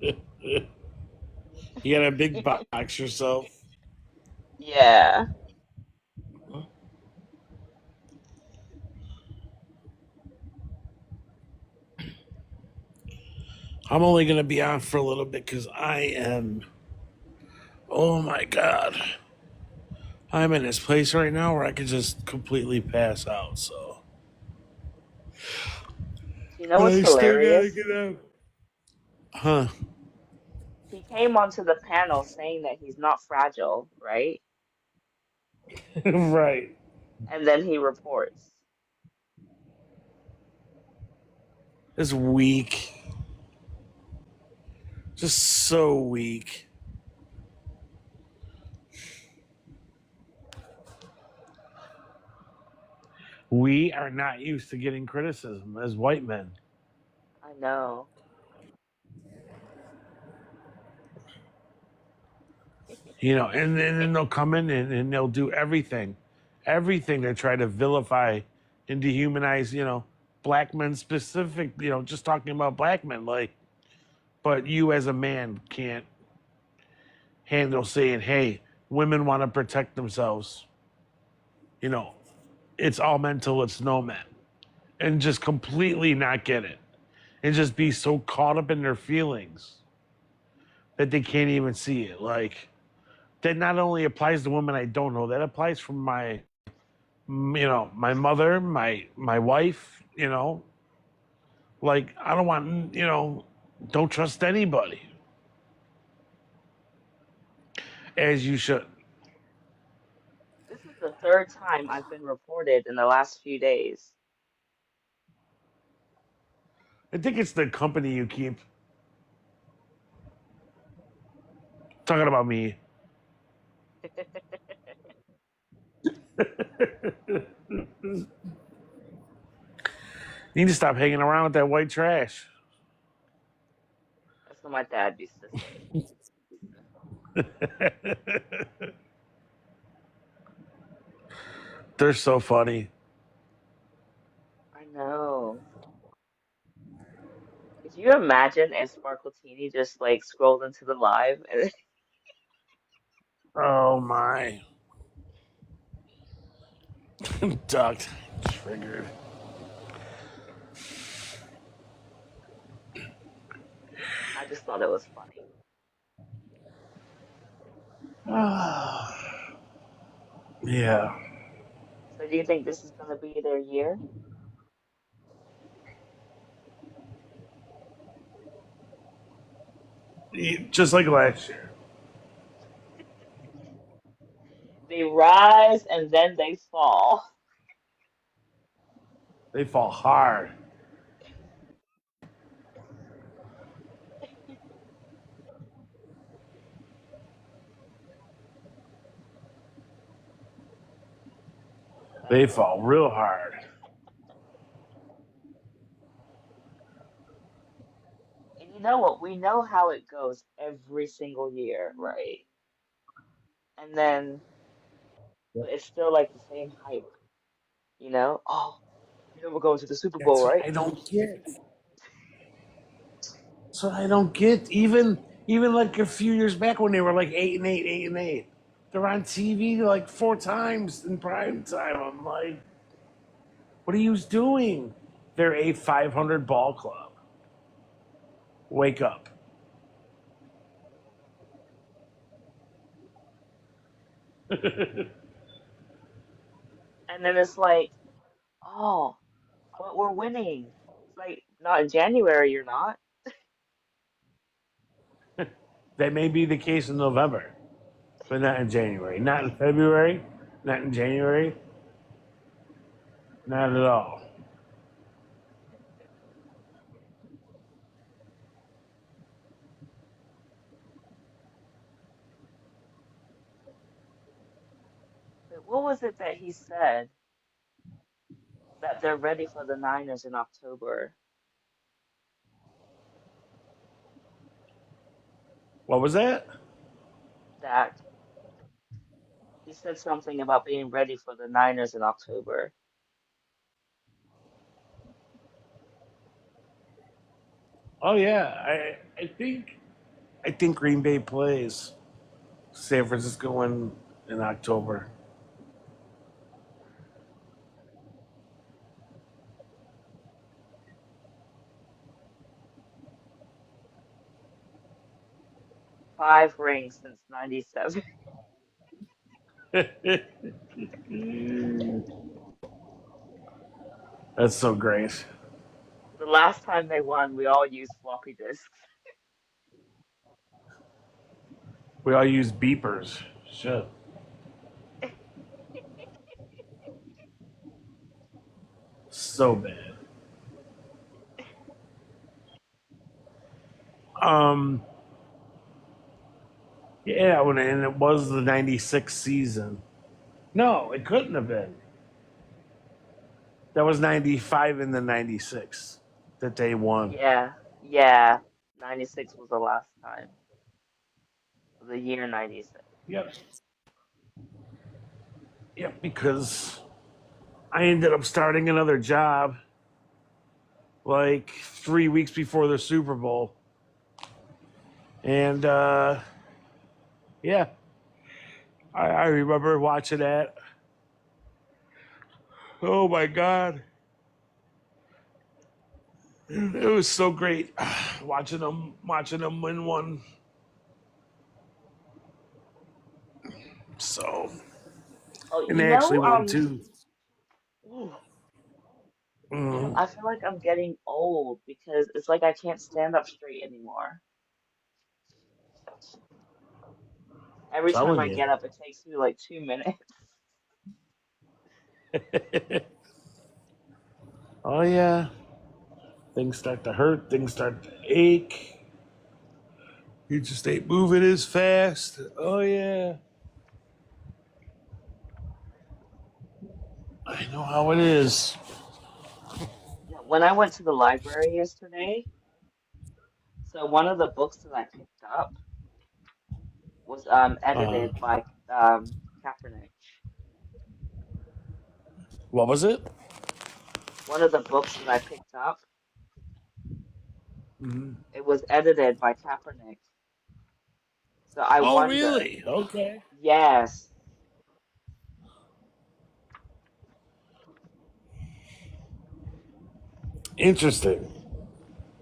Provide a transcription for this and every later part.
You got a big box yourself. Yeah. I'm only going to be on for a little bit because I am. Oh my God. I'm in this place right now where I could just completely pass out. So. You know But what's I still got to hilarious? get out. Huh. He came onto the panel saying that he's not fragile, right? Right. And then he reports. It's weak. Just so weak. We are not used to getting criticism as white men. I know. And then they'll come in and they'll do everything to try to vilify and dehumanize, black men specific, just talking about black men, like, but you as a man can't handle saying, hey, women want to protect themselves. You know, it's all men till it's no men. And just completely not get it. And just be so caught up in their feelings that they can't even see it. Like, that not only applies to women I don't know, that applies from my mother, my wife, like I don't want, don't trust anybody as you should. This is the third time I've been reported in the last few days. I think it's the company you keep talking about me. You need to stop hanging around with that white trash. That's what my dad used to say. They're so funny. I know. Could you imagine if Sparkletini just like scrolled into the live? And Oh my. Ducked. Triggered. I just thought it was funny. Yeah. So do you think this is gonna be their year? Just like last year. They rise and then they fall. They fall hard. They fall real hard. And you know what? We know how it goes every single year, right? And then, but it's still like the same hype, you know? Oh, you know we're going to the Super Bowl, That's what right? I don't get. That's what I don't get. Even like a few years back when they were like 8-8, 8-8. They're on TV like 4 times in prime time. I'm like, what are you doing? They're a 500 ball club. Wake up. And then it's like, oh, but we're winning. It's like, not in January, you're not. That may be the case in November, but not in January. Not in February. Not in January. Not at all. But what was it that he said that they're ready for the Niners in October? What was that? That he said something about being ready for the Niners in October. Oh yeah, I think. I think Green Bay plays San Francisco in October. 5 rings since '97. That's so great. The last time they won, we all used floppy disks. We all use beepers. Shit. So bad. Um, yeah, and it was the '96 season. No, it couldn't have been. That was '95 and the '96 that they won. Yeah, yeah. '96 was the last time. The year '96. Yep. Yep, because I ended up starting another job like 3 weeks before the Super Bowl. And yeah, I remember watching that. Oh my God. It was so great watching them win one. So, Oh, and they actually won two. ooh, Mm, I feel like I'm getting old because it's like I can't stand up straight anymore. Every time telling I you. get up, it takes me like 2 minutes. Oh yeah, things start to hurt. Things start to ache. You just ain't moving as fast. Oh yeah, I know how it is. Yeah, when I went to the library yesterday, so one of the books that I picked up was Uh, edited by Kaepernick. what was it? One of the books that I picked up, Mhm. it was edited by Kaepernick. So I Oh wonder, really? Okay. yes, Interesting.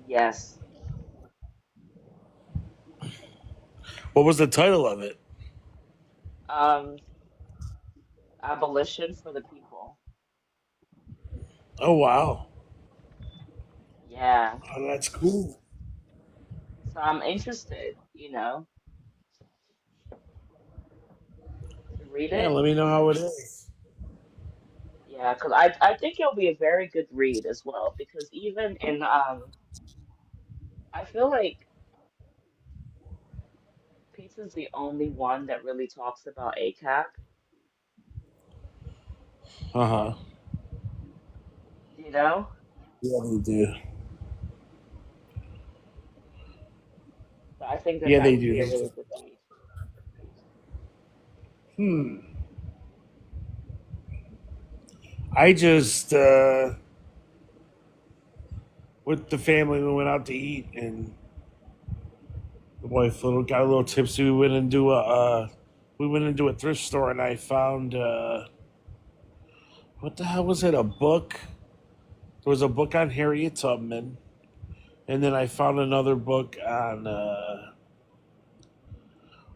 yes, What was the title of it? um, abolition for the people. Oh wow, Yeah, oh, that's cool. so I'm interested, to read Yeah, it. let me know how it is. Yeah, because I think it'll be a very good read as well. Because even in I feel like Pizza's the only one that really talks about ACAP. Uh huh. You know, Yeah, they do. so I think that Yeah, that they would be a do. really good read. Hmm. I just with the family we went out to eat and the wife got a little tipsy. We went into a thrift store and I found what the hell was it? A book. There was a book on Harriet Tubman, and then I found another book on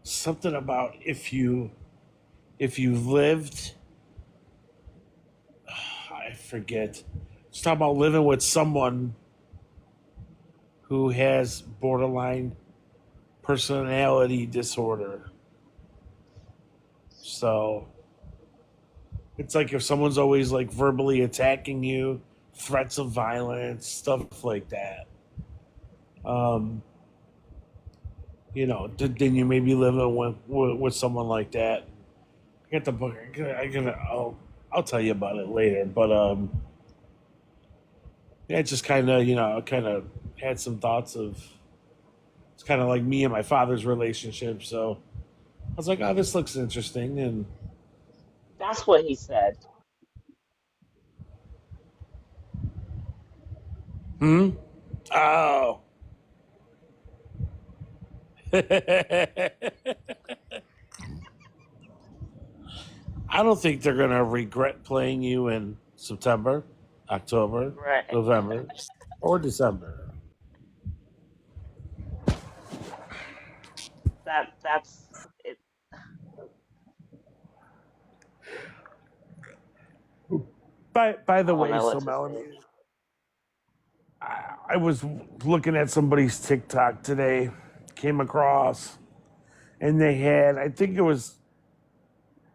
something about if you lived. I forget. It's talking about living with someone who has borderline personality disorder. So it's like if someone's always like verbally attacking you, threats of violence, stuff like that. Um, then you may be living with someone like that. I get the book. I'll tell you about it later. But yeah, it just kind of had some thoughts of it's kind of like me and my father's relationship. So I was like, oh, this looks interesting. And That's what he said. hmm, oh, I don't think they're gonna regret playing you in September, October, Right. November, or December. That's it. By I the don't way, know so what to say. Melanie, I was looking at somebody's TikTok today, came across, and they had, I think it was,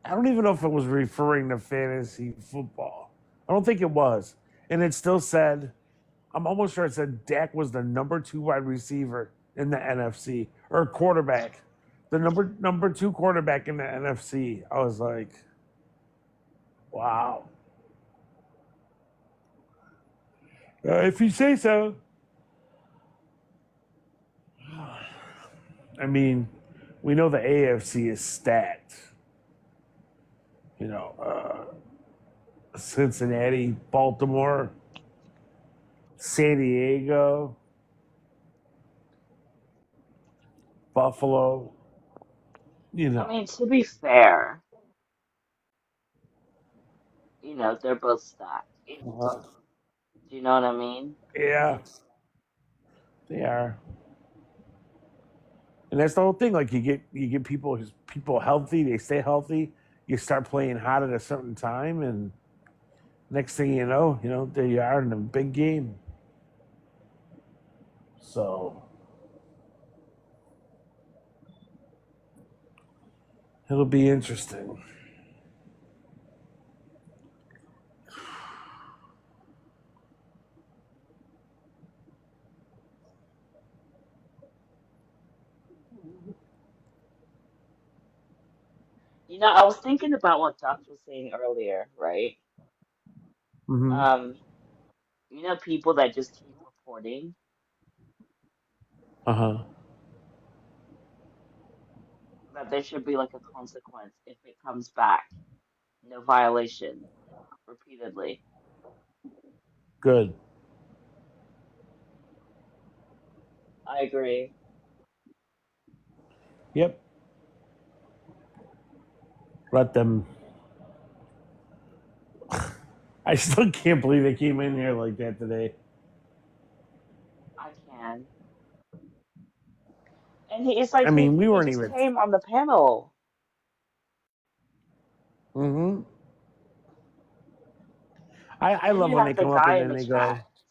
I don't even know if it was referring to fantasy football. I don't think it was. And it still said, I'm almost sure it said Dak was the number 2 wide receiver in the NFC or quarterback, the number 2 quarterback in the NFC. I was like, wow. If you say so. I mean, we know the AFC is stacked. You know, Cincinnati, Baltimore, San Diego, Buffalo. You I know, mean, to be fair, they're both stacked. uh, Do you know what I mean? yeah, they are. And that's the whole thing. Like you get people healthy, they stay healthy. You start playing hot at a certain time, and next thing you know, there you are in a big game. So it'll be interesting. I was thinking about what Doc was saying earlier, right? Hmm. Um, people that just keep reporting, Uh huh. that there should be like a consequence if it comes back. No violation repeatedly. Good. I agree. Yep. Let them. I still can't believe they came in here like that today. I can. And it's I like he mean, we he weren't just even. came on the panel. Hmm. I Then love you when they have the come up guy and in then the they chat go,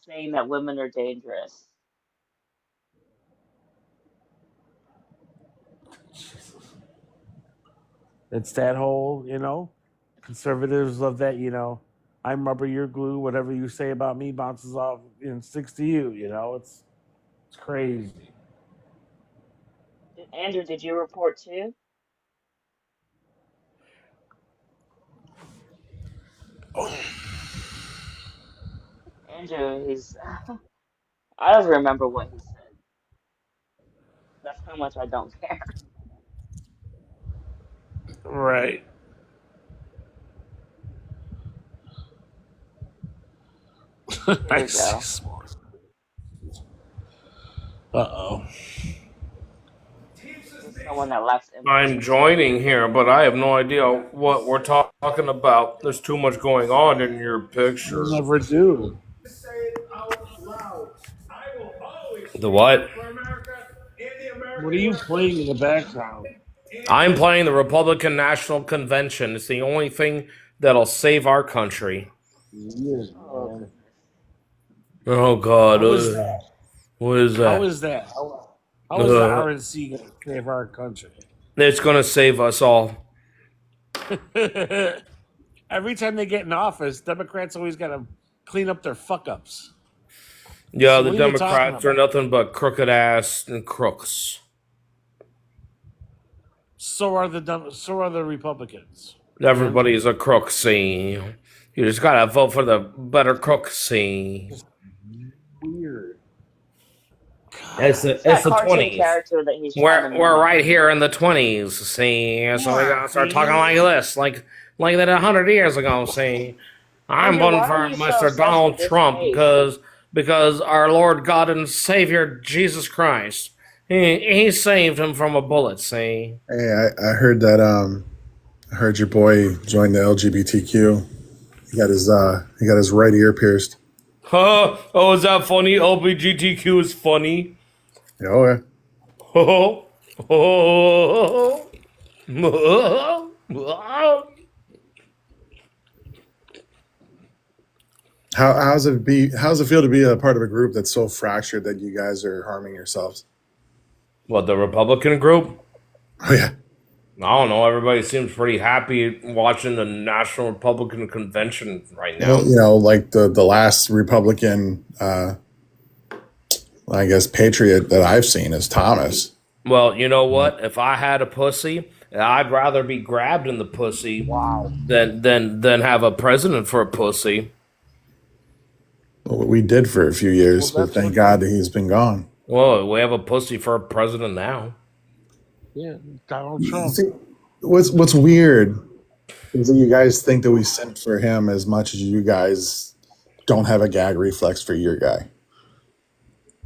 saying that women are dangerous. it's that whole. Conservatives love that. I'm rubber, you're glue. Whatever you say about me bounces off and sticks to you. It's crazy. Andrew, did you report too? Andrew, I don't remember what he said. That's how much I don't care. Right. Here I we see go. smart. Uh oh. There's someone that lacks I'm empathy. joining here, but I have no idea what we're talking about. There's too much going on in your You picture. never do. The what? What are you playing in the background? I'm playing the Republican National Convention. It's the only thing that'll save our country. Weird, Oh man. goodness. Oh God, How is that? what is How that? is that? How is the Uh, RNC going to save our country? it's gonna save us all. Every time they get in office, Democrats always got to clean up their fuck ups. Yeah, the What are you talking Democrats are about? nothing but crooked ass and crooks. So are the Republicans. And Everybody's a crook. See, you just gotta vote for the better crook. See, just weird. it's God. the Who's it's that the cartoon 20s. character that he's trying to We're mimic? right here in the 20s. See, so we Yeah. gotta start talking like this, like that 100 years ago. See, I'm Andrew, voting why are for you so Mr. obsessed with Donald this Trump face? because our Lord God and Savior Jesus Christ He saved him from a bullet. See. Hey, I heard that I heard your boy joined the LGBTQ. He got his right ear pierced. Huh? Oh, is that funny? LGBTQ is funny. Oh yeah. Oh. Oh. How's it feel to be a part of a group that's so fractured that you guys are harming yourselves? What, the Republican group? Oh yeah. I don't know. Everybody seems pretty happy watching the National Republican Convention right now. Well, you know, like the last Republican I guess patriot that I've seen is Thomas. Well, you know what? If I had a pussy, I'd rather be grabbed in the pussy than have a president for a pussy. Well, we did for a few years, but thank God that he's been gone. Well, we have a pussy for a president now. Yeah, Donald Trump. See, what's weird is that you guys think that we sent for him as much as you guys don't have a gag reflex for your guy.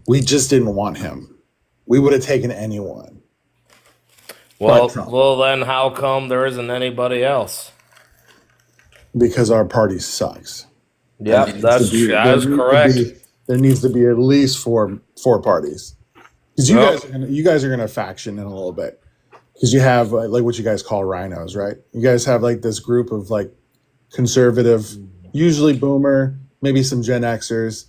We just didn't want him. We would have taken anyone. Well, Trump. well, then how come there isn't anybody else? Because our party sucks. Yep, that's correct. There needs to be at least four parties. Because you guys are gonna faction in a little bit. Because you have like what you guys call rhinos, right? You guys have like this group of like conservative, usually boomer, maybe some Gen Xers,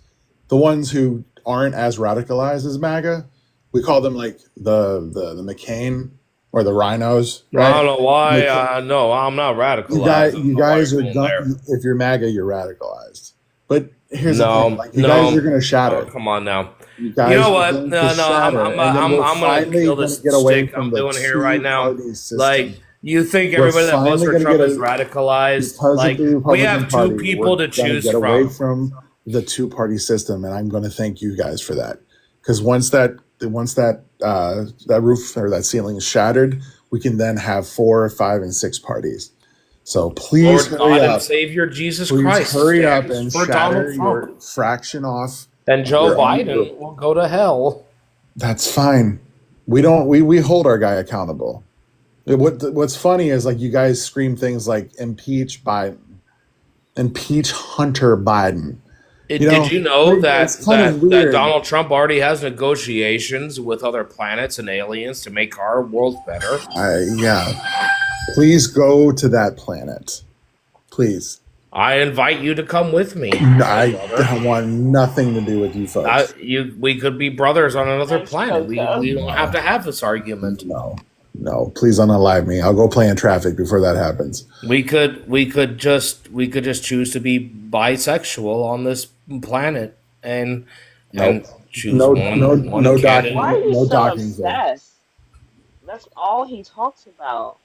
the ones who aren't as radicalized as MAGA. We call them like the McCain or the rhinos, right? I don't know why. No, I'm not radicalized. You guys are done. If you're MAGA, you're radicalized. But here's the thing: like, you guys are going to shatter. Oh, come on now. You guys know are what? going No, to no, shatter, I'm and then we're gonna finally kill this gonna get away stick from I'm the doing here right now. two-party system. Like, you think We're everybody that votes finally for gonna Trump get is radicalized? because Like, of the we Republican have Party, two people we're to gonna choose get away from. from the two-party system, and I'm going to thank you guys for that. Because once that roof or that ceiling is shattered, we can then have 4, 5, and 6 parties. So please Lord hurry God up. and Savior Jesus Please Christ. hurry up stands and for shatter Donald your Trump. fraction off. And Joe your own Biden group. will go to hell. That's fine. We don't. We hold our guy accountable. What's funny is like you guys scream things like impeach Biden, impeach Hunter Biden. Did you know that it's kind of weird. Donald Trump already has negotiations with other planets and aliens to make our world better? Yeah. Please go to that planet. Please. I invite you to come with me. I want nothing to do with you folks. We could be brothers on another Thanks, planet. We Coco. don't have to have this argument. No. Please unalive me. I'll go play in traffic before that happens. We could just choose to be bisexual on this planet and choose No candidate. Why are you No so docking zone. obsessed? That's all he talks about.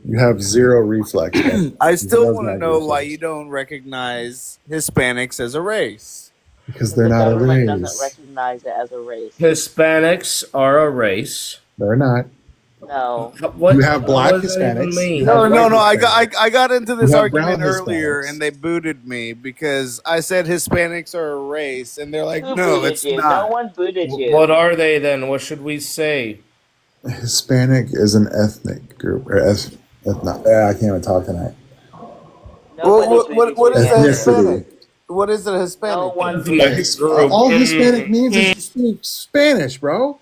You have zero reflex. I still Does want to not know reflex. why you don't recognize Hispanics as a race. Because they're The not a government doesn't race. recognize it as a race. Hispanics are a race. They're not. No. What, You have black what does that even Hispanics. mean? You No, have no, white no. Hispanics. I got into this You have argument brown earlier, Hispanics. and they booted me because I said Hispanics are a race, and they're like, Who no, booted it's you? No not. one booted you. What are they then? What should we say? Hispanic is an ethnic group. I can't even talk tonight. Nobody booted What you. is that Ethnicity. Hispanic? What is a No Hispanic? one booted you. All Hispanic means is you speak Spanish, bro.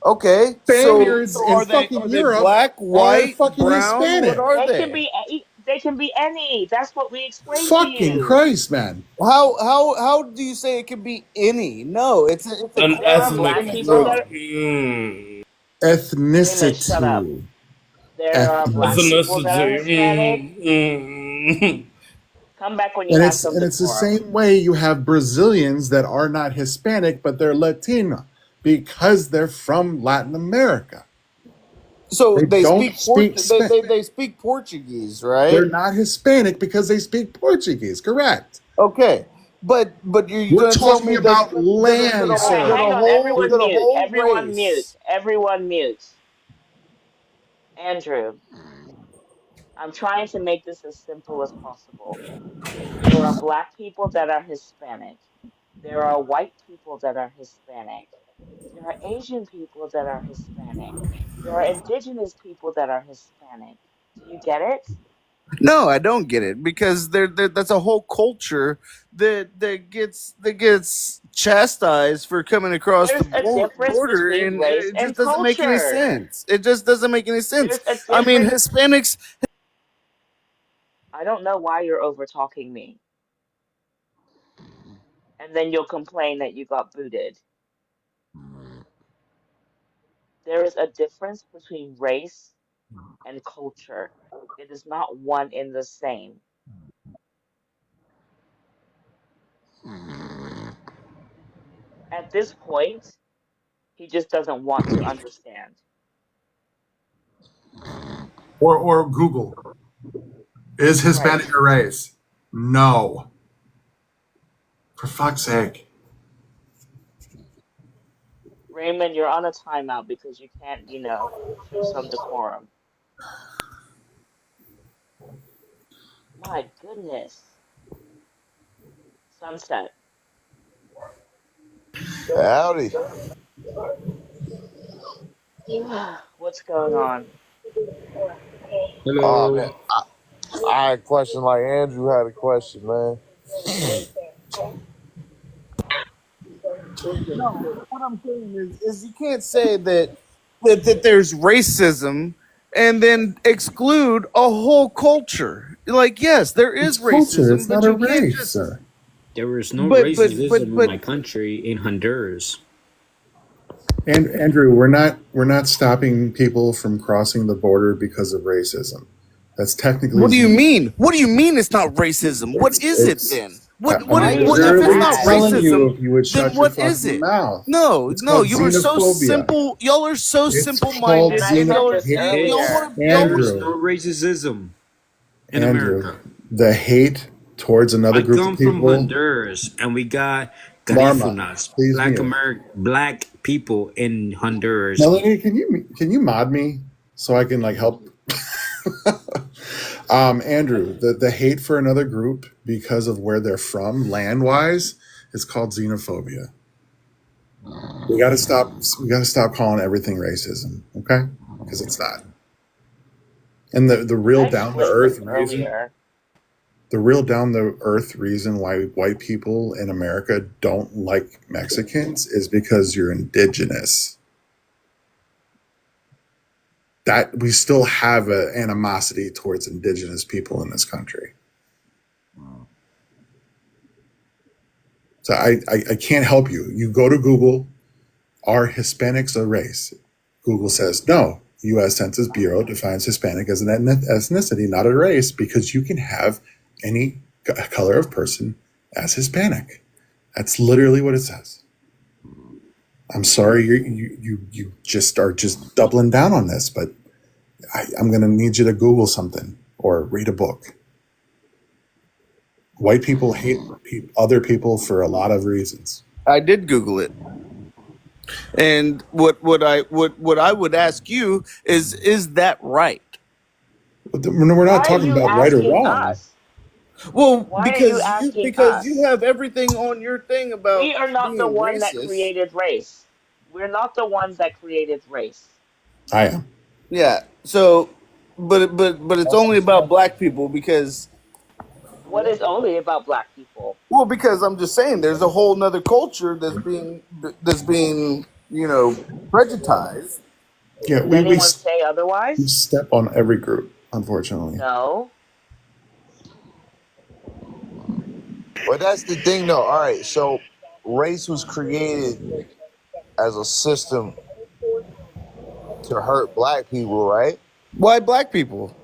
Okay, Spaniards so in are fucking they Europe black, are white, fucking brown? Hispanic. What are They they? can be any. That's what we explained to Fucking you. Christ, man. How do you say it can be any? No, it's a An There are black ethnic people group. that shut up. Ethnicity. There are black people that are Hispanic. Ethnicity. Come back when you And have it's something the for 'em. same way you have Brazilians that are not Hispanic, but they're Latino because they're from Latin America. So They they don't speak speak they speak Portuguese, They're right? not Hispanic because they speak Portuguese, correct? Okay, but you're We're gonna tell talking me about that land, All right, sir. hang on. Everyone the mute. whole Everyone mute. race. Everyone mute. Andrew, I'm trying to make this as simple as possible. There are black people that are Hispanic. There are white people that are Hispanic. There are Asian people that are Hispanic. There are indigenous people that are Hispanic. Do you get it? No, I don't get it because that's a whole culture that gets chastised for coming across the There's a difference border, between and race it just and doesn't make any culture. sense. It just doesn't make any sense. There's a I mean, difference. Hispanics. I don't know why you're over talking me. And then you'll complain that you got booted. There is a difference between race and culture. It is not one in the same. At this point, he just doesn't want to understand. Or Google, is Right. Hispanic a race? No. For fuck's sake. Raymond, you're on a timeout because you can't, show some decorum. My goodness. Sunset. Howdy. What's going on? Oh Hello. man, I had a question like Andrew had a question, man. No, what I'm saying is you can't say that there's racism and then exclude a whole culture. Like, yes, there It's is culture. racism, It's but not a you can't race, just. sir. There was no But racism in my country, in Honduras. And Andrew, we're not stopping people from crossing the border because of racism. That's technically. what do you mean? What do you mean it's not racism? What is it It's- then? What I'm Why are you if so literally it's not mad? telling you racism? if you would Then shut your what is fucking it? mouth. No, It's no, called you are so xenophobia. simple. Y'all are so It's simple-minded. And I And said y'all are this Hate- y'all earlier. want There y'all was Andrew, no racism in Andrew, America. the hate towards another I group come of from people. Honduras, and we got Marma, Garifunas, please mute. black people in Honduras. Melanie, can you mod me so I can help? Andrew, the hate for another group because of where they're from, land wise, is called xenophobia. We got to stop. We got to stop calling everything racism, okay? Because it's not. And the real I down to explained earth this reason, earlier. the real down to earth reason why white people in America don't like Mexicans is because you're indigenous. That we still have an animosity towards indigenous people in this country. So I can't help you. You go to Google, are Hispanics a race? Google says no. U.S. Census Bureau defines Hispanic as an ethnicity, not a race, because you can have any color of person as Hispanic. That's literally what it says. I'm sorry you just are just doubling down on this, but I'm going to need you to Google something or read a book. White people hate other people for a lot of reasons. I did Google it. And what I would ask you is that right? But we're not Why are talking you about right or asking wrong. us? Well, Why are you because asking you us? have everything on your thing about We are not the being one that racist. created race. We're not the ones that created race. I am. Yeah. So, but it's only about black people because What is only about black people? because I'm just saying there's a whole nother culture that's being prejudiced. Yeah, Did we anyone say otherwise? step on every group, unfortunately. No. But that's the thing, though. All right, so race was created as a system to hurt black people, right? Why black people?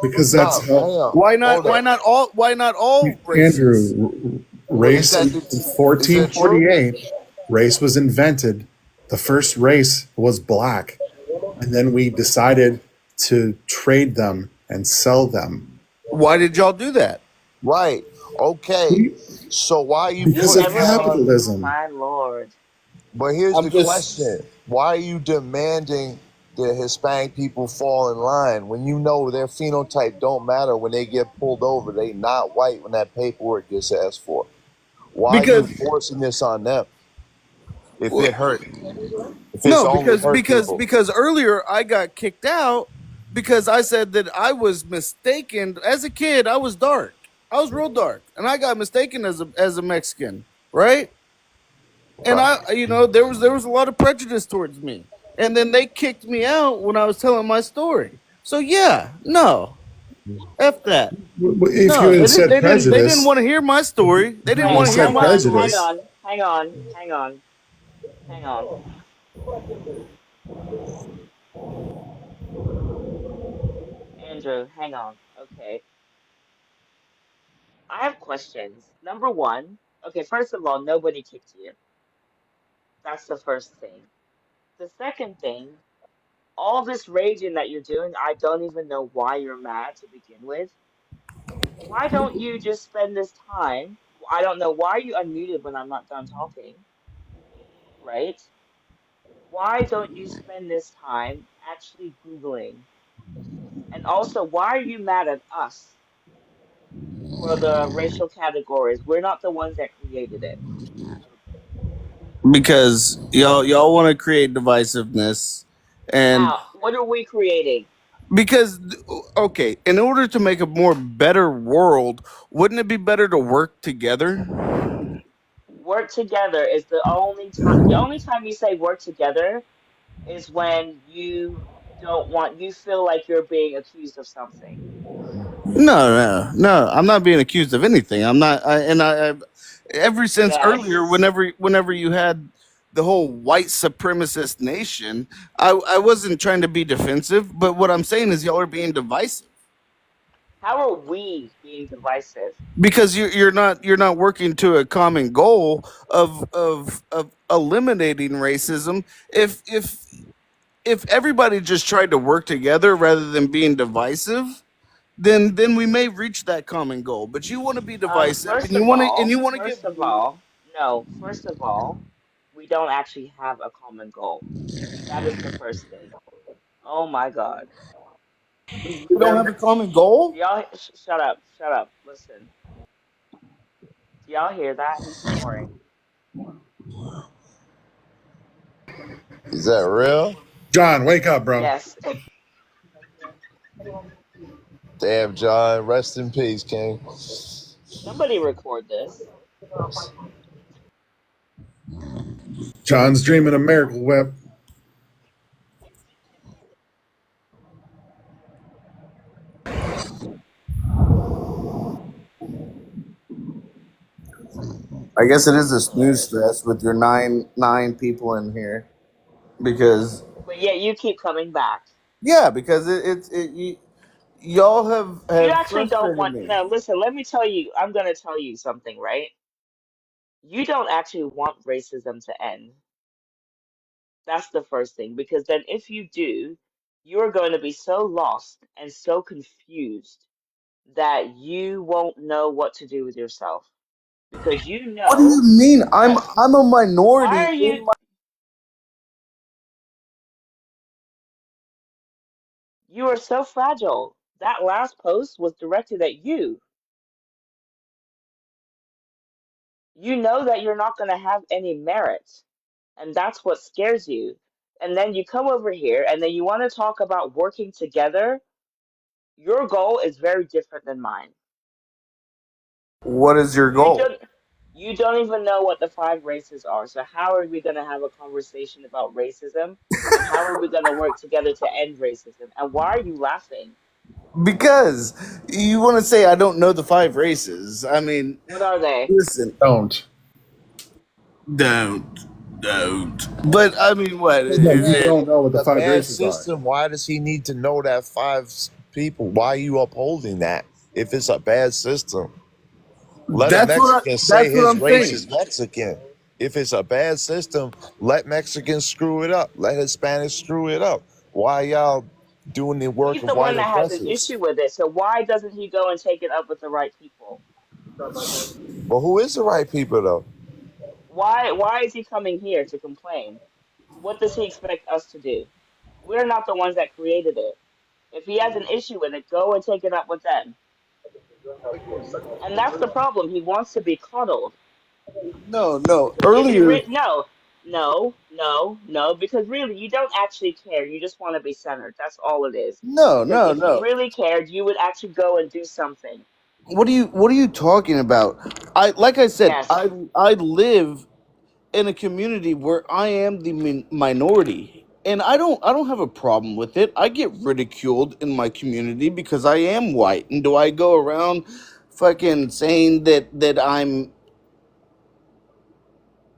Because No, that's hang how on. Why not? Hold Why up. not all? Why not all races? Andrew, Well, race in is that true? 1448, race was invented. The first race was black. And then we decided to trade them and sell them. Why did y'all do that? Right. Okay. So why are you Because You of putting never down? capitalism. Oh my lord. But here's I'm the just- question: why are you demanding that Hispanic people fall in line when you know their phenotype don't matter when they get pulled over? They not white when that paperwork gets asked for. Why are you Because forcing this on them? If it hurt, if it's no, only hurt people. because earlier I got kicked out because I said that I was mistaken. As a kid, I was dark. I was real dark, and I got mistaken as a Mexican, right? And there was a lot of prejudice towards me, and then they kicked me out when I was telling my story. So yeah, no, f that. If you No, had said they didn't prejudice, want to hear my story. They didn't you Hey, want to hear said hang my on, story. prejudice. hang on. Andrew, hang on. Okay. I have questions. Number one, okay, first of all, nobody kicked you. That's the first thing. The second thing, all this raging that you're doing, I don't even know why you're mad to begin with. Why don't you just spend this time? I don't know why you unmuted when I'm not done talking, right? Why don't you spend this time actually Googling? And also, why are you mad at us for the racial categories? We're not the ones that created it. Because y'all want to create divisiveness, and How? What are we creating? because okay, in order to make a more better world, wouldn't it be better to work together? Work together is the only time. The only time you say work together is when you don't want. You feel like you're being accused of something. No. I'm not being accused of anything. I'm not. I've ever since earlier, Yes. whenever you had the whole white supremacist nation, I wasn't trying to be defensive, but what I'm saying is y'all are being divisive How are we being divisive? because you're not working to a common goal of eliminating racism. If everybody just tried to work together rather than being divisive, then we may reach that common goal. But you want to be divisive, and you want to get First of all, no. First of all, we don't actually have a common goal. That is the first thing. Oh my God. we don't have a common goal. Shut up, shut up. Listen. Do y'all hear that? He's snoring. Is that real? John, wake up, bro. Yes. Damn, John. Rest in peace, King. Somebody record this. John's dreaming of Miracle Whip. I guess it is a snooze fest with your nine people in here because But yet you keep coming back. yeah, because y'all You have actually don't frustrated want. me. No, listen, let me tell you. I'm going to tell you something, right? You don't actually want racism to end. That's the first thing. Because then if you do, you're going to be so lost and so confused that you won't know what to do with yourself. Because you What do you know, mean? trust, I'm a why minority are in you, my. you are so fragile. That last post was directed at you. You know that you're not going to have any merit, and that's what scares you. And then you come over here and then you want to talk about working together. Your goal is very different than mine. What is your You goal? don't you don't even know what the five races are. So how are we going to have a conversation about racism? And how are we going to work together to end racism? And why are you laughing? Because you want to say I don't know the five races. I mean, What are they? listen, Don't. don't. But I mean, what? No, you don't know what the A five bad races are. system. Why does he need to know that people? Why are you upholding that? If it's a bad system, let a Mexican say That's what his I'm race saying. is Mexican. If it's a bad system, let Mexicans screw it up. Let Hispanics screw it up. Why y'all doing the work He's of the one white that has an oppressors? issue with it. So why doesn't he go and take it up with the right people? But who is the right people though? Why is he coming here to complain? What does he expect us to do? We're not the ones that created it. If he has an issue with it, go and take it up with them. And that's the problem. He wants to be coddled. No, earlier. No, because really, you don't actually care. You just want to be centered. That's all it is. No, Because no, if you no. really cared, you would actually go and do something. What are you talking about? Like I said, Yes, I live in a community where I am the minority, and I don't have a problem with it. I get ridiculed in my community because I am white, and do I go around fucking saying that I'm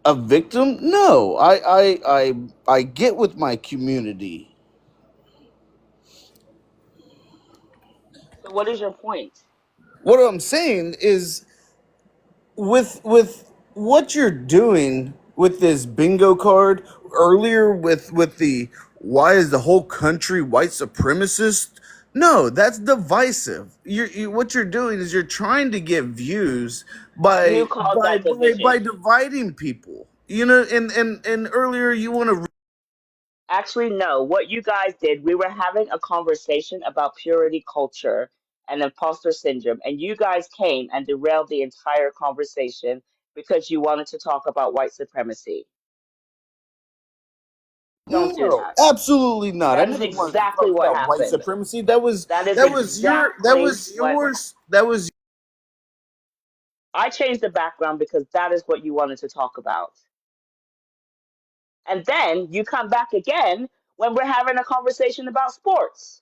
a victim? No, I get with my community. so what is your point? What I'm saying is, with what you're doing with this bingo card earlier, with the why is the whole country white supremacist? No, that's divisive. What you're doing is you're trying to get views And who caused that by division? dividing people. You know, and earlier you want to. Actually, no. What you guys did, we were having a conversation about purity culture and imposter syndrome, and you guys came and derailed the entire conversation because you wanted to talk about white supremacy. Don't do No, that. absolutely not. I That is never wanted to exactly talk what about white happened. supremacy. That is That exactly was what yours. That was. I changed the background because that is what you wanted to talk about. And then you come back again when we're having a conversation about sports.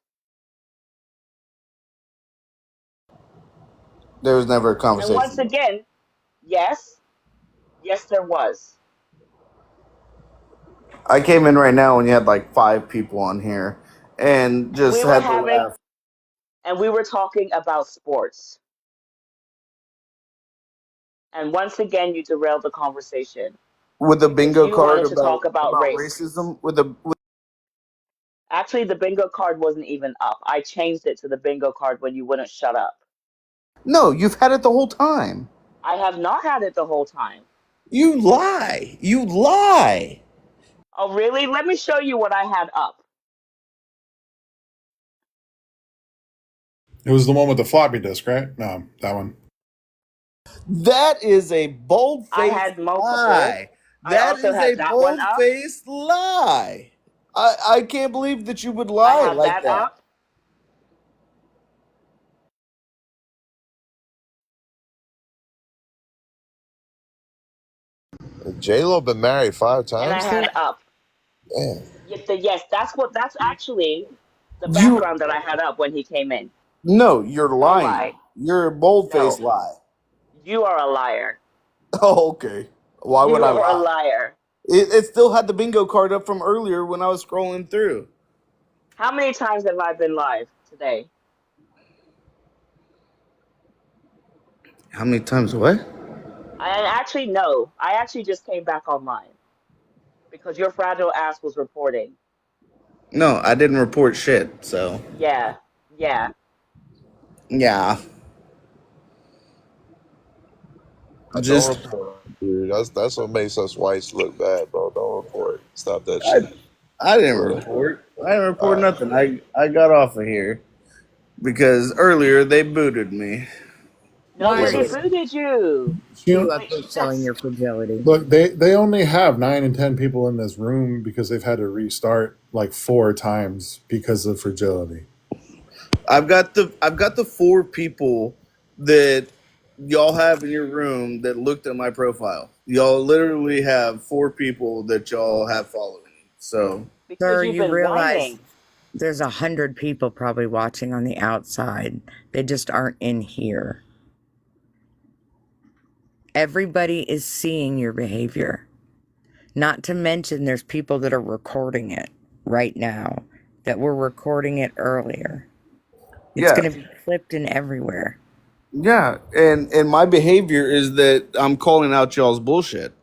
There was never a And once conversation. again, yes, yes, there was. I came in right now when you had like 5 people on here and just We were had to having, laugh. and we were talking about sports. And once again, you derailed the conversation With the because bingo you card wanted to talk about about race. racism with the Actually, the bingo card wasn't even up. I changed it to the bingo card when you wouldn't shut up. No, you've had it the whole time. I have not had it the whole time. You lie. You lie. Oh, really? Let me show you what I had up. It was the one with the floppy disk, right? No, that one. That is a I bold-faced had multiple. lie. I That also is a had that one up. bold-faced lie. I can't believe that you would I lie have like that that. up. J-Lo been married 5 And I times now? had up. Damn. Yes, that's actually the You background that I had up when he came in. No, you're Don't lying. lie. You're a bold-faced No, lie. you are a liar. Oh, okay. Why would You I are a lie? liar. It still had the bingo card up from earlier when I was scrolling through. How many times have I been live today? How many times? What? I actually no. I actually just came back online because your fragile ass was reporting. No, I didn't report shit. So Yeah, yeah. yeah, Don't just report, dude. That's what makes us whites look bad, bro. Don't report. Stop that I, shit. I didn't For real. report. I didn't All report right. nothing. I got off of here because earlier they booted me. Why are Nobody Listen, booted you. you You up Wait, there showing that's your fragility? look, they only have 9 and 10 people in this room because they've had to restart like 4 times because of fragility. I've got the 4 people that y'all have in your room that looked at my profile. Y'all literally have 4 people that y'all have following. So because Sir, you've you been realize whining. there's 100 people probably watching on the outside. They just aren't in here. Everybody is seeing your behavior. Not to mention there's people that are recording it right now that were recording it earlier. It's yeah, going to be clipped in everywhere. yeah, and my behavior is that I'm calling out y'all's bullshit.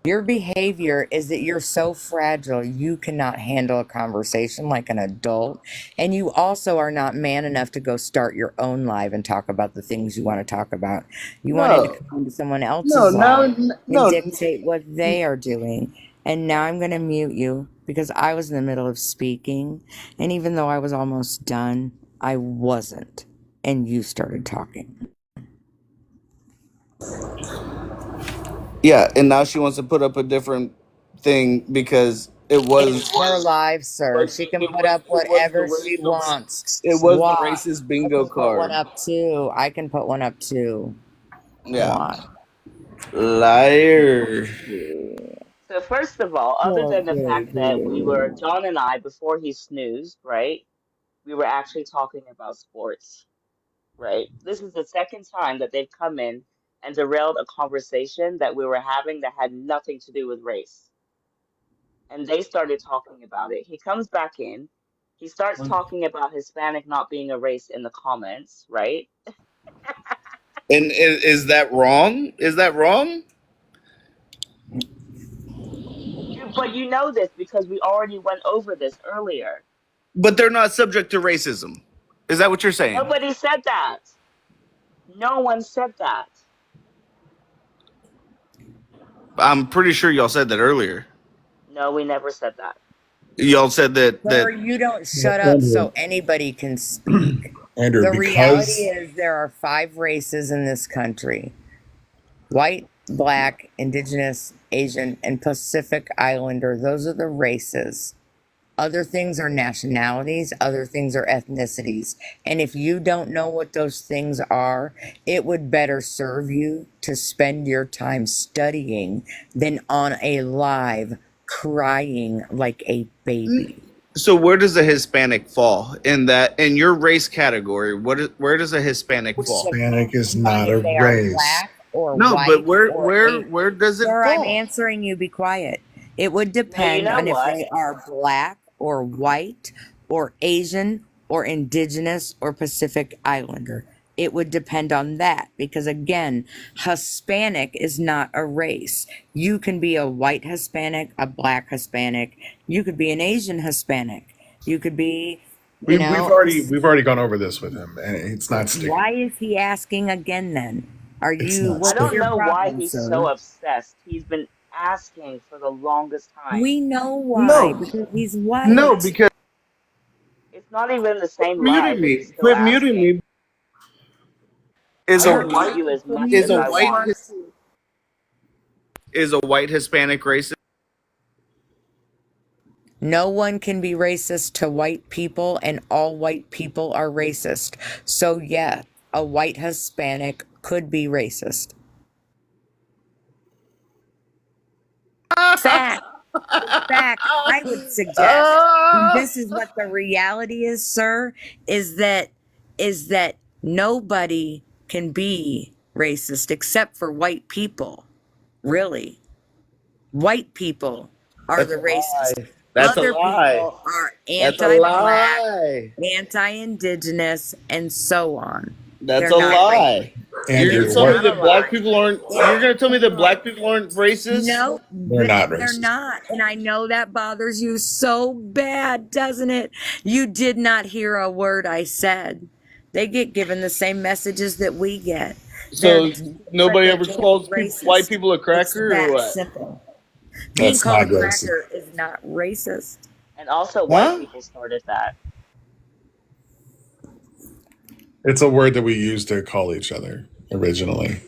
Your behavior is that you're so fragile, you cannot handle a conversation like an adult. And you also are not man enough to go start your own live and talk about the things you want to talk about. You wanted to No, come into someone no, else's now, live and no, dictate what they are doing. And now I'm going to mute you because I was in the middle of speaking. And even though I was almost done, I wasn't. And you started talking. Yeah, and now she wants to put up a different thing because it It's was her live, sir. She can put up whatever she wants. it was the Why? racist I bingo can put one card. up too. I can put one up too. Yeah. Why? Liar. So first of all, other Poor than the fact that baby. John and I, before he snoozed, right? We were actually talking about sports, right? This is the second time that they've come in and derailed a conversation that we were having that had nothing to do with race. And they started talking about it. He comes back in. He starts talking about Hispanic not being a race in the comments, right? And is that wrong? Is that wrong? But you know this because we already went over this earlier. But they're not subject to racism. Is that what you're saying? Nobody said that. No one said that. I'm pretty sure y'all said that earlier. No, we never said that. Y'all said that Sir, you don't shut up so anybody can speak. Andrew, The reality because is there are 5 races in this country: white, black, indigenous, Asian, and Pacific Islander. Those are the races. Other things are nationalities, other things are ethnicities. And if you don't know what those things are, it would better serve you to spend your time studying than on a live crying like a baby. so where does a Hispanic fall in your race category? Where does a Hispanic fall? Hispanic is not a If they are race. black or No, white but or where does it Sir, I'm fall? answering you. Be quiet. It would No, you depend know on if what? they are black or white or Asian or indigenous or Pacific Islander. It would depend on that because, again, Hispanic is not a race. You can be a white Hispanic, a black Hispanic. You could be an Asian Hispanic. You could be, you We've know. already gone over this with him, and it's not sticking. Why is he asking again then? Are It's you, not I what's don't sticking. your know why problem, he's sir? so obsessed. He's been asking for the longest time. We know why, No, because he's no, white. because It's not even the same muting live, and me. he's still Quit muting asking. me. Is I a will mute you as much is as a I want. white Hispanic racist? No one can be racist to white people, and all white people are racist. So, yeah, a white Hispanic could be racist. Fact. Fact. I would suggest. And this is what the reality is, sir, is that nobody can be racist except for white people. Really. White people are the racist. That's a Other lie. people are That's a anti-black, lie. anti-indigenous, and so on. That's They're a not lie. Andrew, You're gonna tell me Not a that black lie. people aren't. You're gonna tell me that black people aren't racist? No, they're not they're racist. not. And I know that bothers you so bad, doesn't it? You did not hear a word I said. They get given the same messages that we get. So They're nobody they ever can't calls be white racist. people a It's cracker or that what? simple. Being That's called a not racist. cracker is not racist. And also, white Huh? people started that. It's a word that we used to call each other originally.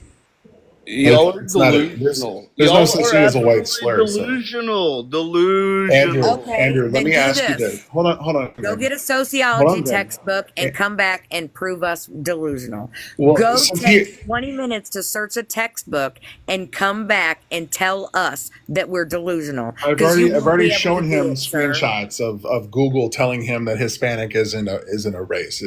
Y'all are It's not. delusional. There's no Y'all such are thing as a white absolutely slur. So. delusional. Andrew, Delusional. Okay, Andrew, let then me do ask you this. this. Hold on. Go get a Hold sociology on, Greg. textbook and come back and prove us delusional. Well, Go since take 20 minutes to search a textbook and come back and tell us that we're delusional. I've 'Cause you already won't be able shown to do him it, sir. screenshots of Google telling him that Hispanic isn't a race.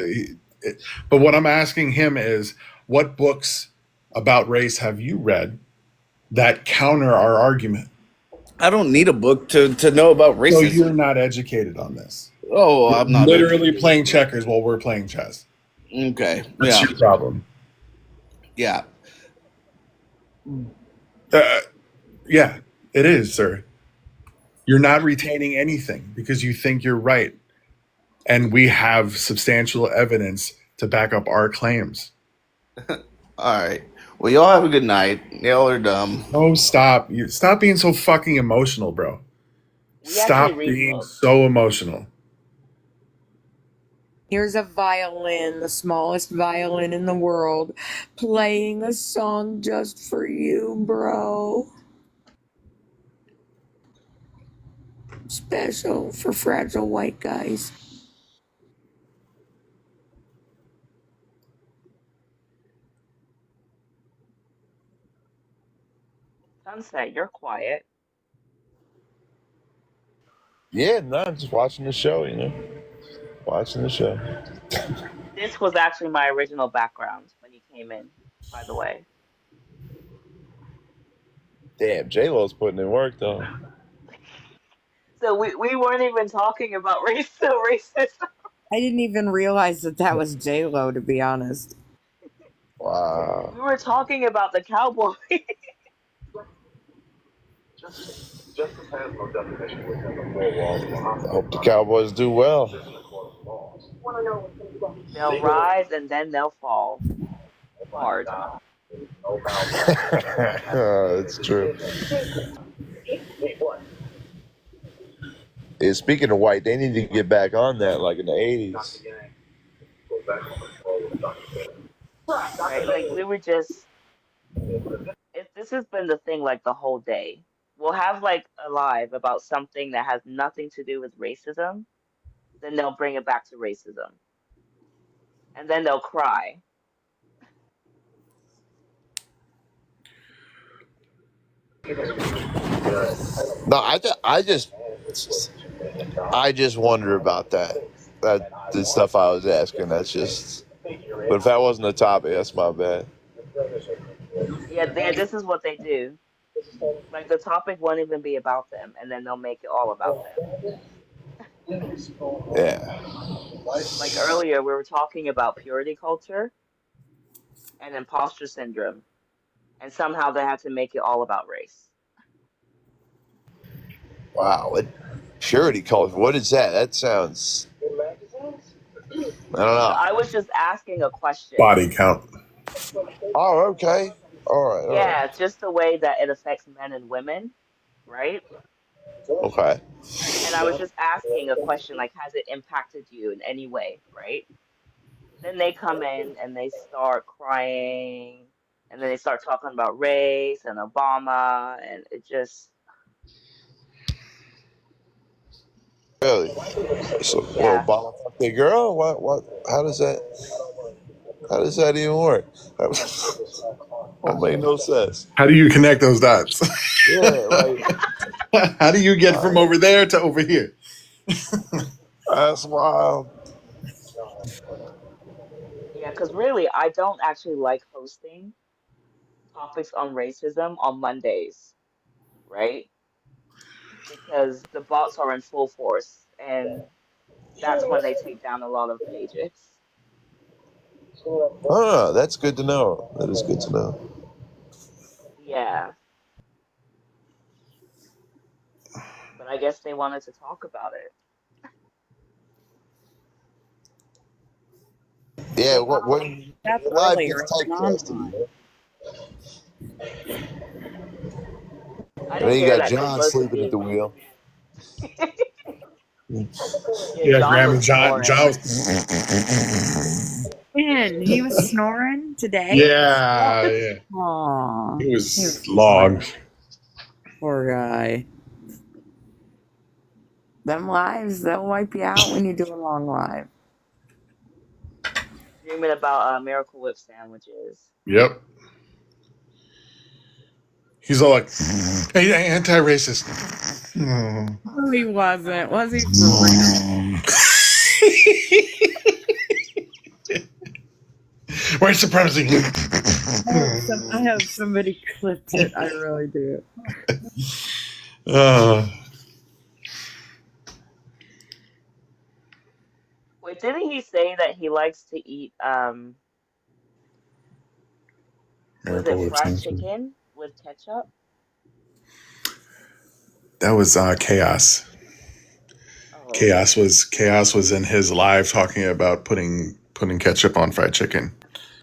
But what I'm asking him is, what books about race have you read that counter our argument? I don't need a book to know about So racism. you're not educated on this. Oh, I'm not Literally playing checkers while we're playing chess. Okay. That's Yeah. your problem. Yeah. Yeah, it is, sir. You're not retaining anything because you think you're right. And we have substantial evidence to back up our claims. All right. Well, y'all have a good night. Y'all are dumb. Oh, stop. Stop being so fucking emotional, bro. We Stop actually read being books. so emotional. Here's a violin, the smallest violin in the world, playing a song just for you, bro. Special for fragile white guys. Sunset, you're quiet. Yeah, no, I'm just watching the show, watching the show. This was actually my original background when you came in, by the way. Damn, J-Lo's putting in work, though. So we weren't even talking about racism. I didn't even realize that was J-Lo, to be honest. Wow. We were talking about the cowboy. I hope the Cowboys do well. They'll rise and then they'll fall hard. It's true. Yeah, speaking of white, they need to get back on that like in the 80s. Right? Like we were just if this has been the thing like the whole day. We'll have like a live about something that has nothing to do with racism, then they'll bring it back to racism. And then they'll cry. No, I just wonder about that. That the stuff I was asking. That's just. But if that wasn't the topic, that's my bad. Yeah, this is what they do. Like the topic won't even be about them, and then they'll make it all about them. Yeah. Like earlier, we were talking about purity culture and imposter syndrome, and somehow they had to make it all about race. Wow. Purity culture. What is that? That sounds. I don't know. I was just asking a question. Body count. Oh, okay. All right. Yeah, it's just the way that it affects men and women, right? Okay. And I was just asking a question like, has it impacted you in any way, right? Then they come in and they start crying, and then they start talking about race and Obama, and it just. Really? So, Yeah. Obama fucked a girl? What? How does that even work? That made no sense. How do you connect those dots? Yeah, like How do you get from over there to over here? that's wild. Yeah, because really, I don't actually like hosting topics on racism on Mondays, right? Because the bots are in full force, and that's when they take down a lot of pages. Oh, that's good to know. That is good to know. Yeah. But I guess they wanted to talk about it. Yeah, what That's live earlier. gets It's typecasted. I And didn't then you hear got that. 'Cause John most of sleeping at the wheel. Yeah, John was John. snoring. Man, he was snoring today? Yeah. Aw, He was long. poor guy. Them lives, they'll wipe you out when you do a long live. Dreaming about Miracle Whip sandwiches. Yep. He's all like, hey, anti-racist. No, he wasn't. Was he for real? White supremacy. I have somebody clipped it. I really do. Wait, didn't he say that he likes to eat was Miracle it Whip fried sandwich. chicken with ketchup? That was Chaos. Oh, Chaos was in his live talking about putting ketchup on fried chicken.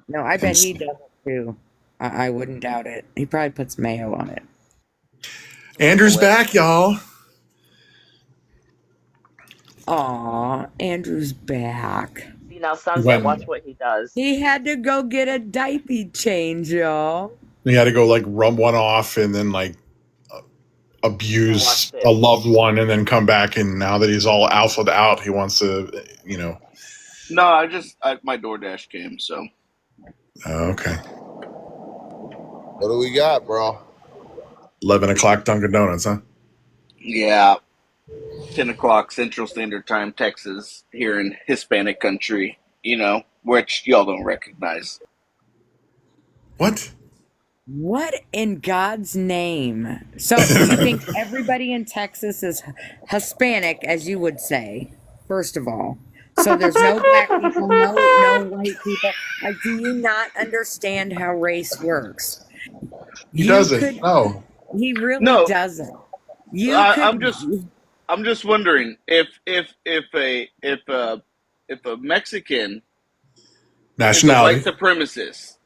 No, I bet he does it too. I wouldn't doubt it. He probably puts mayo on it. Andrew's back, y'all. Aw, Andrew's back. Now, Sunset, When watch what he does. He had to go get a diaper change, y'all. he had to go like rub one off and then like Now watch abuse this. a loved one and then come back, and now that he's all alphaed out, he wants to, you know. No, my DoorDash came, so. Okay. What do we got, bro? 11 o'clock Dunkin' Donuts, huh? Yeah. 10 o'clock Central Standard Time, Texas, here in Hispanic country, which y'all don't recognize. What? What in God's name? So you think everybody in Texas is Hispanic, as you would say, first of all. So there's no black people, no white people. Like, do you not understand how race works? He You doesn't. could. No. He really No, doesn't. You I'm could. just wondering if a Mexican is a Nationality. white supremacist.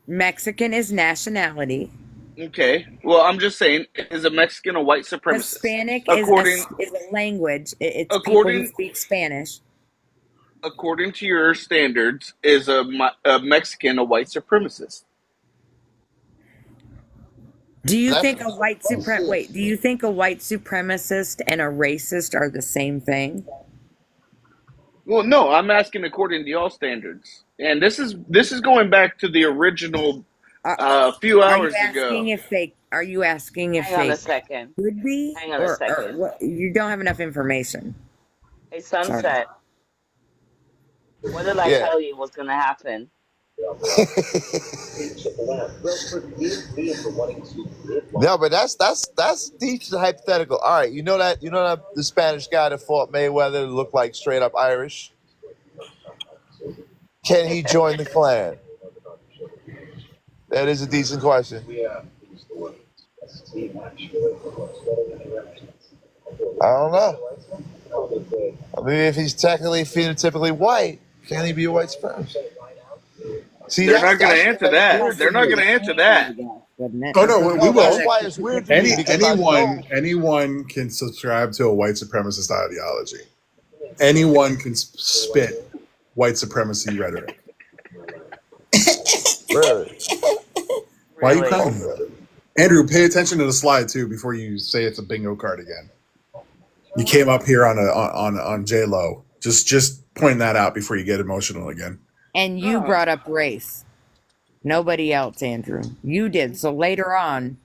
Mexican is nationality. Okay. Well, I'm just saying, is a Mexican a white supremacist? Hispanic According is a language. It's people who according speak Spanish. according to your standards, is a Mexican a white supremacist? Do you That's think a white shit. Wait, do you think a white supremacist and a racist are the same thing? Well, no, I'm asking according to y'all standards, and this is going back to the original few Are you hours asking ago. if they are you asking if Hang on they a second. could be Hang on a or second. what? You don't have enough information. Hey, Sorry. Sunset, what did I Yeah. tell you was going to happen? No, but that's deep and hypothetical. All right, you know that the Spanish guy that fought Mayweather looked like straight up Irish. Can he join the clan? That is a decent question. I don't know. I mean, if he's technically phenotypically white, can he be a white supremacist? See, They're not going to that's answer that. weird They're to not me. going to answer that. Wouldn't it? Oh no, we No, that's will. why it's weird to me because I know Anyone can subscribe to a white supremacist ideology. Anyone can spit white supremacy rhetoric. really. Why are you Really? crying? Andrew, pay attention to the slide too before you say it's a bingo card again. You came up here on J Lo. Just point that out before you get emotional again. And you Oh. brought up race. Nobody else, Andrew. You did. So later on,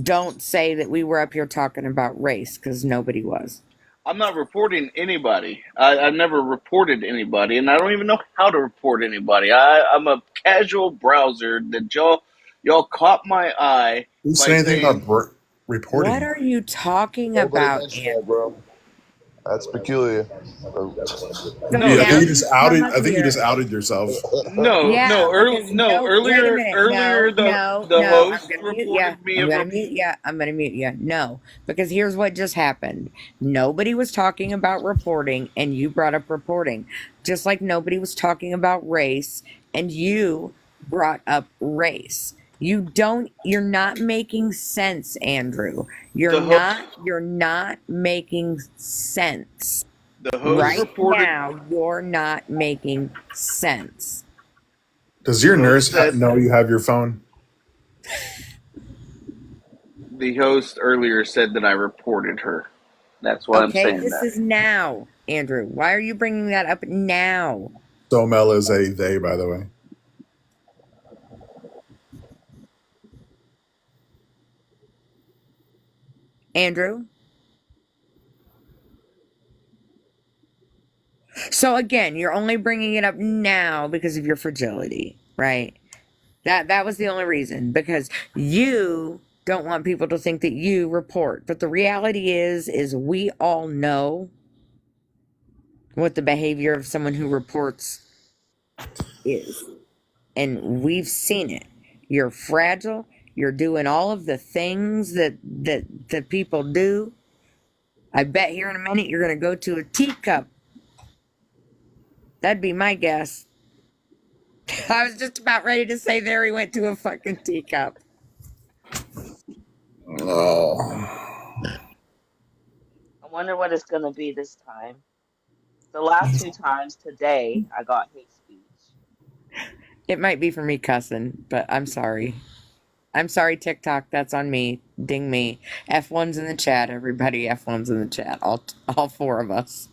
don't say that we were up here talking about race because nobody was. I'm not reporting anybody. I've never reported anybody, and I don't even know how to report anybody. I'm a casual browser that y'all caught my eye Who's by saying anything saying, about reporting? What are you talking Nobody about, mentioned Andrew? that, bro. That's peculiar. no, Yeah, I think you Now, just outed. come up I think you here. just outed yourself. no, Yeah, no, because no, wait a earlier, minute. earlier the No, host I'm gonna mute reported ya. me I'm of gonna mute ya. I'm gonna mute ya. No, because here's what just happened. Nobody was talking about reporting, and you brought up reporting. Just like nobody was talking about race, and you brought up race. You're not making sense, Andrew. the host. You're not making sense. The host Right reported. now, you're not making sense. Does your The host nurse said. know you have your phone? The host earlier said that I reported her. That's why I'm Okay, saying this that. is now, Andrew. Why are you bringing that up now? Somel is a they, by the way. Andrew? So again, you're only bringing it up now because of your fragility, right? That was the only reason, because you don't want people to think that you report. But the reality is we all know what the behavior of someone who reports is. And we've seen it. You're fragile. You're doing all of the things that people do. I bet here in a minute you're going to go to a teacup. That'd be my guess. I was just about ready to say there he went to a fucking teacup. Oh. I wonder what it's going to be this time. The last two times today, I got hate It might be for me cussing, but I'm sorry. I'm sorry, TikTok. That's on me. Ding me. F1's in the chat, everybody. F1's in the chat. All four of us.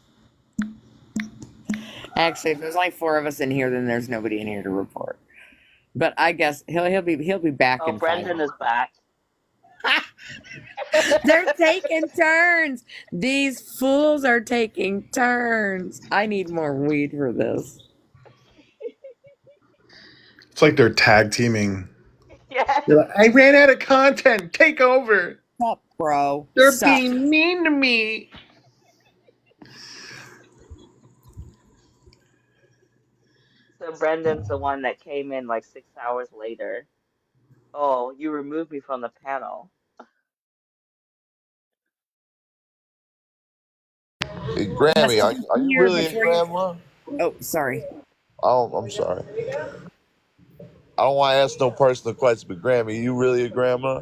Actually, if there's only four of us in here, then there's nobody in here to report. But I guess he'll be back Oh, in 5 Brendan is back. They're taking turns. These fools are taking turns. I need more weed for this. It's like they're tag teaming. Yeah. They're like, I ran out of content. Take over. Sup, bro? They're Sup. being mean to me. So Brendan's the one that came in like 6 hours later. Oh, you removed me from the panel. Hey, Grammy, are you Here really a before you. grandma? Oh, sorry. Oh, I'm sorry. I don't want to ask no personal questions, but Grammy, you really a grandma?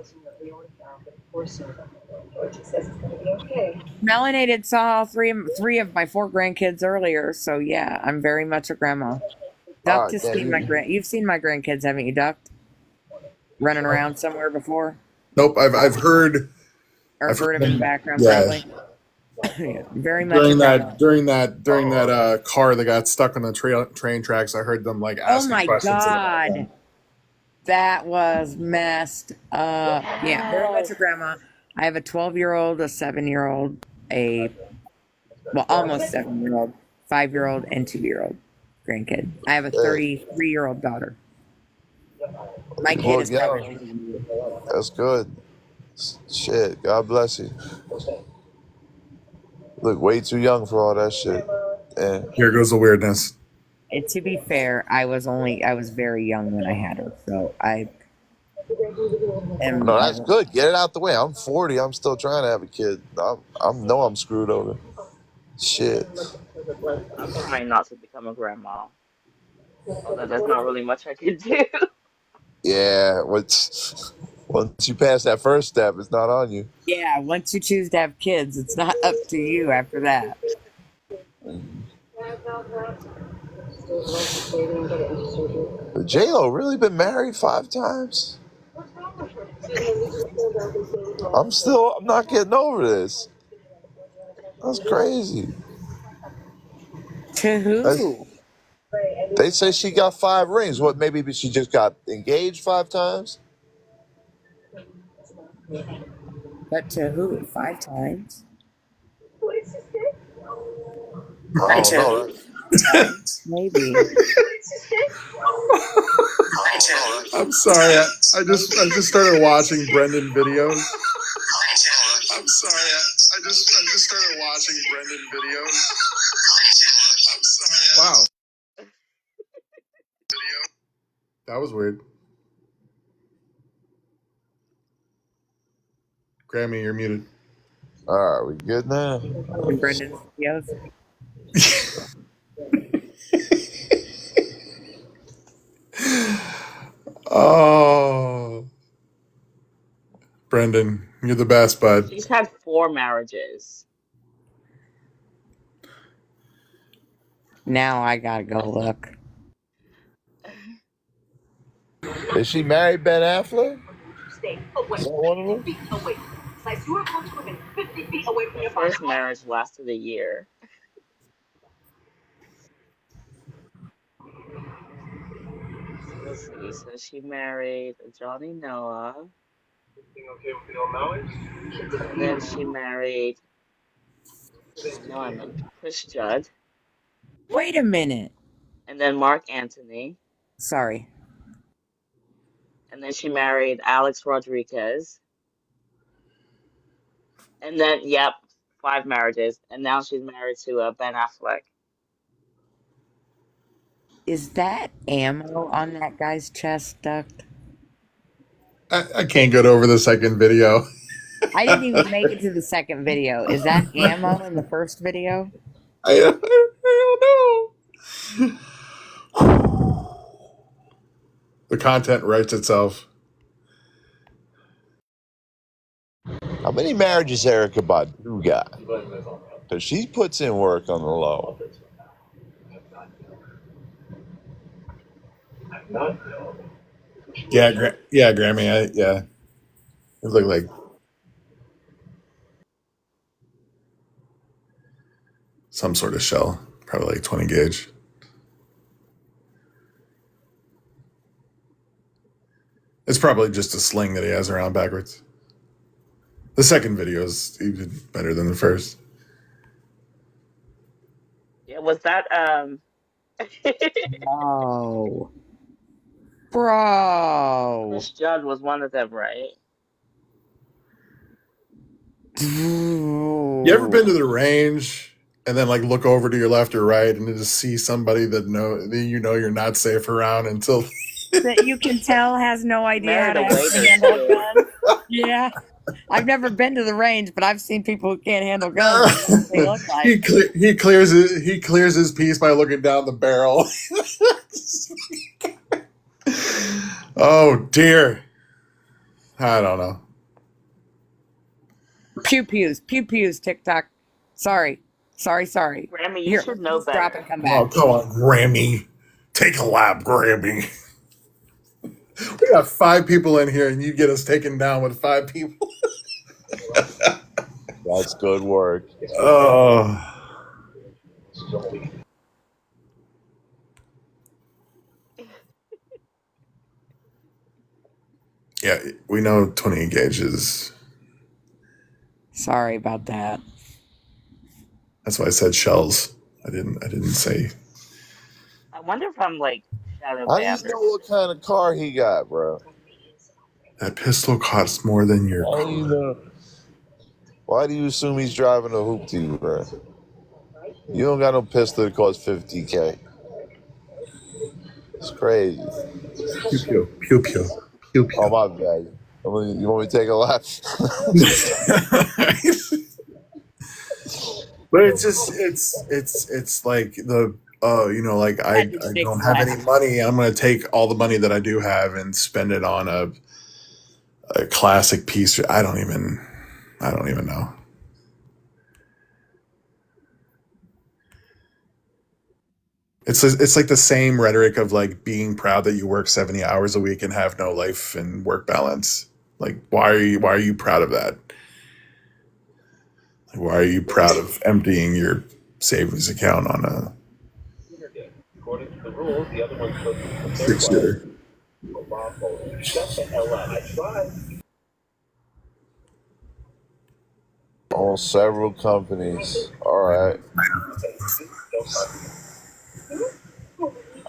Melanated saw three of my 4 grandkids earlier, so yeah, I'm very much a grandma. Duct has damn, seen you've seen my grandkids, haven't you, Duct? Running around somewhere before? Nope, I've heard. Or I've heard him in the background, yeah. probably. Yeah, very much a grandma. during that car that got stuck on the train tracks, I heard them like Oh asking my questions. god. That was messed up. Yeah, very much a grandma. I have a 12-year-old, a 7-year-old, almost 7-year-old, 5-year-old, and 2-year-old grandkid. I have a 33-year-old daughter. My kid is probably. That's good. Shit, God bless you. Look, way too young for all that shit. And here goes the weirdness. To be fair, I was very young when I had her, so I am. No, that's good. Get it out the way. I'm 40. I'm still trying to have a kid. I'm screwed over. Shit. I'm trying not to become a grandma. Although there's not really much I can do. Yeah, once you pass that first step, it's not on you. Yeah, once you choose to have kids, it's not up to you after that. J-Lo really been married 5 times? I'm not getting over this. That's crazy. To who? They say she got 5 rings. What, maybe she just got engaged 5 times? But to who? 5 times? I don't know. Maybe. I'm sorry. I just started watching Brendan videos. I'm sorry. I just started watching Brendan videos. I'm sorry. Wow. That was weird. Grammy, you're muted. All right, we good now? Brendan's videos. Oh, Brendan, you're the best, bud. She's had 4 marriages. Now I gotta go look. Is she married Ben Affleck? Is that one of them? Her first marriage lasted a year. Let's see. So she married Johnny Noah. And then she married Chris Judd. Wait a minute. And then Mark Antony. Sorry. And then she married Alex Rodriguez. And then, 5 marriages. And now she's married to Ben Affleck. Is that ammo on that guy's chest, Duct? I can't get over the second video. I didn't even make it to the second video. Is that ammo in the first video? I don't know. The content writes itself. How many marriages Erykah Badu got? Because she puts in work on the low. Yeah, yeah, Grammy. Yeah, it looked like some sort of shell, probably like 20 gauge. It's probably just a sling that he has around backwards. The second video is even better than the first. Yeah, was that Oh, bro. Chris Judd was one of them, right? You ever been to the range and then like look over to your left or right and just see somebody that you're not safe around until That you can tell has no idea how Married a to waiter handle a too. gun. Yeah. I've never been to the range, but I've seen people who can't handle guns. That's what they look like. he clears his piece by looking down the barrel. Oh dear. I don't know. Pew pews, TikTok. Sorry. Grammy, you Here, should know let's drop and better. come Oh, back. come on, Grammy. Take a lap, Grammy. We got 5 people in here and you get us taken down with 5 people. That's good work. Oh. Yeah, we know 20 gauges. Sorry about that. That's why I said shells. I didn't say. I wonder if I'm like shadow How do you banned know or what kind of car he got, bro? That pistol costs more than your How do you know? Why do you assume he's driving a hoopty, bro? You don't got no pistol that costs $50K. It's crazy. pew pew pew pew pew Oh, pew. my bad. You want me to take a lap? But it's just it's like the like I That just don't takes have less. any money. I'm gonna take all the money that I do have and spend it on a classic piece. I don't even know. It's like the same rhetoric of like being proud that you work 70 hours a week and have no life and work balance. Like why are you proud of that? Like, why are you proud of emptying your savings account on a According to the rules, the other one's supposed to be the third 6-shooter? one. Shut the hell up. I tried. On several companies. All right.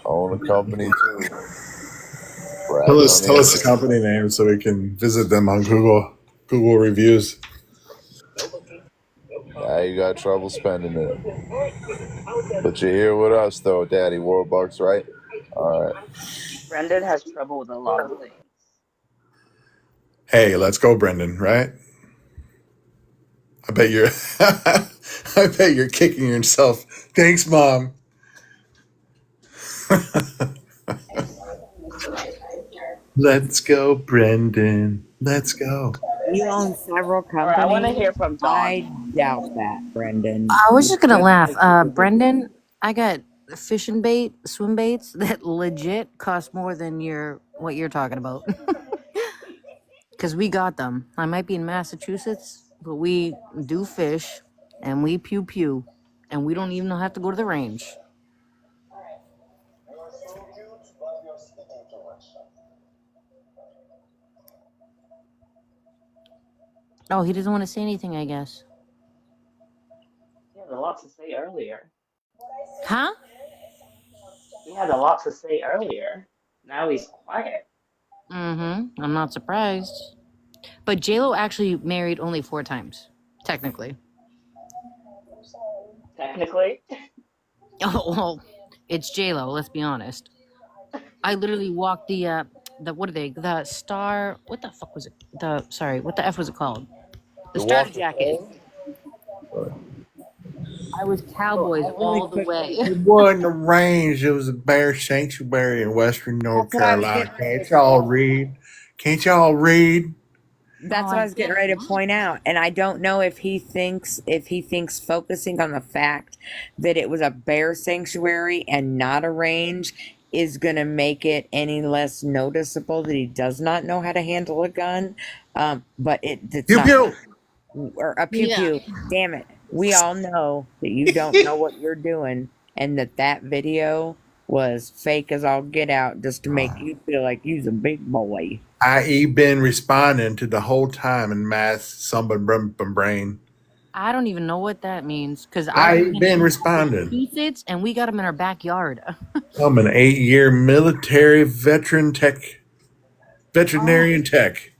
Own a company too. Tell Bragging us on the company name so we can visit them on Google reviews. Now you got trouble spending it. But you're here with us though, Daddy Warbucks, right? All right. Brendan has trouble with a lot of things. Hey, let's go, Brendan, right? I bet you're kicking yourself. Thanks, Mom. Let's go, Brendan. Let's go. You own several All right, I want to companies. hear from I Dawn. doubt that, Brendan. I was just gonna laugh. Brendan, I got fishing bait, swim baits that legit cost more than what you're talking about. Because we got them. I might be in Massachusetts, but we do fish and we pew pew, and we don't even have to go to the range. Oh, he doesn't want to say anything, I guess. He had a lot to say earlier. Huh? He had a lot to say earlier. Now he's quiet. Mm-hmm. I'm not surprised. But JLo actually married only 4 times, technically. Technically, Oh, well, it's JLo, let's be honest. I literally walked the what are they? The star, what the fuck was it? What the F was it called? The You starter walked the jacket. I was cowboys all the way. It wasn't a range. It was a bear sanctuary in Western North That's what I was Carolina. getting ready Can't to y'all say. read? Can't y'all read? That's what I was getting ready to point out. And I don't know if he thinks focusing on the fact that it was a bear sanctuary and not a range is going to make it any less noticeable that he does not know how to handle a gun. But it's Pew not pew. or a pew Yeah. pew. Damn it. We all know that you don't know what you're doing and that video was fake as all get out just to make you feel like you's a big boy. I been responding to the whole time in math, somebody brain. I don't even know what that means because I been responding. Massachusetts and we got them in our backyard. I'm an 8-year military veterinarian tech.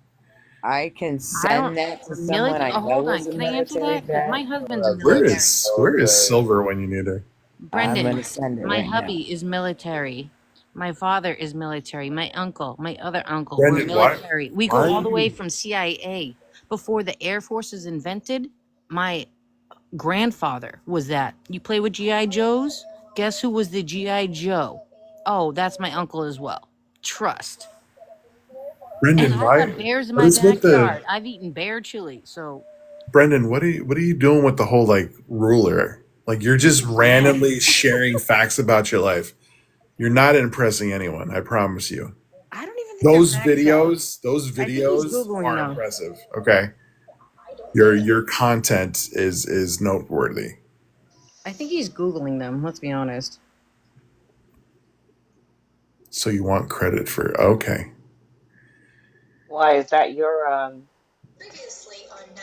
I can send that to someone I know Hold on, is a can I answer military that? 'Cause my vet. husband's a Where military. is Silver when you need her? I'm Brendan, going to send it my right now. hubby is military. My father is military. My uncle, my other uncle Brendan, were why- military. We go why all the you- way from CIA. Before the Air Force is invented, my grandfather was that. You play with GI Joes? Guess who was the GI Joe? Oh, that's my uncle as well. Trust. Brendan, And why? I've got bears in what my is with backyard. I've eaten bear chili, so Brendan, what are you doing with the whole like ruler? Like you're just randomly sharing facts about your life. You're not impressing anyone, I promise you. I don't even think Those they're facts, though. videos I think he's Googling are them. impressive. Okay. Your content is noteworthy. I think he's Googling them, let's be honest. So you want credit for okay. Why is that your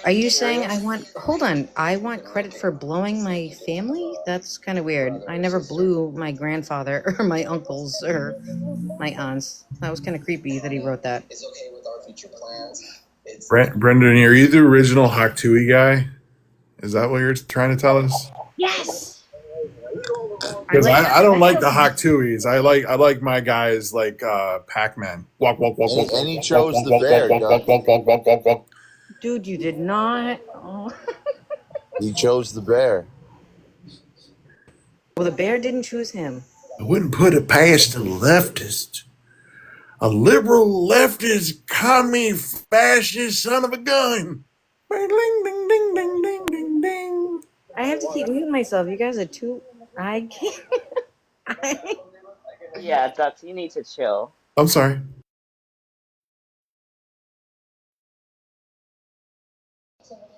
Are you saying area? I want credit for blowing my family? That's kind of weird. I never blew my grandfather or my uncles or my aunts. That was kind of creepy that he wrote that. Brendan, are you the original Haktui guy? Is that what you're trying to tell us? Yes. Because I don't like the Haktuis. I like my guys like Pac-Man. Walk, walk, walk, walk, And he walk, chose walk, the walk, bear, walk, walk, walk, walk, walk, walk, walk. Dude, you did not. Oh. He chose the bear. Well, the bear didn't choose him. I wouldn't put it past a leftist. A liberal leftist commie fascist son of a gun. Ding ding ding ding ding ding ding. I have to keep muting myself. You guys are too. I can't. Yeah, Dux, you need to chill. I'm sorry.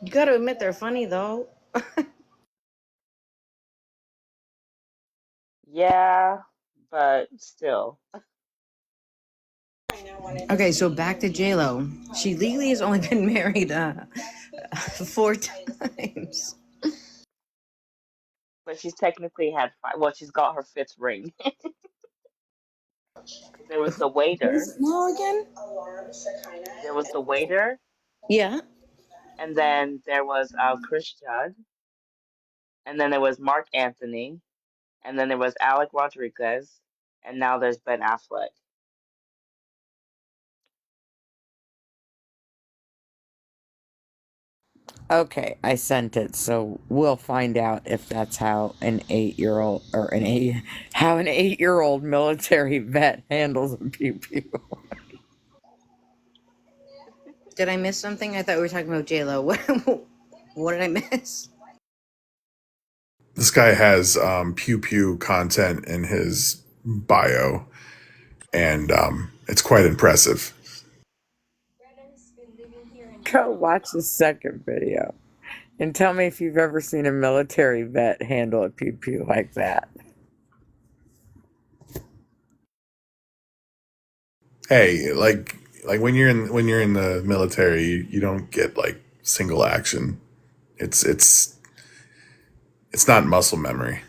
You gotta admit they're funny though. Yeah, but still. Okay, so back to J-Lo. She legally has only been married 4 times. But she's technically had five. Well, she's got her fifth ring. There was the waiter. No, again? There was the waiter, Yeah. and then there was Chris Judd, and then there was Mark Anthony, and then there was Alec Rodriguez, and now there's Ben Affleck. Okay, I sent it, so we'll find out if that's how an 8-year-old or how an 8-year-old military vet handles a pew pew. Did I miss something? I thought we were talking about J-Lo. What did I miss? This guy has pew pew content in his bio, and it's quite impressive. Go watch the second video and tell me if you've ever seen a military vet handle a pew pew like that. Hey, like when you're in the military, you don't get like single action. It's not muscle memory.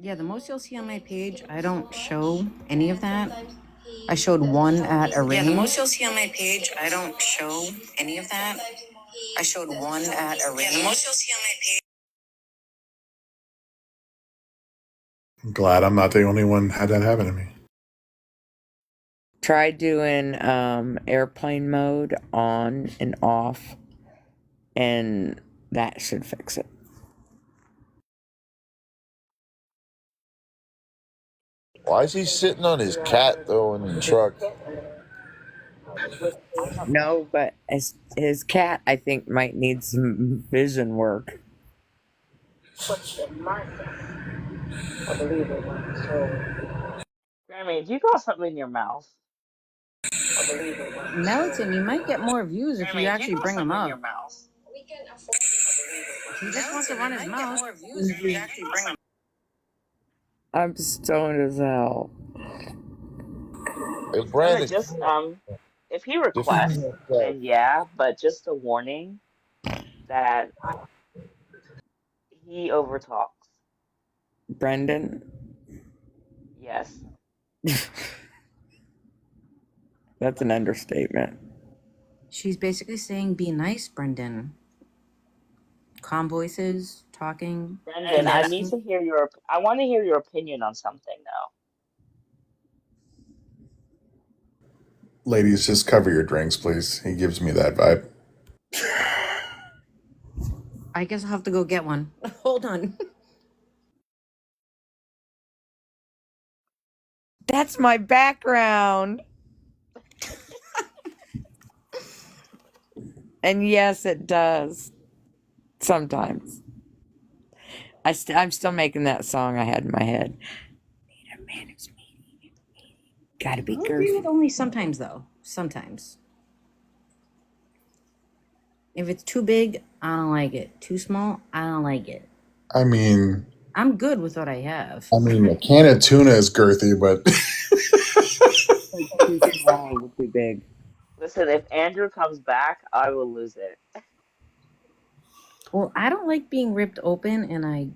Yeah, the most you'll see on my page, I don't show any of that. I showed one at a range. Yeah, the most you'll see on my page, I don't show any of that. I showed one at a range. Yeah, the most you'll see on my page. I'm glad I'm not the only one had that happen to me. Try doing airplane mode on and off, and that should fix it. Why is he sitting on his cat though in the truck? No, but his cat, I think, might need some vision work. Grammy, do you got something in your mouth? Melton, you might get more views if you actually bring him up. He just wants to run his mouth. I'm stoned as hell. Hey, Brandon, Just if he requests, then yeah, but just a warning that he overtalks. Brendan, Yes. that's an understatement. She's basically saying, be nice, Brendan. Calm voices, talking. Brendan, I need to hear I want to hear your opinion on something now. Ladies, just cover your drinks, please. He gives me that vibe. I guess I'll have to go get one. Hold on. That's my background. And yes, it does. Sometimes. I'm still making that song I had in my head. Need a man who's meaty. Gotta be I'll agree girthy. with only sometimes, though. Sometimes. If it's too big, I don't like it. Too small, I don't like it. I mean, I'm good with what I have. a can of tuna is girthy, but Too small or too big. Listen, if Andrew comes back, I will lose it. Well, I don't like being ripped open, and I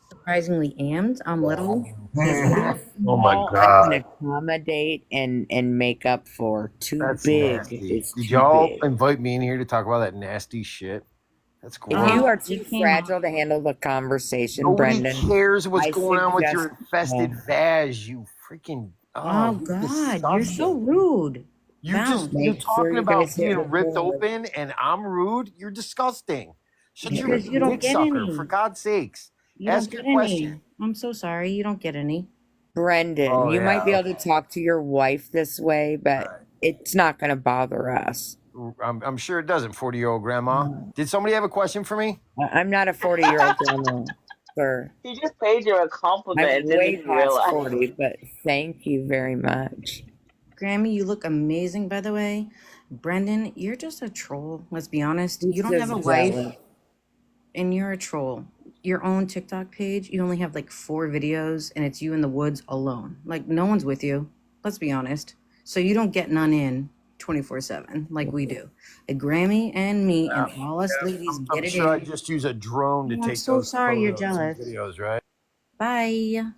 surprisingly am. I'm little. Oh my I God. can accommodate and make up for. Too That's big. nasty. It's Did too y'all big. invite me in here to talk about that nasty shit? That's If gross. you are You too came fragile to handle the conversation, Nobody Brendan, cares what's I going on with your suggest- infested vag. You freaking. Oh, you God, you're so disgusting. rude. You Bounce. just you're Make sure talking you about guys hit being ripped record. open, and I'm rude. You're disgusting. Shut your Because you don't dick get sucker, any. for God's sakes. You Ask don't your get question. any. I'm so sorry. You don't get any. Brendan, Oh, you yeah, might be able okay. to talk to your wife this way, but it's not going to bother us. I'm sure it doesn't, 40-year-old grandma. Did somebody have a question for me? I'm not a 40-year-old grandma, sir. He just paid you a compliment I'm and didn't way even past realize. 40, but thank you very much. Grammy, you look amazing, by the way. Brendan, you're just a troll. Let's be honest. He's You don't have a just wife, jealous. and you're a troll. Your own TikTok page, you only have like 4 videos, and it's you in the woods alone. Like, no one's with you. Let's be honest. So you don't get none in 24/7 like we do. A Grammy and me and all us ladies I'm get it sure I in. just use a drone to I'm take so those sorry you're photos and jealous. videos, right? Bye.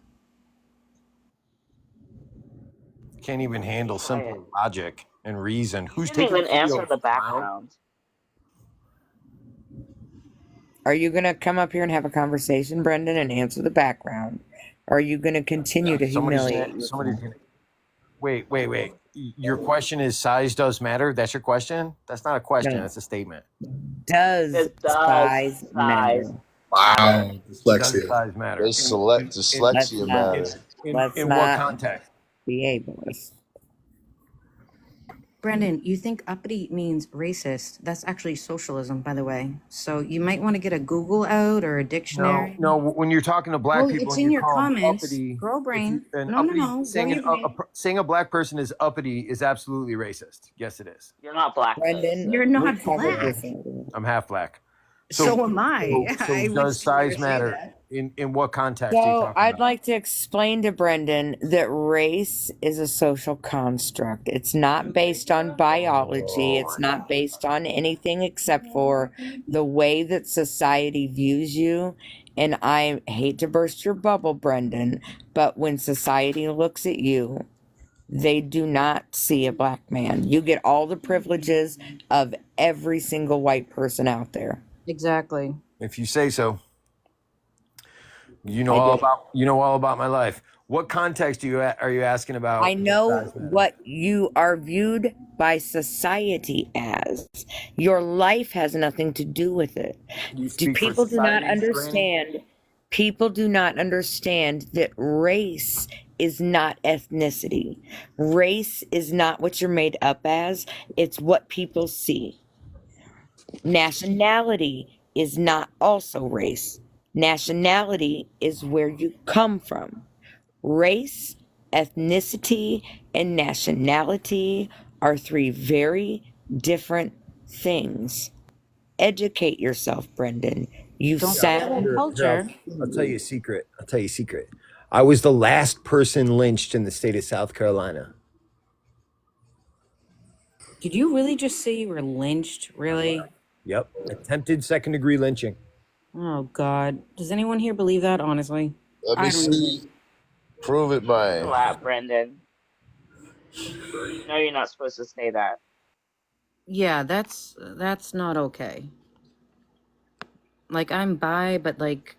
Can't even handle simple Quiet. logic and reason. You Who's didn't taking even answer videos, the clown? background. Are you going to come up here and have a conversation, Brendan, and answer the background? Or are you going to continue to humiliate Somebody's yourself? gonna. Wait. Your question is size does matter? That's your question? That's not a question. No. That's a statement. Does It does size matter? size. wow, Does dyslexia. size matter? Does Let's dyslexia not. matter? Let's In what not context? be ableist. Brendan, you think uppity means racist. That's actually socialism, by the way. So you might want to get a Google out or a dictionary. No. When you're talking to black Well, people, it's and in you your call them comments. uppity, Girl brain. an No. uppity Go saying your brain. saying a black person is uppity is absolutely racist. Yes, it is. You're not black. Brendan, You're we not covered black. this already. I'm half black. So am I. So I would does swear size to say matter? that. In what context are you So talking I'd about? like to explain to Brendan that race is a social construct. It's not based on biology. It's not based on anything except for the way that society views you. And I hate to burst your bubble, Brendan, but when society looks at you, they do not see a black man. You get all the privileges of every single white person out there. Exactly. If you say so. You know I all do. about my life. What context are you asking about? I know size matter? what you are viewed by society as. Your life has nothing to do with it. You speak for People do not society, Granny? understand. People do not understand that race is not ethnicity. Race is not what you're made up as, it's what people see. Nationality is not also race. Nationality is where you come from. Race, ethnicity, and nationality are three very different things. Educate yourself, Brendan. You Don't forget sound our culture. I'll tell you a secret. I was the last person lynched in the state of South Carolina. Did you really just say you were lynched? Really? Yep. Attempted second-degree lynching. Oh God. Does anyone here believe that? Honestly, Let me I don't see. even. Prove it by. Chill out, Brendan. No, you're not supposed to say that. Yeah, that's not okay. Like I'm bi, but like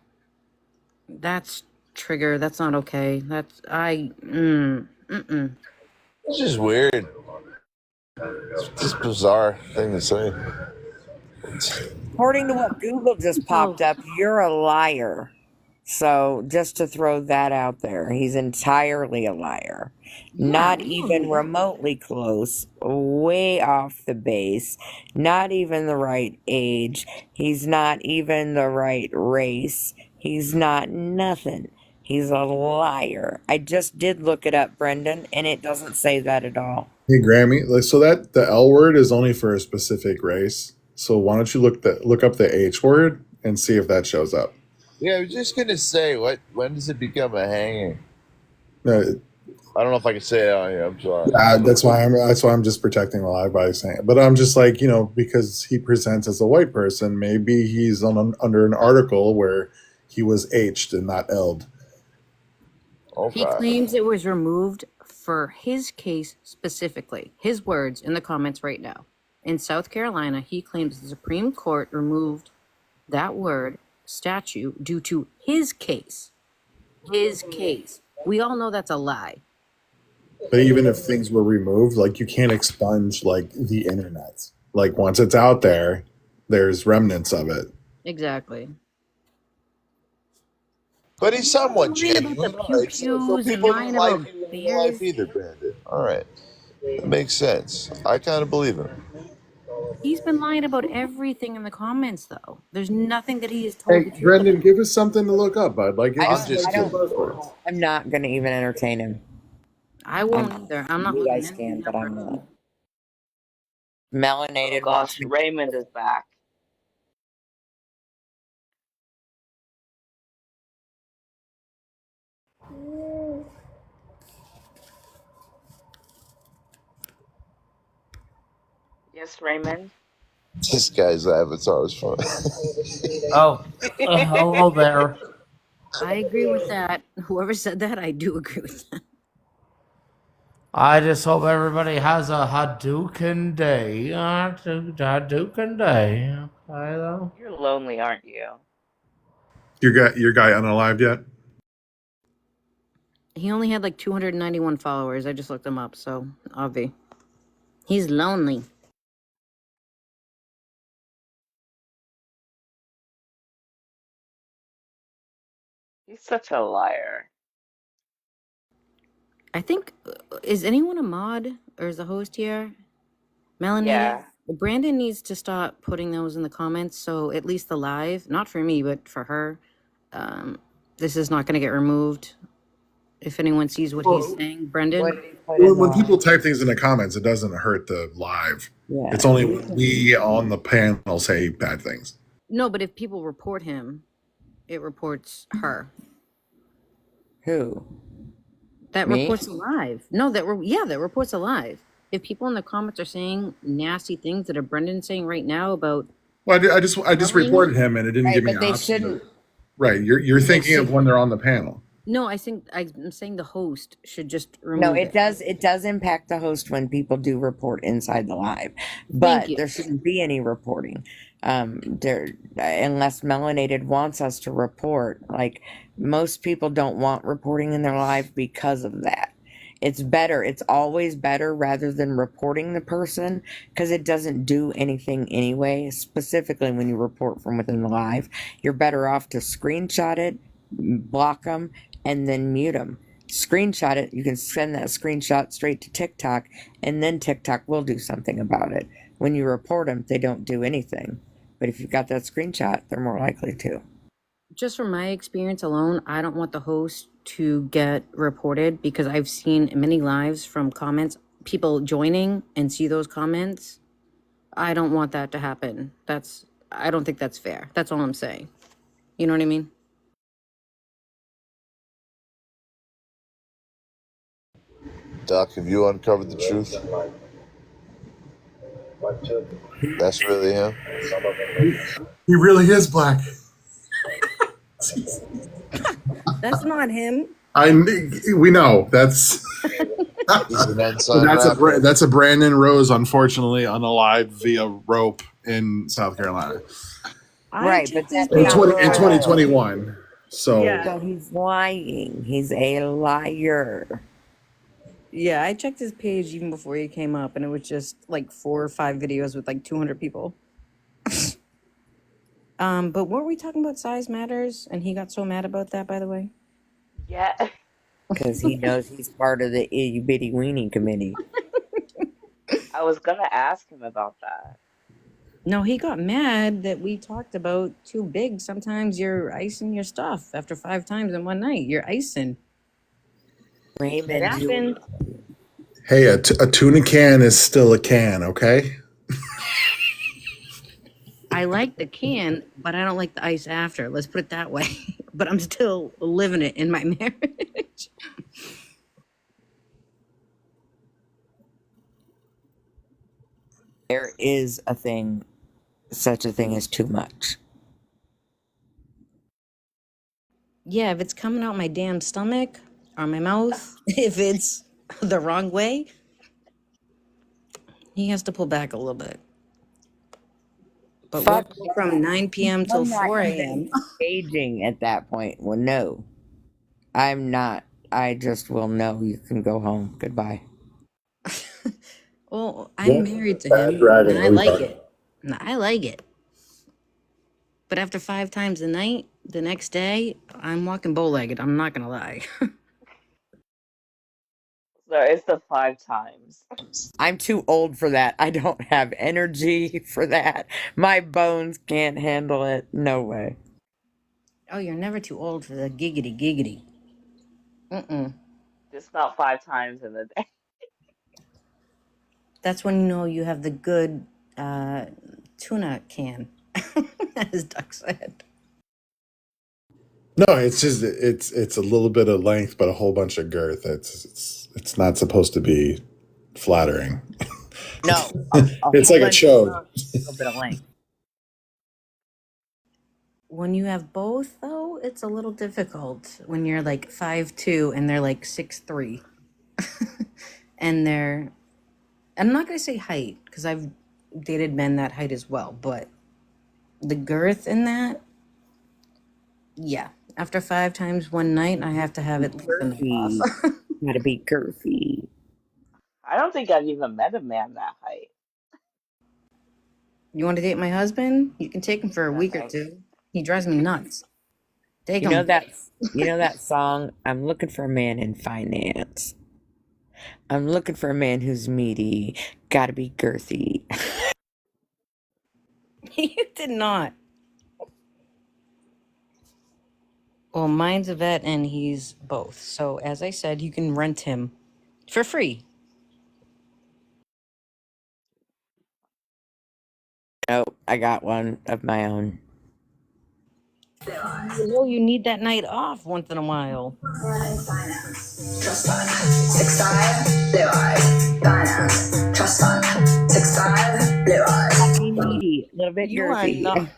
that's trigger. That's not okay. That's I. Mm-mm. It's just weird. It's just bizarre thing to say. according to what Google just popped up, you're a liar. So just to throw that out there, he's entirely a liar. Not even remotely close, way off the base, not even the right age. He's not even the right race. He's not nothing. He's a liar. I just did look it up, Brendan, and it doesn't say that at all. Hey, Grammy. So that the L word is only for a specific race. So why don't you look up the H word and see if that shows up? Yeah, I was just gonna say, when does it become a hanging? Uh, I don't know if I can say it on here. I'm sorry. that's why I'm just protecting the live by saying it. But I'm just like, because he presents as a white person, maybe he's under an article where he was H'd and not L'd. He claims it was removed for his case specifically. His words in the comments right now. In South Carolina, he claims the Supreme Court removed that word statute due to his case. His case. We all know that's a lie. But even if things were removed, like you can't expunge like the internet. Like once it's out there, there's remnants of it. Exactly. But he's somewhat Lying about genuine. the All right, so pew-pews and people lying don't like about him in real life bears. either, Brandon. All right. That makes sense. I kind of believe him. He's been lying about everything in the comments, though. There's nothing that he has told Hey, the truth Brendan, about. give us something to look up, bud. Like, give us I'm not going to even entertain him. I won't either. I'm not You looking guys anything can, but up I'm right not. now. Melanated Oh wants gosh, me. Raymond is back. Yes, Raymond. This guy's avatar is fun. Oh, hello there. I agree with that. Whoever said that, I do agree with that. I just hope everybody has a Hadouken day. Hadouken day. Okay, though. You're lonely, aren't you? your guy unalived yet? He only had like 291 followers. I just looked him up, so Avi. He's lonely. He's such a liar. I think, is anyone a mod or is the host here? Melanie? Yeah. Brandon needs to stop putting those in the comments, so at least the live, not for me, but for her, this is not going to get removed. If anyone sees what he's saying, Brendan. When people type things in the comments, it doesn't hurt the live. Yeah. It's only when we on the panel say bad things. No, but if people report him, it reports her. Who? That Me? reports alive. No, that reports alive. If people in the comments are saying nasty things that are Brendan saying right now about, Well, I just reported him, and it didn't Right, give me but an they option. shouldn't. Right, you're thinking of when they're on the panel. no, I'm saying the host should just remove No, it does impact the host when people do report inside the live, but you. there shouldn't be any reporting. Unless Melanated wants us to report. Like most people don't want reporting in their live because of that. It's better. It's always better rather than reporting the person because it doesn't do anything anyway. Specifically when you report from within the live, you're better off to screenshot it, block them, and then mute them. screenshot it. You can send that screenshot straight to TikTok, and then TikTok will do something about it. When you report them, they don't do anything. But if you've got that screenshot, they're more likely to. Just from my experience alone, I don't want the host to get reported because I've seen many lives from comments, people joining and see those comments. I don't want that to happen. I don't think that's fair. That's all I'm saying. You know what I mean? Doc, have you uncovered the truth? That's really him. He really is black. That's not him. We know that's He's an unsigned that's rapper. that's a Brandon Rose, unfortunately unalived via rope in South Carolina Right, but that's in not 2021. So Yeah. So he's lying. He's a liar. Yeah, I checked his page even before he came up, and it was just like 4 or 5 videos with like 200 people. But weren't we talking about size matters? And he got so mad about that, by the way. Yeah. Because he knows he's part of the itty bitty weenie committee. I was gonna ask him about that. No, he got mad that we talked about too big. Sometimes you're icing your stuff after 5 times in one night. You're icing. It Raymond, happened. hey, a tuna can is still a can, okay? I like the can, but I don't like the ice after. Let's put it that way. But I'm still living it in my marriage. there is such a thing as too much. Yeah, if it's coming out my damn stomach or my mouth, if it's the wrong way, he has to pull back a little bit. But Fuck from 9 p.m. till I'm not 4 even a.m. engaging at that point. Well, no, I'm not. I just will know you can go home. Goodbye. Well, I'm married to Bad him, dragon, and I what are we like talking it. And I like it. But after 5 times a night, the next day, I'm walking bow-legged. I'm not gonna lie. So it's the 5 times. I'm too old for that. I don't have energy for that. My bones can't handle it. No way. Oh, you're never too old for the giggity giggity. Just about 5 times in the day. That's when you know you have the good tuna can, as Duck said. No, it's just it's a little bit of length, but a whole bunch of girth. It's not supposed to be flattering. No, It's like a chode. A little bit of length. When you have both, though, it's a little difficult. When you're like 5'2" and they're like 6'3", and I'm not gonna say height because I've dated men that height as well, but the girth in that, yeah. After 5 times one night, I have to have it loosened Girthy. off. Gotta be girthy. I don't think I've even met a man that height. You want to date my husband? You can take him for a No week or thanks. 2. He drives me nuts. Take You him. know that song, I'm looking for a man in finance. I'm looking for a man who's meaty, gotta be girthy. You did not. Well, mine's a vet and he's both. So, as I said, you can rent him for free. Nope, I got one of my own. You know you need that night off once in a while. Trust fund. 6'5", blue eyes. Finance. Trust fund. 6'5", blue eyes. Be meaty, a little bit You are girthy. not.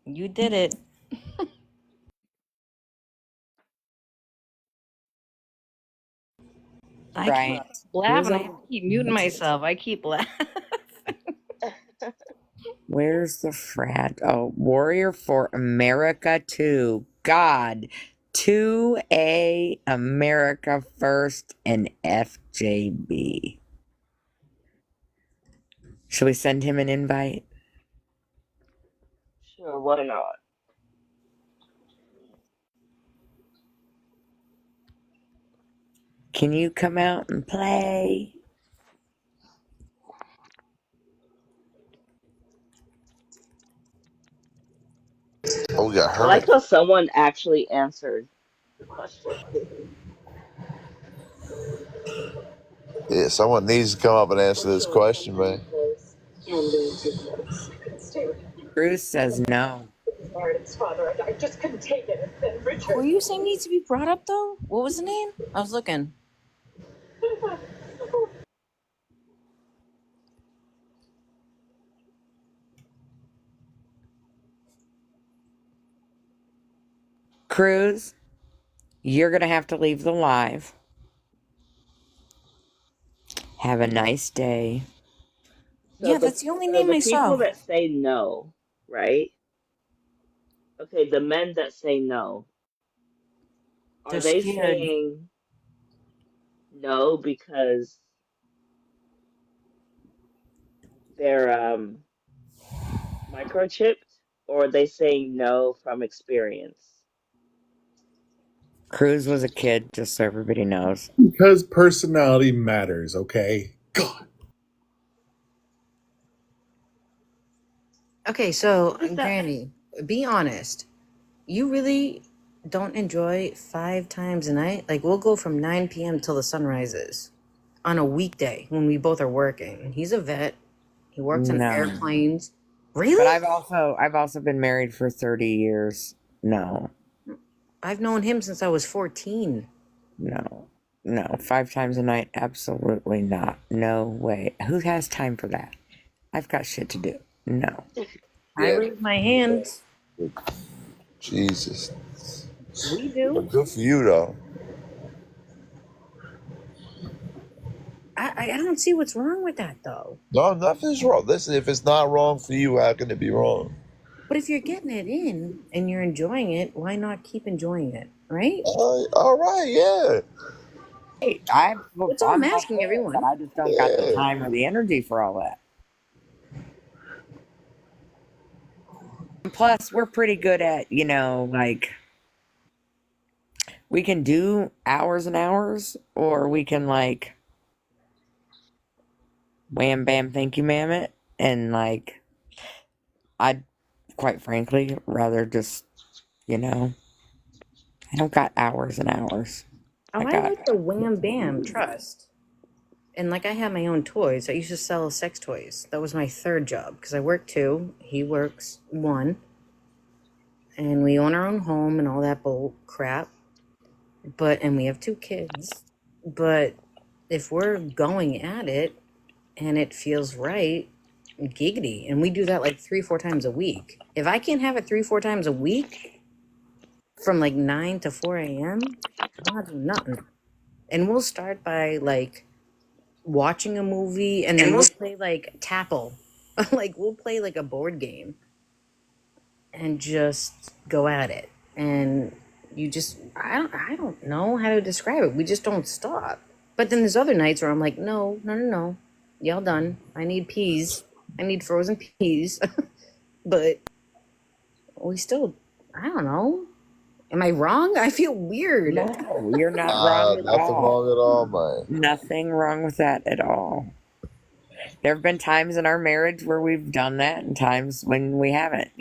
You did it. I Right. keep laughing. I keep muting myself. I keep laughing. Where's the frat? Oh, Warrior for America 2. God. 2A America First and FJB. Should we send him an invite? Sure, why not? Can you come out and play? Oh, we got I like Hermit. how someone actually answered the question. Yeah, someone needs to come up and answer this question, man. Bruce says no. Who are you saying needs to be brought up though? What was the name? I was looking. Cruz, you're going to have to leave the live. Have a nice day. So Yeah, that's the only so name the I people saw. that say no, right? Okay, the men that say no, are They're they scared. saying no because they're microchipped, or are they saying no from experience? Cruz was a kid, just so everybody knows. Because personality matters, okay? God. Okay, so What does that? Granny, be honest. You really don't enjoy 5 times a night? Like we'll go from 9 p.m. till the sun rises on a weekday when we both are working. He's a vet. He works on No. airplanes. But Really? I've also been married for 30 years. No. I've known him since I was 14. No. 5 times a night, absolutely not. No way. Who has time for that? I've got shit to do. No. I Yeah, raise my hands. Jesus. We do. But good for you, though. I don't see what's wrong with that though. No, nothing's wrong. Listen, if it's not wrong for you, how can it be wrong? But if you're getting it in and you're enjoying it, why not keep enjoying it, right? All right, yeah. Hey, That's all I'm I'm all asking for it, everyone. but I just don't got the Yeah. time or the energy for all that. And plus, we're pretty good at, like, we can do hours and hours, or we can, like, wham, bam, thank you, ma'am it. And, like, I'd, quite frankly, rather just, I don't got hours and hours. Oh, I like the wham bam trust. And like I have my own toys. I used to sell sex toys. That was my third job because I work 2. He works 1. And we own our own home and all that bull crap. And we have 2 kids. But if we're going at it and it feels right, giggity. And we do that like 3-4 times a week. If I can't have it 3-4 times a week from like 9 to 4 a.m., I'm not doing nothing. And we'll start by like watching a movie and then we'll play like Tapple. Like we'll play like a board game and just go at it. And you just I don't know how to describe it. We just don't stop. But then there's other nights where I'm like, no. Y'all done. I need peas. I need frozen peas. But we still, I don't know. Am I wrong? I feel weird. No, you're not wrong at Nothing all. wrong at all, man. Nothing wrong with that at all. There have been times in our marriage where we've done that and times when we haven't,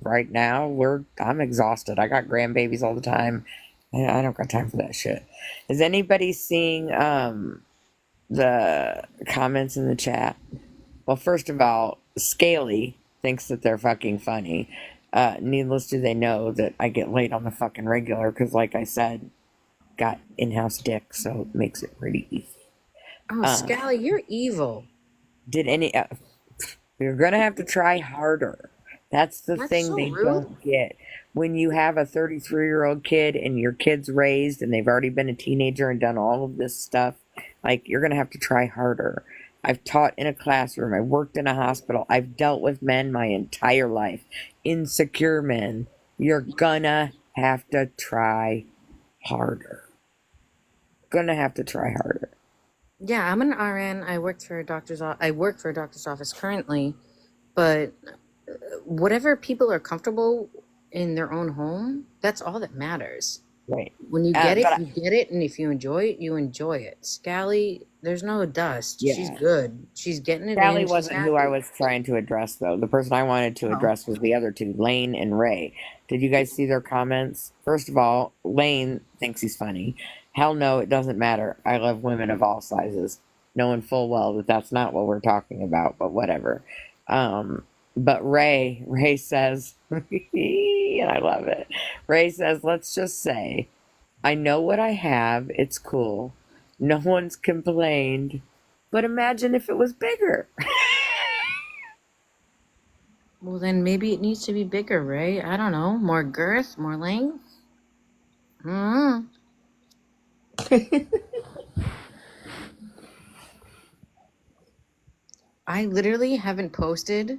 Right now, I'm exhausted. I got grandbabies all the time. And I don't got time for that shit. Is anybody seeing the comments in the chat? Well, first of all, Scaly thinks that they're fucking funny. Needless to they know that I get late on the fucking regular because, like I said, got in-house dick, so it makes it pretty easy. Oh, Scally, you're evil. You're gonna have to try harder. That's the thing so they rude. don't get. When you have a 33-year-old kid and your kid's raised and they've already been a teenager and done all of this stuff, like, you're gonna have to try harder. I've taught in a classroom. I worked in a hospital. I've dealt with men my entire life. Insecure men. You're gonna have to try harder. Gonna have to try harder. Yeah, I'm an RN. I work for a doctor's office currently, but whatever people are comfortable in their own home, that's all that matters. Right. When you get it, But you get it, and if you enjoy it, you enjoy it. Scally, there's no dust. She's yeah, good. She's getting it Sally in. She's wasn't who I happy. was trying to address, though. The person I wanted to Oh. address was the other two, Lane and Ray. Did you guys see their comments? First of all, Lane thinks he's funny. Hell no, it doesn't matter. I love women of all sizes, knowing full well that that's not what we're talking about, but whatever. But Ray says, and I love it. Ray says, let's just say, I know what I have. It's cool. No one's complained. But imagine if it was bigger. Well, then maybe it needs to be bigger, Ray. I don't know. More girth, more length. Mm. I literally haven't posted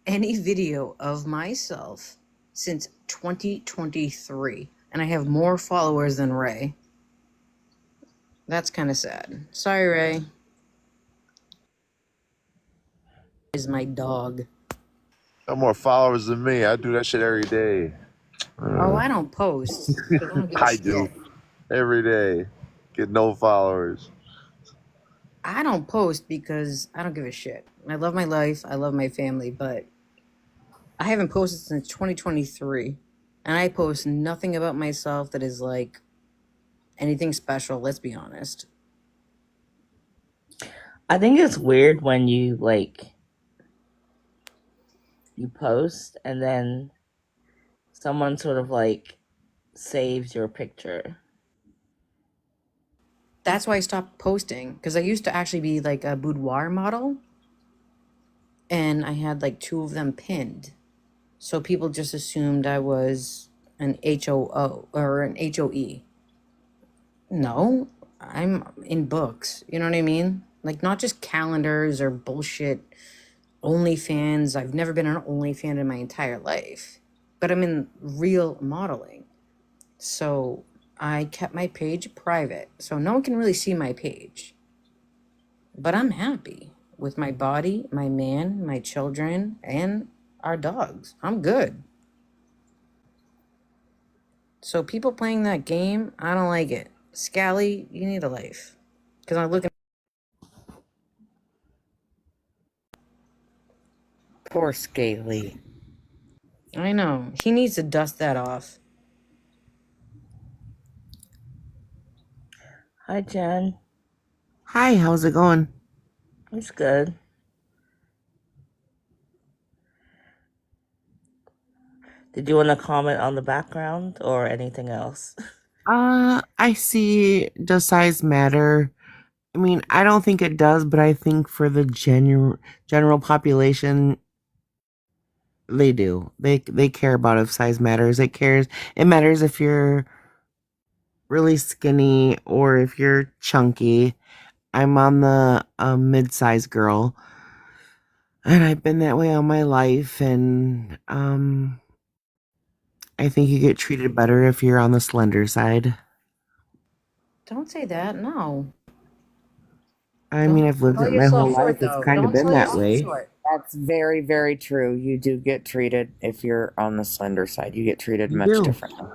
any video of myself since 2023, and I have more followers than Ray. That's kind of sad. Sorry, Ray. Is my dog. Got more followers than me. I do that shit every day. Oh, I don't post. 'Cause I don't give a I do shit. every day. Get no followers. I don't post because I don't give a shit. I love my life. I love my family, but I haven't posted since 2023. And I post nothing about myself that is like anything special, let's be honest. I think it's weird when you post and then someone sort of saves your picture. That's why I stopped posting, because I used to actually be like a boudoir model, and I had like 2 of them pinned. So people just assumed I was an HOO or an HOE. No, I'm in books. You know what I mean? Like, not just calendars or bullshit OnlyFans. I've never been an OnlyFan in my entire life, but I'm in real modeling. So I kept my page private, so no one can really see my page. But I'm happy with my body, my man, my children, and our dogs. I'm good. So people playing that game, I don't like it. Scally, you need a life. Because I'm looking. Poor Scaly. I know. He needs to dust that off. Hi, Jen. Hi, how's it going? It's good. Did you want to comment on the background or anything else? I see, does size matter? I mean, I don't think it does, but I think for the general population, they do. They care about if size matters. It matters if you're really skinny or if you're chunky. I'm on the mid-size girl, and I've been that way all my life, and I think you get treated better if you're on the slender side. Don't say that. No. I mean, I've lived it my whole life. It's kind of been that way. That's very, very true. You do get treated, if you're on the slender side, you get treated You much do. differently.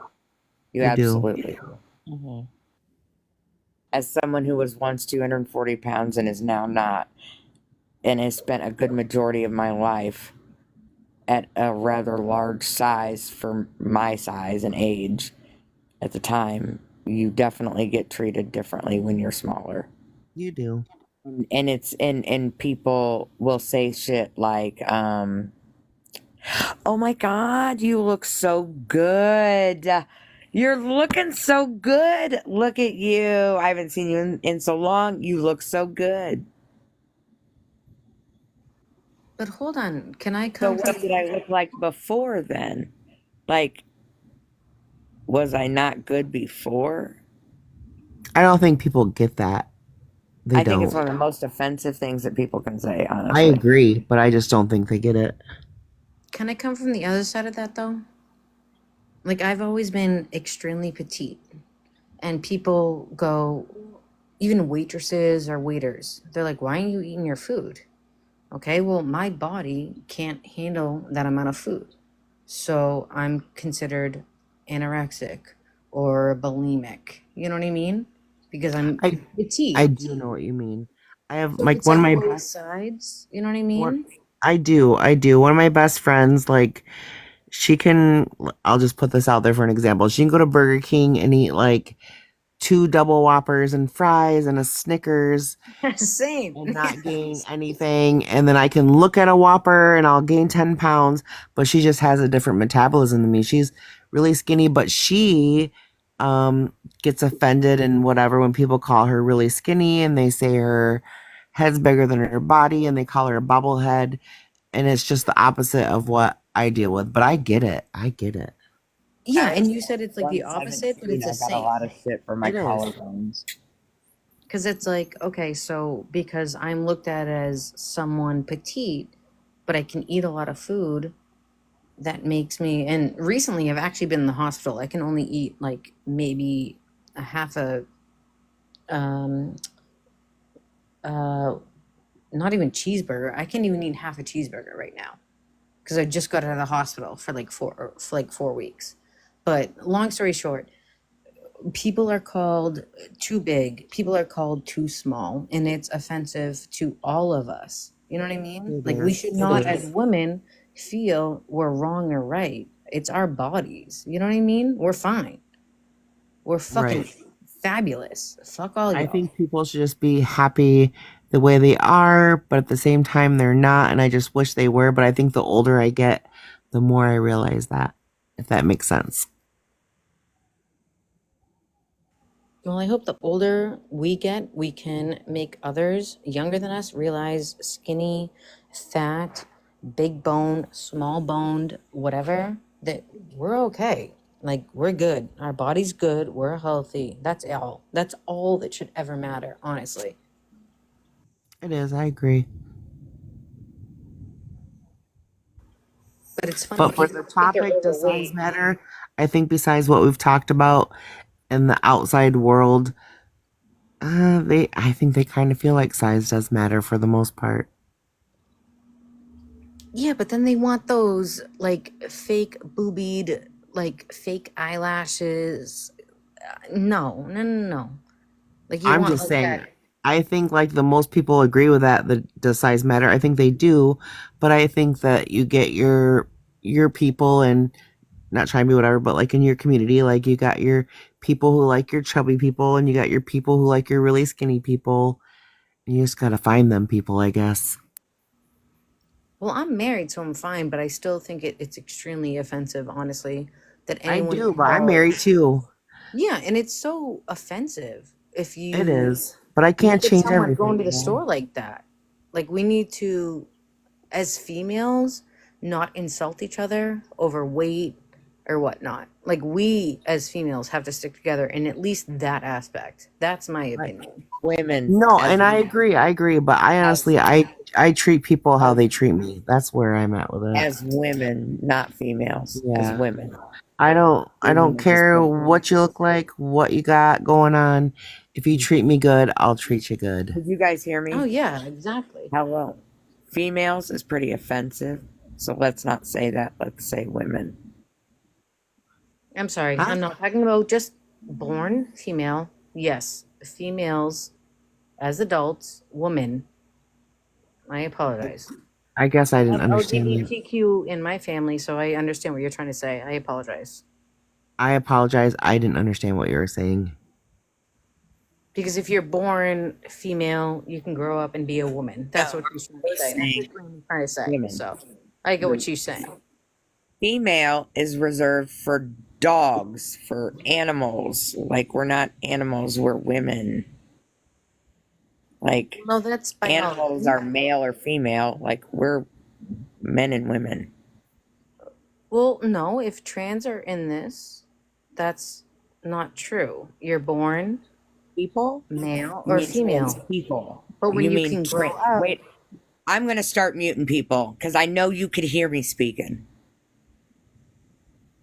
You You do. absolutely. Mm-hmm. As someone who was once 240 pounds and is now not, and has spent a good majority of my life at a rather large size for my size and age at the time, you definitely get treated differently when you're smaller. You do. And it's and people will say shit like, oh my God, you look so good. You're looking so good. Look at you. I haven't seen you in so long. You look so good. But hold on. Can I So come what did I look like before then? Like, was I not good before? I don't think people get that. They I don't. think it's one of the most offensive things that people can say, I honestly. agree, but I just don't think they get it. Can I come from the other side of that, though? Like, I've always been extremely petite, and people go, even waitresses or waiters, they're like, why aren't you eating your food? Okay, well, my body can't handle that amount of food. So I'm considered anorexic or bulimic. You know what I mean? Because I'm I petite. do know what you mean. I have So like it's one of on my both best sides. You know what I one mean? I do. One of my best friends, like she can I'll just put this out there for an example. She can go to Burger King and eat like two double whoppers and fries and a Snickers Same. and not gain anything. And then I can look at a Whopper and I'll gain 10 pounds, but she just has a different metabolism than me. She's really skinny, but she gets offended and whatever when people call her really skinny and they say her head's bigger than her body and they call her a bobblehead. And it's just the opposite of what I deal with. But I get it. I get it. Yeah, and you said it's like the opposite, but 117, it's the I got a same. lot of shit for my It is. collarbones. Because it's like, okay, so because I'm looked at as someone petite, but I can eat a lot of food, that makes me. And recently, I've actually been in the hospital. I can only eat like maybe a half a, um, not even cheeseburger. I can't even eat half a cheeseburger right now because I just got out of the hospital for like 4 weeks. But long story short, people are called too big, people are called too small, and it's offensive to all of us. You know what I mean? It Like, we is. should It not, is. as women, feel we're wrong or right. It's our bodies. You know what I mean? We're fine. We're fucking Right. fabulous. Fuck all I y'all. think people should just be happy the way they are, but at the same time, they're not. And I just wish they were. But I think the older I get, the more I realize that, if that makes sense. Well, I hope the older we get, we can make others younger than us realize skinny, fat, big bone, small boned, whatever, that we're okay. Like, we're good. Our body's good. We're healthy. That's all. That's all that should ever matter, honestly. It is. I agree. But it's funny, But for people the think they're topic, does size overweight. matter? I think besides what we've talked about in the outside world, I think they kind of feel like size does matter for the most part. Yeah, but then they want those, like, fake boobied, like, fake eyelashes. No, no, no, no. Like, you I'm want, just like, saying, that. I think like the most people agree with that. Does size matter? I think they do, but I think that you get your people and not trying to be whatever, but like in your community, like you got your people who like your chubby people, and you got your people who like your really skinny people. And you just gotta find them people, I guess. Well, I'm married, so I'm fine, but I still think it's extremely offensive, honestly, that I anyone do, but I'm calls. married too. Yeah, and it's so offensive if It you is, but I can't look at change someone going everything. to the You know? store like that. Like, we need to, as females, not insult each other over weight or whatnot. Like, we as females have to stick together in at least that aspect. That's my Right. opinion. Women, No, as and I agree, but I honestly, I treat people how they treat me. That's where I'm at with it. as women, not females, as Yeah. women. I don't Women are just care different. what you look like, what you got going on. If you treat me good, I'll treat you good. Did you guys hear me? Oh, yeah, exactly. Hello. Females is pretty offensive, so let's not say that. Let's say women. I'm sorry. Huh? I'm not talking about just born female. Yes, females as adults, women. I apologize. I guess I I didn't have understand that. LGBTQ in my family, so I understand what you're trying to say. I apologize. I apologize. I didn't understand what you were saying. Because if you're born female, you can grow up and be a woman. That's what she's trying to say. That's Saying what I'm trying to say. women. So I get what she's saying. Female is reserved for dogs, for animals. Like, we're not animals, we're women. Like, No, that's animals biology. are male or female. Like, we're men and women. Well, no, if trans are in this, that's not true. You're born People? male You or mean trans female. people. But when You you mean can grow up, wait, I'm going to start muting people because I know you could hear me speaking.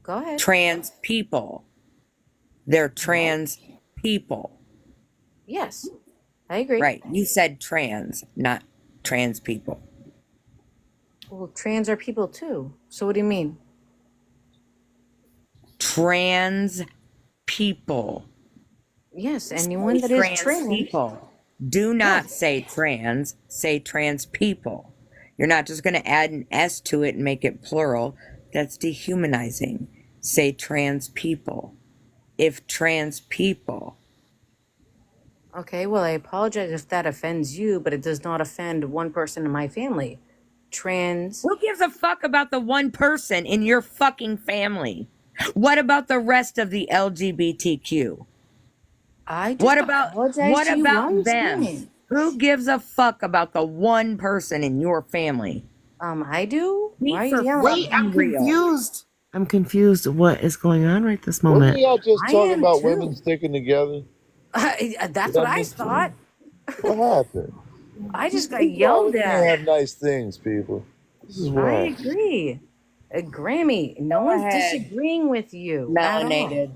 go ahead. Trans people. They're trans people. Yes, I agree. Right. You said trans, not trans people. Well, trans are people too. So what do you mean? Trans people. Yes, anyone that is trans. People. Do not say trans, say trans people. You're not just going to add an S to it and make it plural. That's dehumanizing. Say trans people. If trans people. Okay, well, I apologize if that offends you, but it does not offend one person in my family. Trans. Who gives a fuck about the one person in your fucking family? What about the rest of the LGBTQ? What about them? Who gives a fuck about the one person in your family? I do. Why for Wait, I'm confused. I'm confused. What is going on right this Wasn't moment? y'all just I talking am about too. women sticking together? That's Did what I miss something? thought. What happened? I just got People yelled always can't at. have nice things, people. This is I wrong. agree. Grammy, no one's ahead. disagreeing with you at all. Melanated.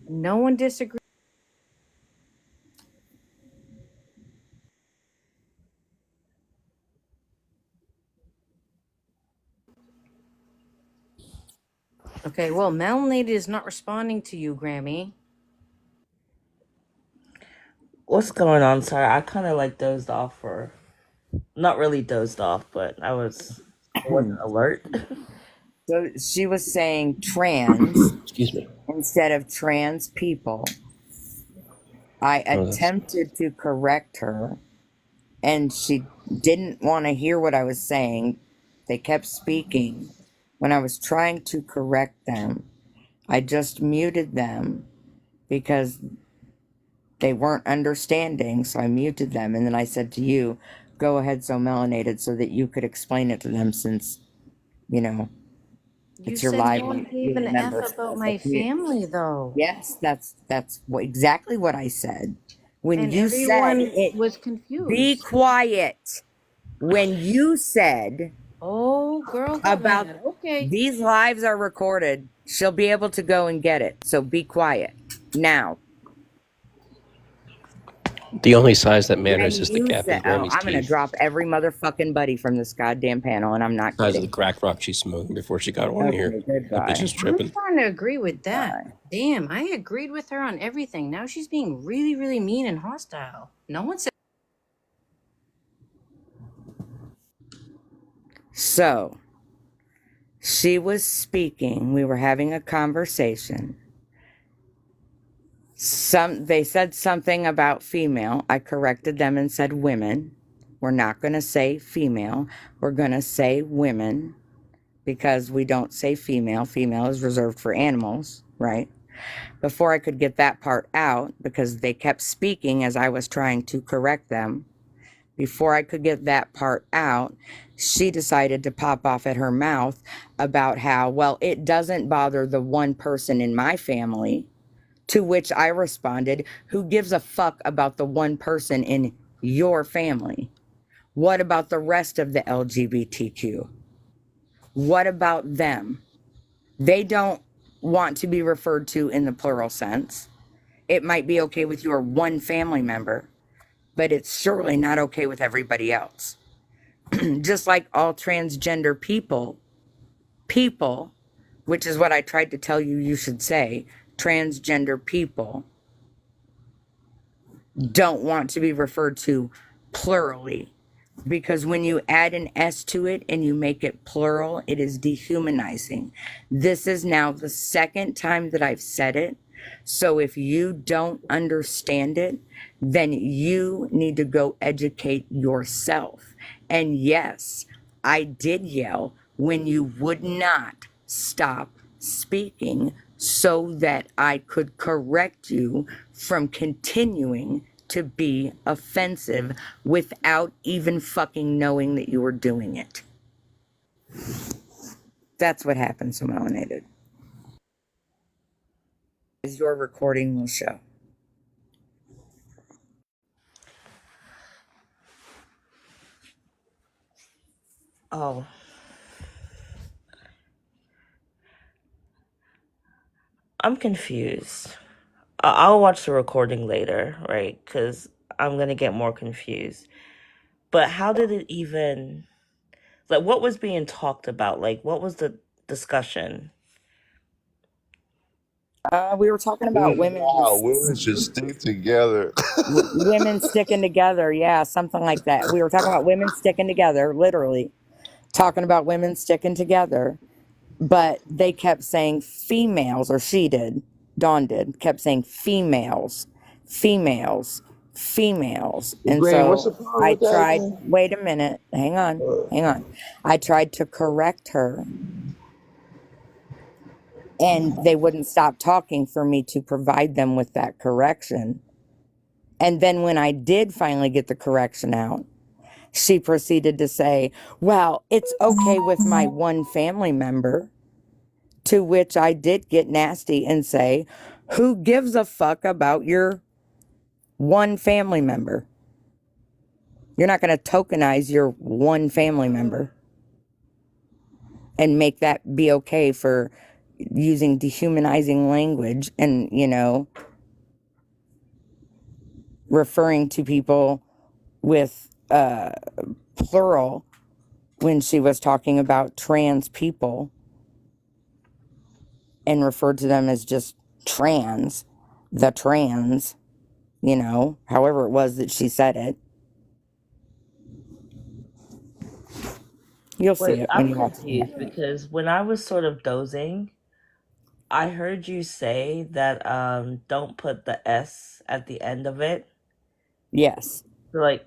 No one disagrees. Okay, well, Melanated is not responding to you, Grammy. What's going on? Sorry, I kind of like dozed off, or not really dozed off, but I wasn't alert. So she was saying trans Excuse me. instead of trans people. I attempted to correct her, and she didn't want to hear what I was saying. They kept speaking. When I was trying to correct them, I just muted them because they weren't understanding, so I muted them. And then I said to you, go ahead, so melanated, so that you could explain it to them since, you know, You it's your said live. no one and gave you an remember F about stuff. my family, though. Yes, that's exactly what I said. When And you said everyone it, was confused. be quiet. When you said, oh, girl, got about mad. Okay. these lives are recorded, she'll be able to go and get it. So be quiet now. The only size that When matters is the you gap in said, Grammy's I'm gonna teeth. drop every motherfucking buddy from this goddamn panel, and I'm not Size of the kidding. crack rock she's smoking before she got on here. Okay, That goodbye. bitch is I'm tripping. trying to agree with that. Damn, I agreed with her on everything. Now she's being really, really mean and hostile. No one said. So she was speaking. We were having a conversation. They said something about female. I corrected them and said women. We're not going to say female. We're going to say women because we don't say female. Female is reserved for animals, right? Before I could get that part out, because they kept speaking as I was trying to correct them, before I could get that part out, she decided to pop off at her mouth about how, well, it doesn't bother the one person in my family. To which I responded, who gives a fuck about the one person in your family? What about the rest of the LGBTQ? What about them? They don't want to be referred to in the plural sense. It might be okay with your one family member, but it's surely not okay with everybody else. Just like all transgender people, which is what I tried to tell you should say, transgender people don't want to be referred to plurally, because when you add an S to it and you make it plural, it is dehumanizing. This is now the second time that I've said it. So if you don't understand it, then you need to go educate yourself. And yes, I did yell when you would not stop speaking so that I could correct you from continuing to be offensive without even fucking knowing that you were doing it. That's what happens, so melanated. As your recording will show. Oh. I'm confused. I'll watch the recording later, right? Because I'm going to get more confused. But how did it even... Like, what was being talked about? Like, what was the discussion? We were talking about Wow, women should stick together. women sticking together. Yeah, something like that. We were talking about women sticking together, literally talking about women sticking together. But they kept saying females, or she did, Dawn did, kept saying females, females, females. And Green, what's the so problem I with that tried, again? wait a minute, hang on. I tried to correct her, and they wouldn't stop talking for me to provide them with that correction. And then when I did finally get the correction out, she proceeded to say, well, it's okay with my one family member. To which I did get nasty and say, who gives a fuck about your one family member? You're not going to tokenize your one family member and make that be okay for using dehumanizing language and, referring to people with plural when she was talking about trans people and referred to them as just trans, the trans, however it was that she said it. You'll see Wait, it when I'm you watch it. confused because when I was sort of dozing, I heard you say that don't put the S at the end of it. Yes. So, like,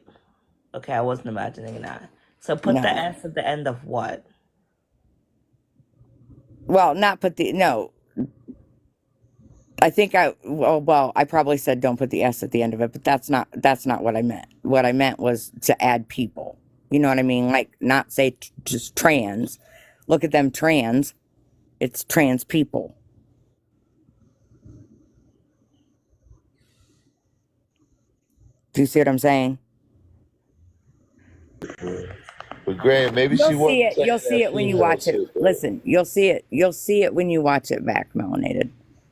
okay, I wasn't imagining that. So put the No. S at the end of what? Well, not put the, no. I think I probably said don't put the S at the end of it, but that's not what I meant. What I meant was to add people. You know what I mean? Like, not say just trans. Look at them trans. It's trans people. Do you see what I'm saying? But Graham, maybe she You'll see wasn't it. saying You'll see that it when you female watch it. shit, though. Listen, you'll see it. You'll see it when you watch it back, Melanated.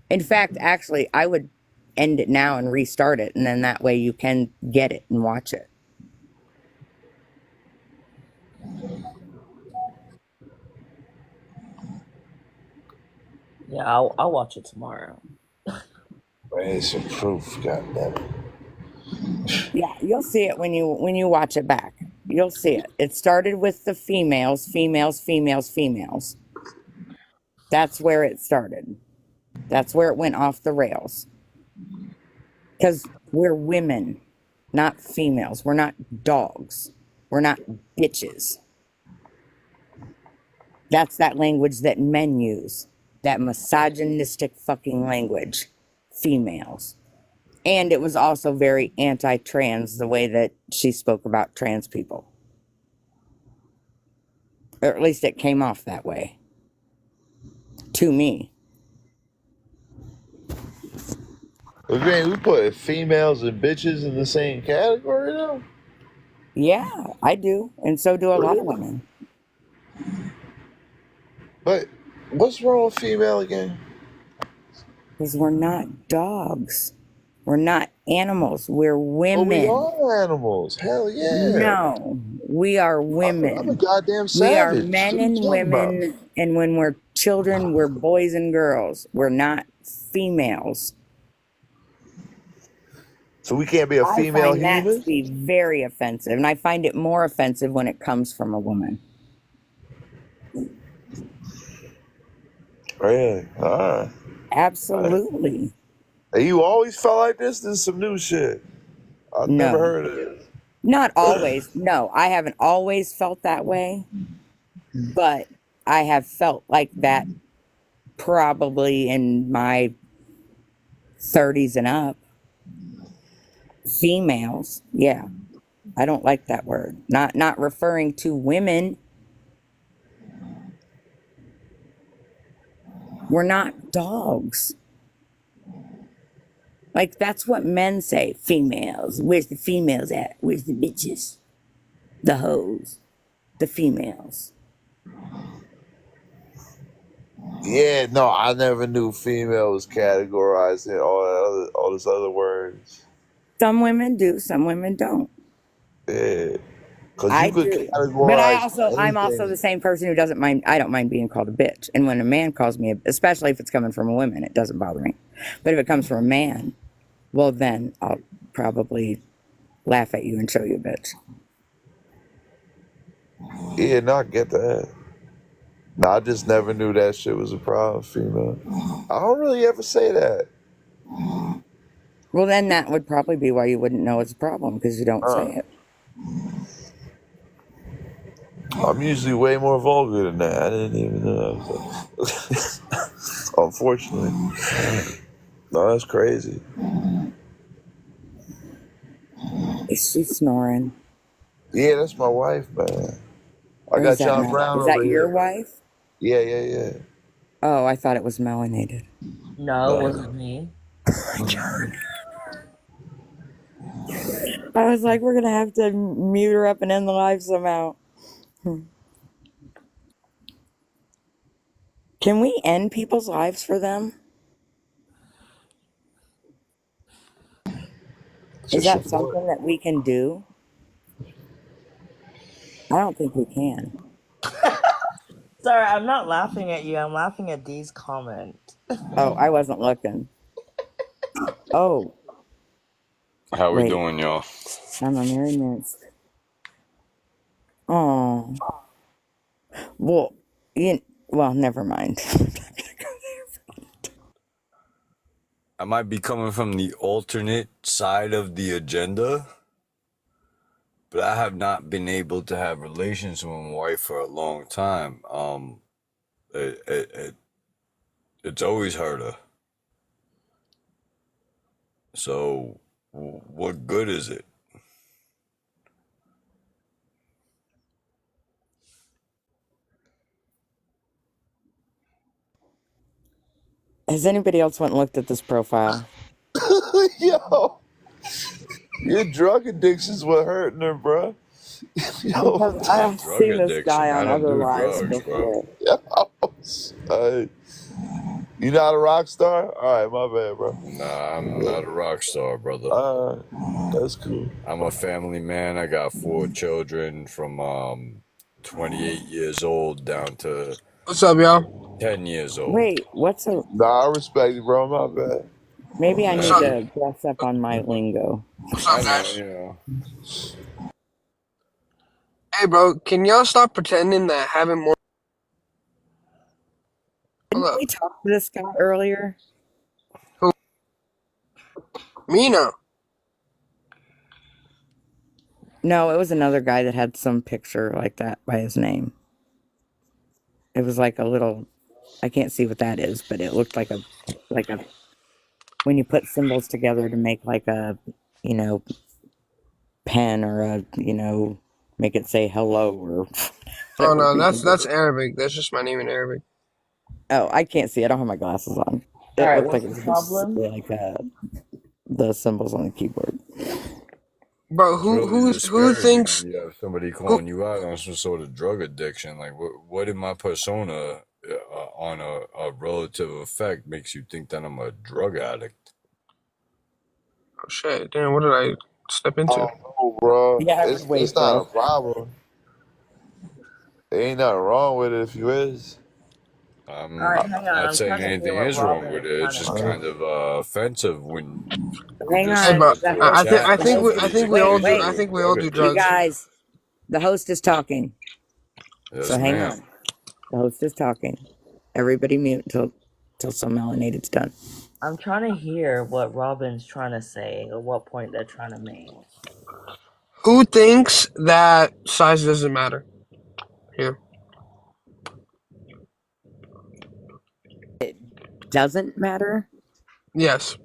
In fact, actually, I would end it now and restart it, and then that way you can get it and watch it. Yeah, I'll watch it tomorrow. Man, some proof, goddamn. Yeah, you'll see it when you watch it back. You'll see it. It started with the females, females, females, females. That's where it started. That's where it went off the rails. Because we're women, not females. We're not dogs. We're not bitches. That's that language that men use. That misogynistic fucking language. Females. And it was also very anti-trans, the way that she spoke about trans people. Or at least it came off that way. To me. But Graham, we put females and bitches in the same category, though? Yeah, I do. And so do a lot of women. But what's wrong with female again? Because we're not dogs. We're not animals. We're But we women. are animals. Hell yeah. No, we are women. I'm a goddamn We are savage. men What you and talking about? women. And when we're children, we're boys and girls. We're not females. So we can't be a I female find that to human? be very offensive. And I find it more offensive when it comes from a woman. Really? All right. Absolutely. Hey, you always felt like this? This is some new shit. I've never No. heard of it. Not always. No, I haven't always felt that way. But I have felt like that probably in my 30s and up. Females, yeah. I don't like that word. Not referring to women. We're not dogs. Like, that's what men say. Females. Where's the females at? Where's the bitches? The hoes. The females. Yeah, no, I never knew female was categorized in all these other words. Some women do, some women don't. Yeah. Because I you could do, but categorize I'm also anything. the same person who doesn't mind. I don't mind being called a bitch, and when a man calls me, especially if it's coming from a woman, it doesn't bother me. But if it comes from a man, well, then I'll probably laugh at you and show you a bitch. Yeah, no, I get that. No, I just never knew that shit was a problem, female. I don't really ever say that. Well, then that would probably be why you wouldn't know it's a problem because you don't say it. I'm usually way more vulgar than that. I didn't even know. Unfortunately. No, that's crazy. Is she snoring? Yeah, that's my wife, man. I Or got is that John Brown is over that your here. wife? Yeah. Oh, I thought it was melanated. No, it No. wasn't me. I was like, we're gonna have to mute her up and end the live somehow. Can we end people's lives for them? Is that something that we can do? I don't think we can. Sorry, I'm not laughing at you. I'm laughing at Dee's comment. Oh, I wasn't looking. Oh, How we wait. doing, y'all? I'm a Mary Miss. Oh. Well, never mind. I might be coming from the alternate side of the agenda, but I have not been able to have relations with my wife for a long time. It's always hurt her. So, what good is it? Has anybody else went and looked at this profile? Yo, your drug addiction's what hurting her, bro. Yo, Because I've Drug seen this addiction. guy I on don't other do lives drugs, bro. before. You not a rock star? All right, my bad, bro. Nah, I'm not a rock star, brother. That's cool. I'm a family man. I got 4 children from 28 years old down to What's up, y'all? 10 years old. Wait, what's a... Nah, I respect you, bro. My bad. Maybe I What's need up? to brush up on my lingo. What's I up, know, guys? you know. Hey, bro, can y'all stop pretending that having more? Didn't Hold up. we talk to this guy earlier? Who? Me? No. No, it was another guy that had some picture like that by his name. It was like a little... I can't see what that is, but it looked like a... When you put symbols together to make like a, pen or a, make it say hello or Oh whatever no, people that's do. Arabic. That's just my name in Arabic. Oh, I can't see. I don't have my glasses on. It Alright, looked like what's it the was problem? like the symbols on the keyboard. Bro, It's who really who discouraging thinks? when you have somebody Who? calling you out on some sort of drug addiction. Like, what in my persona on a relative effect makes you think that I'm a drug addict? Oh shit! Damn, what did I step into? Oh, bro. Yeah, I would It's wait, not a bro. problem. There ain't nothing wrong with it if you is. I'm Alright, hang on. not I'm saying trying to hear anything what is wrong Robin with is it. trying It's to just say. kind of offensive when you Hang just Hey, on. bro, step into The a host chat I and think somebody just we all claims do. you're I a think we all drug do You addict. drugs. guys, the host is talking. Yes, So hang ma'am. on. The host is talking. Everybody mute till some melanated's done. I'm trying to hear what Robin's trying to say or what point they're trying to make. Who thinks that size doesn't matter? Here. It doesn't matter. Yes.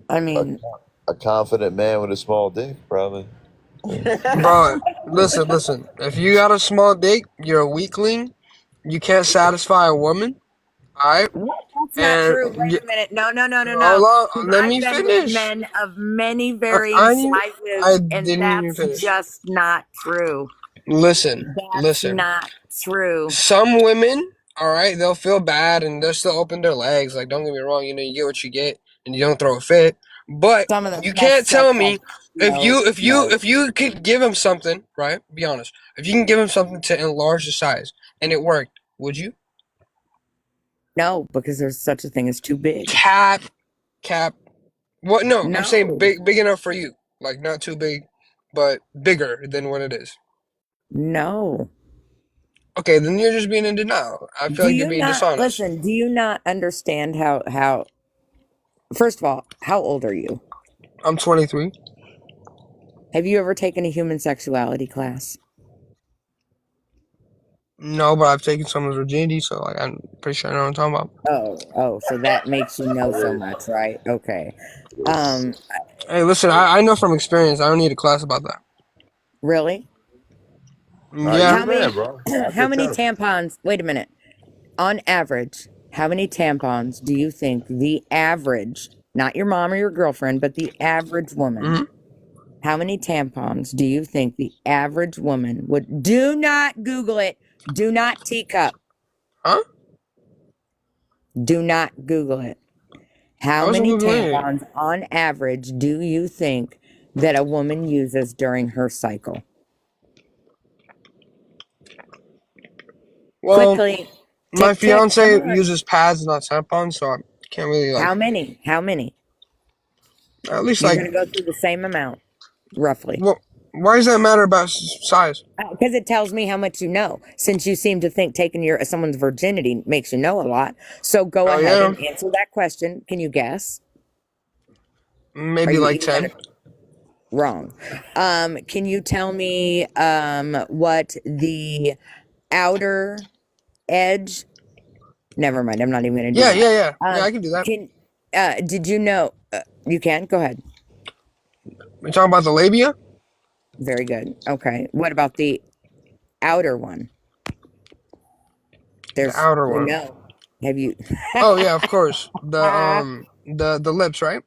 I A, mean, a confident man with a small dick, probably. Bro, listen. If you got a small dick, you're a weakling. You can't satisfy a woman. Alright? what? That's not And true. Wait a minute. No. hold on, 'Cause let I've me been with finish. men of many I varying I sizes, and didn't even that's finish. just not true. Listen. That's not true. Some women, alright, they'll feel bad and they'll still open their legs. Like, don't get me wrong, you get what you get and you don't throw a fit. But Some of the you best can't tell sex I've me if no. you could give him something, right? Be honest. If you can give him something to enlarge the size and it worked, would you? No, because there's such a thing as too big. Cap. What? No, I'm saying No. big enough for you. Like not too big, but bigger than what it is. No. Okay, then you're just being in denial. I feel Do like you're you being not dishonest. listen? Do you not understand how? First of all, how old are you? I'm 23. Have you ever taken a human sexuality class? No, but I've taken someone's virginity, so like I'm pretty sure I know what I'm talking about. Oh, so that makes you know so much, right? Okay. Hey, listen, I know from experience. I don't need a class about that. Really? Yeah. How many how many tampons? Wait a minute. On average, how many tampons do you think the average, not your mom or your girlfriend, but the average woman, how many tampons do you think the average woman would? Do not Google it. Do not teacup. Huh? Do not Google it. How I wasn't many Googling it. tampons on average do you think that a woman uses during her cycle? Well, Quickly. my Tick, tick. Come fiance on. uses pads, not tampons, so I can't really like. How many? How many? At least You're like. going to go through the same amount, roughly. Well, why does that matter about size? Because it tells me how much you know. Since you seem to think taking someone's virginity makes you know a lot. So go Oh, ahead yeah. and answer that question. Can you guess? Maybe like 10. Wrong. Can you tell me what the outer edge? Never mind. I'm not even going to do that. Yeah, I can do that. Did you know? You can? Go ahead. We're talking about the labia? Very good. Okay. What about the outer one? The outer one. No. Have you? Oh yeah, of course. The lips, right?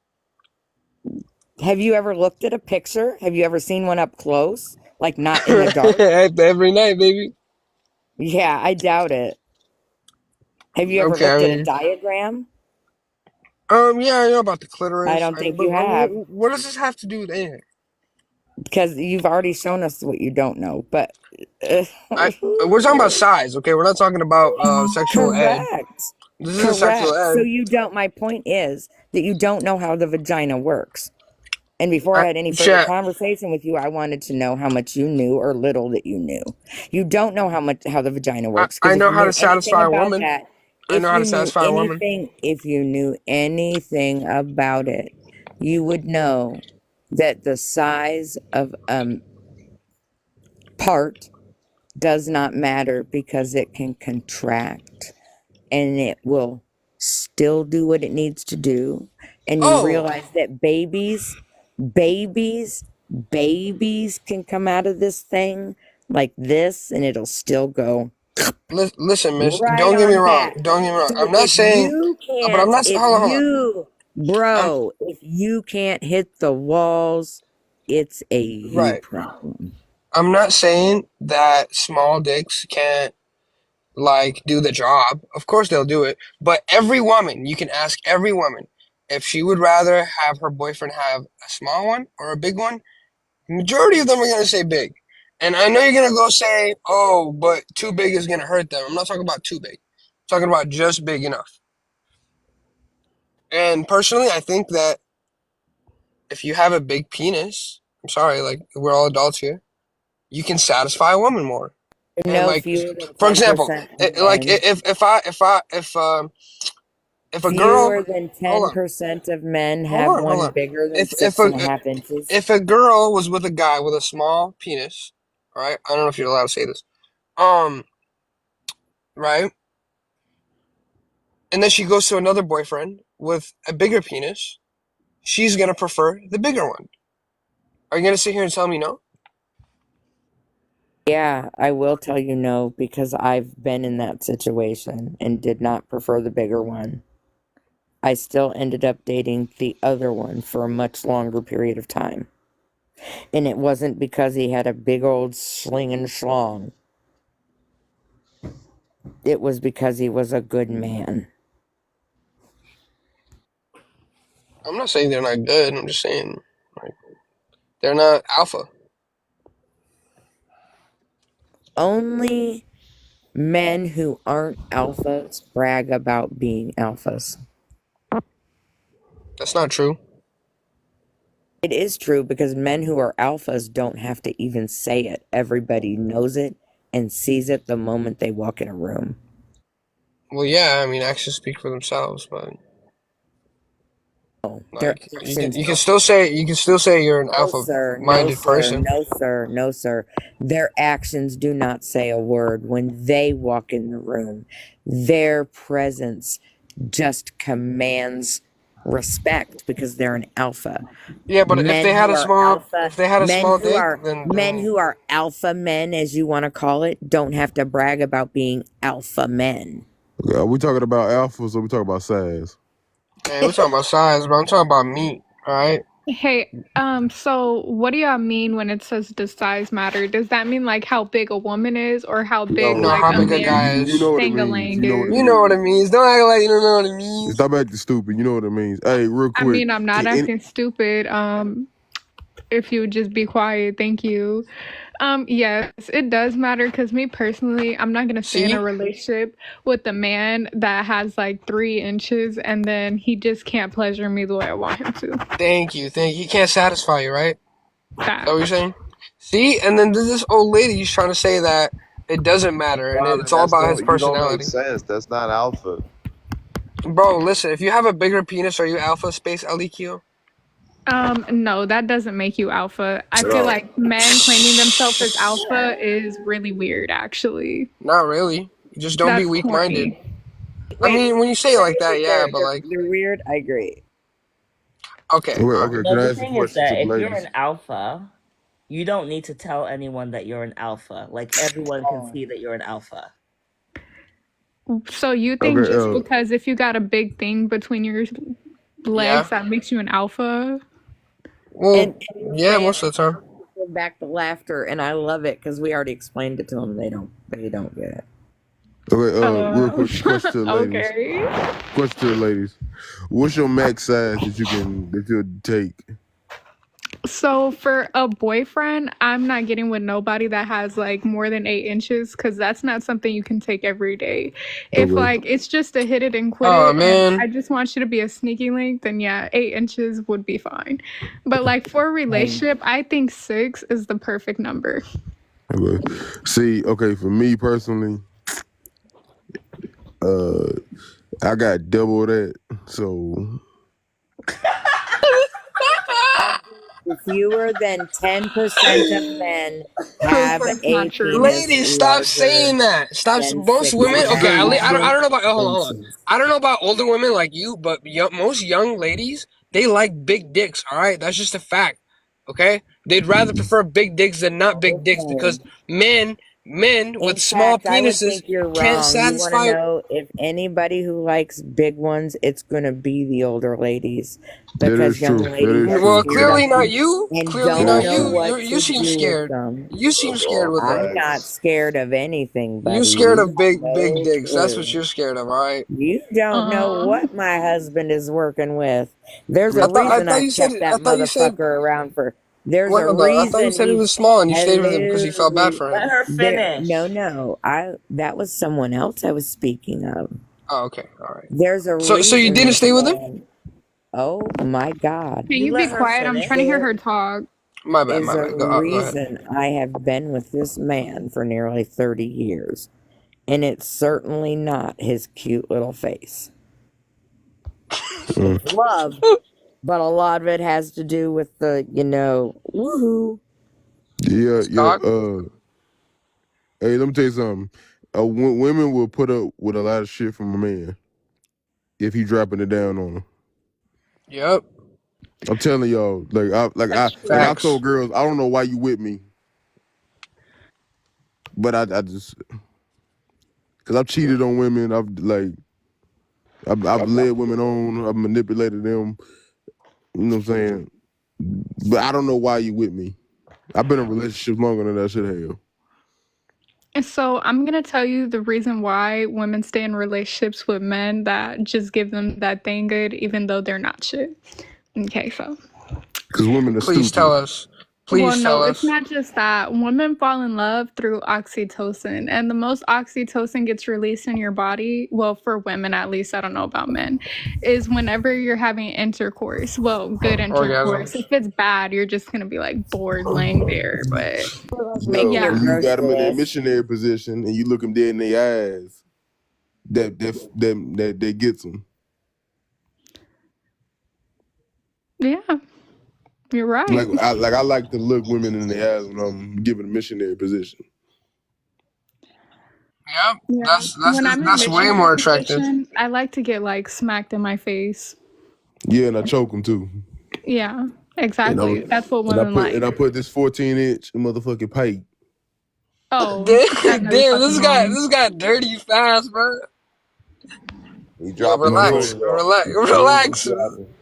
Have you ever looked at a picture? Have you ever seen one up close? Like not in the dark? Every night, baby. Yeah, I doubt it. Have you ever Okay, looked I at a mean, diagram? yeah, I know about the clitoris. I don't think you have. What does this have to do with anything? Because you've already shown us what you don't know. But We're talking about size, okay? We're not talking about sexual ed. correct. This is sexual Correct. So ed. you don't. My point is that you don't know how the vagina works. And before I had any further Chat. conversation with you, I wanted to know how much you knew or little that you knew. You don't know how the vagina works. 'Cause I if know you how knew to satisfy anything a about woman. that, I know how to satisfy a woman. if you knew anything about it, you would know that the size of part does not matter because it can contract and it will still do what it needs to do. And you realize that babies can come out of this thing like this and it'll still go Listen, miss. right Don't get me on wrong. back. Don't get me wrong. So I'm not if saying. you But I'm can't, not. if Hold on. you, bro, if you can't hit the walls, it's a you Right. problem. I'm not saying that small dicks can't like do the job. Of course they'll do it. But every woman, you can ask every woman if she would rather have her boyfriend have a small one or a big one. Majority of them are gonna say big. And I know you're gonna go say, oh, but too big is gonna hurt them. I'm not talking about too big. I'm talking about just big enough. And personally, I think that if you have a big penis, I'm sorry, like we're all adults here, you can satisfy a woman more. And No like, fewer than for example, 10% like men. if a girl, Fewer than hold on, 10% of men hold have on, hold one on. bigger than If 6.5 inches. if a girl was with a guy with a small penis, all right, I don't know if you're allowed to say this, right, and then she goes to another boyfriend with a bigger penis, she's gonna prefer the bigger one. Are you gonna sit here and tell me no? Yeah, I will tell you no because I've been in that situation and did not prefer the bigger one. I still ended up dating the other one for a much longer period of time. And it wasn't because he had a big old sling and schlong. It was because he was a good man. I'm not saying they're not good. I'm just saying like they're not alpha. Only men who aren't alphas brag about being alphas. That's not true. It is true because men who are alphas don't have to even say it. Everybody knows it and sees it the moment they walk in a room. Well, yeah, I mean, actions speak for themselves, but Their like actions you can don't. still say you're an No, sir. No, alpha-minded sir. person. No, sir. No, sir. Their actions do not say a word when they walk in the room. Their presence just commands respect because they're an alpha. Yeah, but if Men they had who a are small, alpha, if they had a men small who dick, are then men who are alpha men, as you want to call it, don't have to brag about being alpha men. Are we talking about alphas or we talking about size? hey, we're talking about size, bro. I'm talking about meat. All right. Hey, so what do y'all mean when it says does size matter? Does that mean like how big a woman is or how big No, like how a big a man's guy You is. know what it means. dangling You know what it is? You know what it means. means. Don't act like you don't know what it means. Stop acting stupid. You know what it means. Hey, real I quick. mean, I'm not Can any, acting stupid. If you would just be quiet, thank you. Yes, it does matter because me personally, I'm not gonna stay in a See? relationship with a man that has like 3 inches and then he just can't pleasure me the way I want him to. Thank you. He can't satisfy you, right? Is that what you're Facts. saying? See? And then this old lady is trying to say that it doesn't matter and Robin, it's all about his you don't make personality. sense. That's not alpha. Bro, listen, if you have a bigger penis, are you alpha space LEQ? No, that doesn't make you alpha. I feel like men claiming themselves as alpha is really weird, actually. Not really. Just don't be That's weak-minded. corny. I mean, when you say it like that, yeah, but like, They're weird. I agree. okay, okay, alright. okay. Well, Can I the ask a thing is question to that the if you're ladies? an alpha, you don't need to tell anyone that you're an alpha. Like everyone can see that you're an alpha. So you think Okay. just because if you got a big thing between your legs, that makes you an alpha? Well, And yeah, most of the time. back to laughter, and I love it because we already explained it to them. They don't get it. Okay. Real quick question to the ladies. Okay. Question to the ladies. What's your max size that you'll take? So for a boyfriend, I'm not getting with nobody that has like more than 8 inches because that's not something you can take every day. If Okay. like it's just a hit it and quit Oh it, and man. I just want you to be a sneaky link, then yeah, 8 inches would be fine. But like for a relationship, I think 6 is the perfect number. Okay. See, okay, for me personally, I got double that. So Fewer than 10% of men have That's a not true. penis Ladies, stop saying larger that. Stop. than Most women. Okay, I 6.5 don't know about. Hold on. inches. I don't know about older women like you, but most young ladies, they like big dicks. All right, that's just a fact. Okay, they'd rather prefer big dicks than not big dicks because men with In small fact, I would penises think you're can't wrong. You want to satisfy. know if anybody who likes big ones, it's going to be the older ladies that because is young true. That ladies is are Well, true. clearly scared of not them you. and Clearly don't not know you. what You to seem do with scared. them. You seem scared with I'm that. not scared of anything, You buddy. scared You of big got big no dicks. That's what clue. you're scared of. All right. You don't know what my husband is working with. There's I a thought reason you I've said. kept I that thought you said. motherfucker around for. There's What a about? I thought you reason said he he's. was small and you stayed with him because you felt bad Hello. for Let him. her finish. No. That was someone else I was speaking of. Oh, okay, all right. There's a So you reason didn't this stay with him? man. Oh my God. Can You you be let her quiet? I'm finish. trying to hear There her talk. My bad. is My a bad. Go ahead. reason I have been with this man for nearly 30 years. And it's certainly not his cute little face. It's love, but a lot of it has to do with the, woohoo. Yeah. Dog. Hey, let me tell you something. Women will put up with a lot of shit from a man if he dropping it down on them. Yep. I'm telling y'all, That's true. I Facts. told girls, I don't know why you with me, but I just because I've cheated on women. I've led women on. I've manipulated them. You know what I'm saying? But I don't know why you with me. I've been in relationships longer than I should have. And so I'm gonna tell you the reason why women stay in relationships with men that just give them that thing good, even though they're not shit. Okay, so. Because women are Please stupid. tell us. Well, Please tell no, it's us. not just that. Women fall in love through oxytocin, and the most oxytocin gets released in your body, well, for women at least, I don't know about men, is whenever you're having intercourse. Well, good intercourse. Orgasms. If it's bad, you're just gonna be like bored laying there. But Making No, your yeah, when you got them grocery in their list. missionary position and you look them dead in their eyes, that gets them. yeah, you're right. I like to look women in the eyes when I'm given a missionary position. Yep. Yeah, when I'm in That's way missionary more attractive. position, I like to get like smacked in my face. Yeah, and I choke them too. Yeah, And exactly. That's what I women like. put this 14-inch motherfucking pipe. Oh, Damn, that never this fucking guy, mind. this got dirty fast, bro. He Yo, dropping relax, jewels. relax, Williams relax. dropping.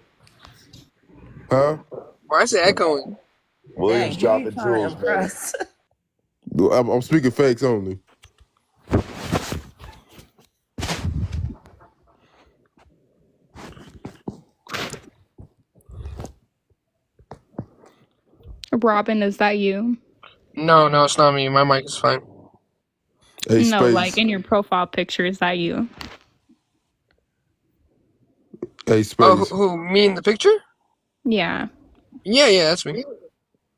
Huh? Why is it echoing? Williams Dang, who are you dropping trying to jewels, buddy. impress? I'm speaking facts only. Robin, is that you? No, it's not me. My mic is fine. Hey, No, like Space. in your profile picture, is that you? Hey, Oh, Space. who me in the picture? Yeah. Yeah, that's me.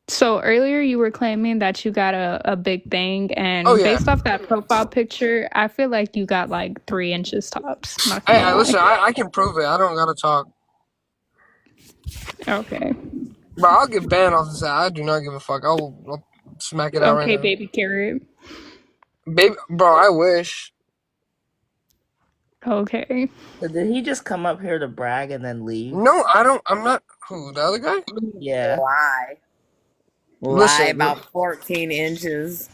So earlier you were claiming that you got a big thing, and Oh yeah. based off that profile picture, I feel like you got like 3 inches tops. Not Hey, gonna listen, lie. I can prove it. I don't gotta talk. Okay. Bro, I'll get banned off this app. I do not give a fuck. I'll smack it out right Okay, now. baby carrot. Baby, bro, I wish. Okay. So did he just come up here to brag and then leave? No, I don't. I'm not. Who, the other guy? Yeah. Lie. Lie Listen. about 14 inches.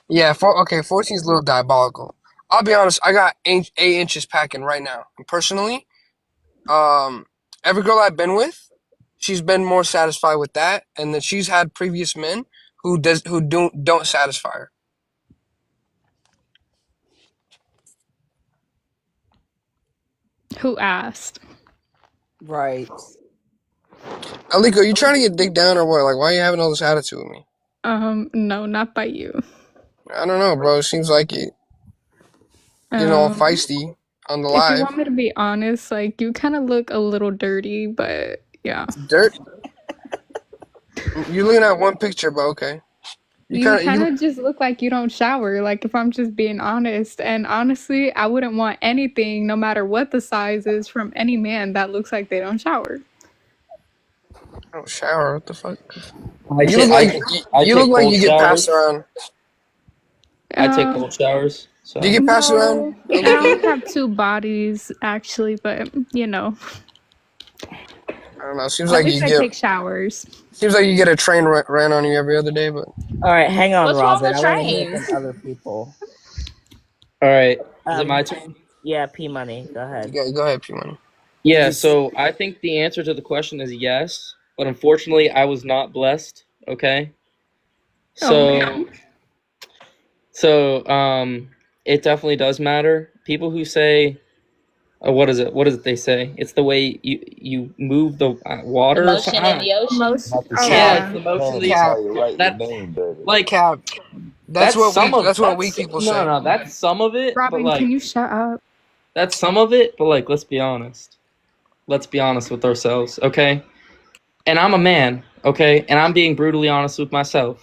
Yeah, 14 is a little diabolical. I'll be honest. I got 8 inches packing right now. And personally, every girl I've been with, she's been more satisfied with that, and then she's had previous men who don't satisfy her. Who asked? Right. Aliko, you trying to get dick down or what? Like, why are you having all this attitude with me? No, not by you. I don't know, bro. It seems like you getting all feisty on the If you live. want me to be honest, like you kind of look a little dirty, but yeah. Dirt. You're looking at one picture, but okay. You kind of just look like you don't shower, like if I'm just being honest. And honestly, I wouldn't want anything, no matter what the size is, from any man that looks like they don't shower. don't shower. What the fuck? I You take, look like I you take look like cold you get passed showers. around. I take cold showers. So. Do you get passed around? I only have 2 bodies, actually, but you know. I don't know. Seems At like least you I get. take showers. Seems like you get a train ran on you every other day, but. All right, hang on, What's wrong Robin. with I want to hear trains? from other people. All right. Is it my turn? Yeah, P Money. Go ahead. Go ahead, P Money. Yeah. So I think the answer to the question is yes, but unfortunately, I was not blessed. Okay. So. It definitely does matter. People who say, what is it? What is it they say? It's the way you move the water. The motion in the ocean. Yeah, it's the motion. Like Cap. That's what weak people say. No, that's some of it. Robin, but like, can you shut up? that's some of it, but like, let's be honest. Let's be honest with ourselves, okay? And I'm a man, okay? And I'm being brutally honest with myself.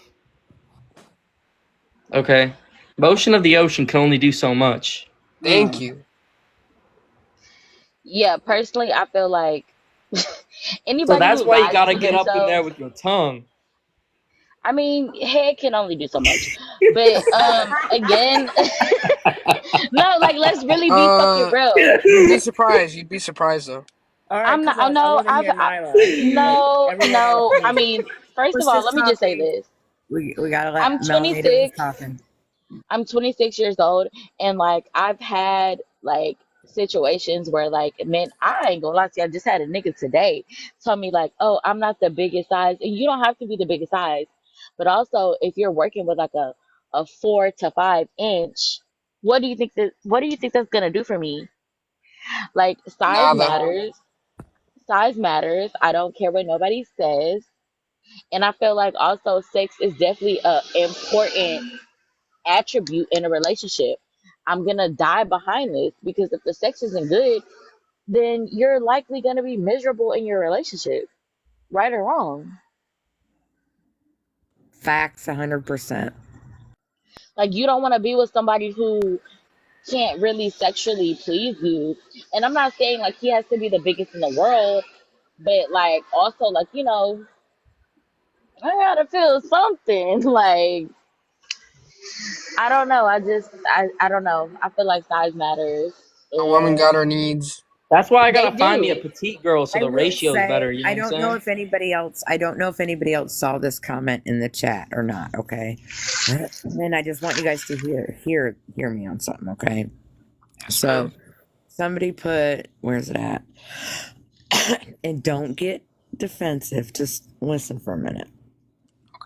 Okay? Motion of the ocean can only do so much. Thank you. Yeah, personally, I feel like anybody So that's who why you lies gotta to get up in there themselves. with your tongue. I mean, head can only do so much. But again, no, like let's really be fucking real. You'd be surprised. You'd be surprised though. All right, I'm not. I know. No. I mean, first of Who's all, this let me just say talking? this. We gotta let I'm Melanated 26. talking. I'm 26 years old, and like I've had like situations where like men, I ain't gonna lie to you, I just had a nigga today tell me like, oh, I'm not the biggest size, and you don't have to be the biggest size, but also if you're working with like a 4 to 5 inch, what do you think that's gonna do for me? Like size Nada. matters. size matters. I don't care what nobody says. And I feel like also sex is definitely a important attribute in a relationship. I'm gonna die behind this because if the sex isn't good, then you're likely gonna be miserable in your relationship, right or wrong. Facts 100%. Like you don't want to be with somebody who can't really sexually please you. And I'm not saying like he has to be the biggest in the world, but like also like, I gotta feel something. Like I don't know. I don't know. I feel like size matters. A woman got And her needs. That's why I they gotta find me a do. petite girl so I the will ratio is better. say, You know what I'm saying? I don't know if anybody else saw this comment in the chat or not, okay? And I just want you guys to hear me on something, okay? So somebody put, where's it at? And don't get defensive, just listen for a minute.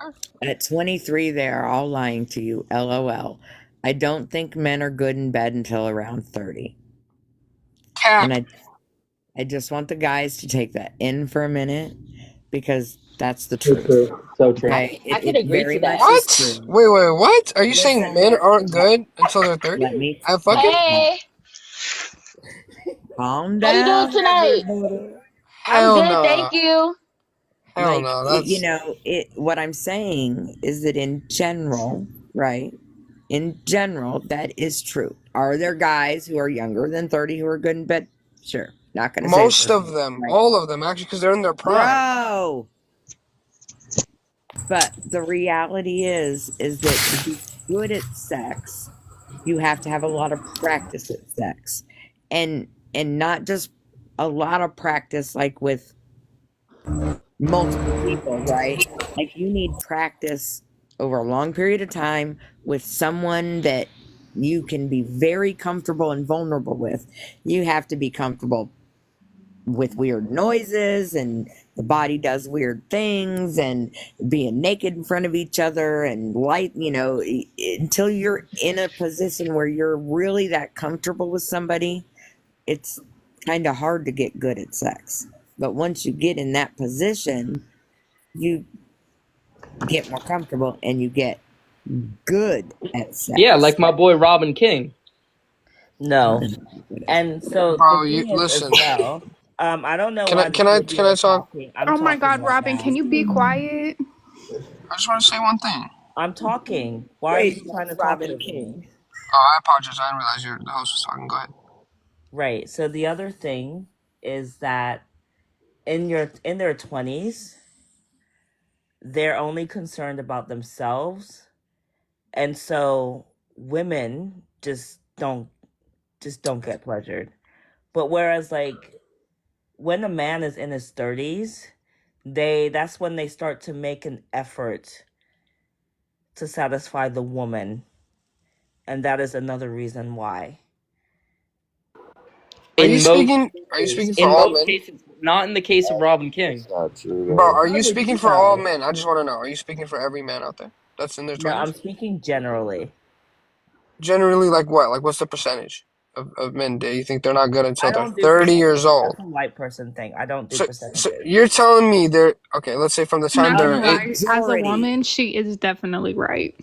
Okay. At 23, they are all lying to you, LOL. I don't think men are good in bed until around 30. Cap. And I just want the guys to take that in for a minute because that's the truth. So true. Okay? I can agree very to that. much is What? true. Wait, what? Are you saying Listen, men aren't good until they're 30? let me I fucking Hey, calm how you doing down, tonight? everybody. I'm hell good, no. thank you. Hell Like, no. That's what I'm saying is that in general, right? In general, that is true. Are there guys who are younger than 30 who are good in bed? Sure. Not going to say most for of sure, them, right? all of them, actually, because they're in their prime. Bro. But the reality is that to be good at sex, you have to have a lot of practice at sex. And not just a lot of practice like with multiple people, right? Like you need practice over a long period of time with someone that you can be very comfortable and vulnerable with. You have to be comfortable with weird noises and the body does weird things and being naked in front of each other and until you're in a position where you're really that comfortable with somebody, it's kind of hard to get good at sex. But once you get in that position, you get more comfortable and you get good at sex. Yeah, like my boy Robin King. No. And so Bro, the you thing is as listen. well, I don't know Can why I the can two I of you can I are talk? talking. I'm Oh my talking God, right Robin, can now. you be quiet? I just want to say one thing. I'm talking. Why are Wait, you trying to talk Robin over me? King. Oh, I apologize. I didn't realize the host was talking. Go ahead. Right. So the other thing is that in their 20s, they're only concerned about themselves. And so women just don't get pleasured. But whereas like when a man is in his 30s, that's when they start to make an effort to satisfy the woman. And that is another reason why. Are you In most speaking for in all most men? cases, not in the case of Robin King. That's not true Bro, though. are you Probably speaking for all men? I just want to know. Are you speaking for every man out there that's in their No, 20s? I'm speaking generally. Generally, like what? Like what's the percentage of men do you think they're not good I until they're don't do 30 years percentages. old? That's a white person thing. I don't do So percentages. you're telling me they're okay, let's say from the time Not they're gonna lie, as a Majority. woman, she is definitely right.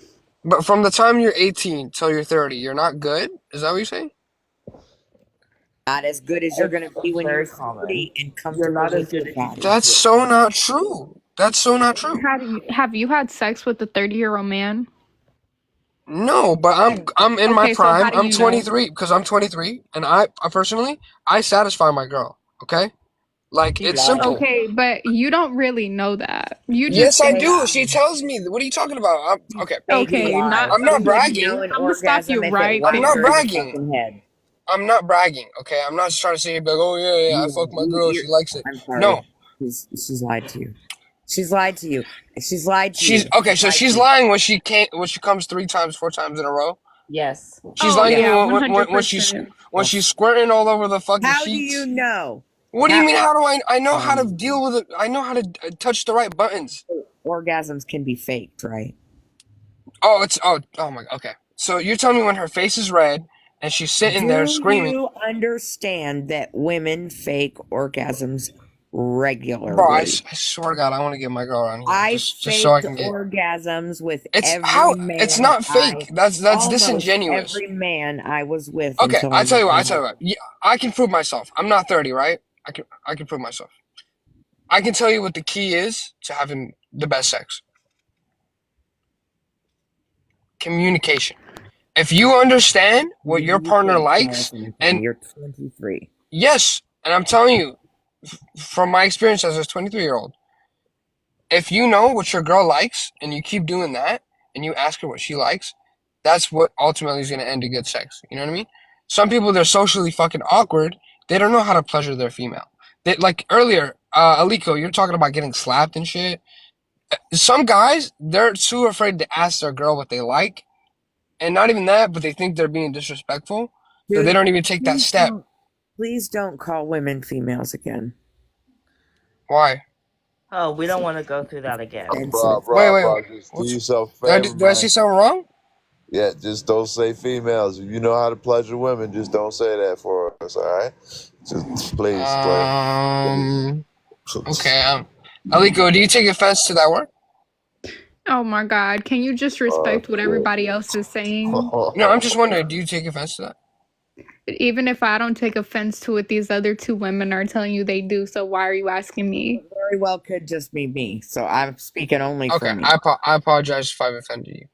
but from the time you're 18 till you're 30, you're not good? Is that what you're saying? Not as good as you're going to be when very you're common. 40 and You're comfortable not as with good your as you body. That's so not true. That's so not true. Have you had sex with a 30-year-old man? No, but I'm in my Okay, so how prime. do I'm you know? 23 because I'm 23 and I personally I satisfy my girl, okay? Like it's simple. Okay, but you don't really know that. You just Yes, I think do. that. She tells me. What are you talking about? Okay. Okay, not I'm not bragging. Know an I'm gonna stop you orgasm if it right I'm went not there. through the bragging. fucking head. I'm not bragging. Okay. I'm not just trying to say like, oh yeah, I fucked my girl. She likes it. I'm sorry. No. She's lied to you. She's lied to you. She's lied to She's you. okay. So she's lying when she comes 3 times, 4 times in a row. Yes. She's Oh lying to yeah, me when she's squirting all over the fucking How do sheets. you know? What do you mean? How do I know how to deal with it? I know how to touch the right buttons. Orgasms can be faked, right? Oh, oh my. Okay. So you're telling me when her face is red and she's sitting there Do screaming? you understand that women fake orgasms regularly. Bro, I swear to God, I want to get my girl on here I just so I faked can get. orgasms with It's every how man it's not fake. That's almost disingenuous. every man I was with Okay, until I I tell you met what. I you. tell you what. Yeah, I can prove myself. I'm not 30, right? I can prove myself. I can tell you what the key is to having the best sex. Communication. If you understand what your partner likes, and You're 23. yes, and I'm telling you, from my experience as a 23-year-old, if you know what your girl likes and you keep doing that and you ask her what she likes, that's what ultimately is going to end a good sex. You know what I mean? Some people, they're socially fucking awkward. They don't know how to pleasure their female. They, like earlier, Aliko, you're talking about getting slapped and shit. Some guys, they're too afraid to ask their girl what they like. And not even that, but they think they're being disrespectful. So they Dude, don't even take that step. Please don't call women females again. Why? Oh, we don't want to go through that again. Wait. Just do yourself a Do I, favor, do I say man. something wrong? Yeah, just don't say females. If you know how to pleasure women, just don't say that for us, all right? Just please, Okay. Aliko, do you take offense to that word? Oh my God. Can you just respect what everybody else is saying? No, I'm just wondering, do you take offense to that? Even if I don't take offense to it, these other two women are telling you they do. So why are you asking me? Very well could just be me. So I'm speaking only Okay, for me. I apologize if I've offended you.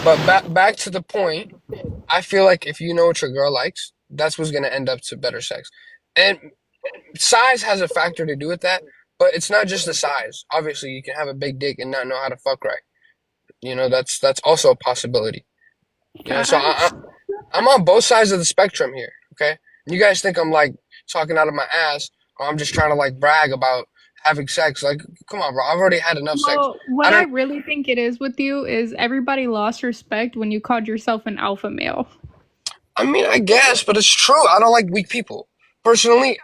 But back to the point, I feel like if you know what your girl likes, that's what's gonna end up to better sex. And size has a factor to do with that, but it's not just the size. Obviously, you can have a big dick and not know how to fuck right. You know, that's also a possibility. You know, so I'm on both sides of the spectrum here. Okay, you guys think I'm like talking out of my ass, or I'm just trying to like brag about having sex? Like, come on, bro. I've already had enough sex. Well, what I really think it is with you is everybody lost respect when you called yourself an alpha male. I mean, I guess, but it's true. I don't like weak people. Personally,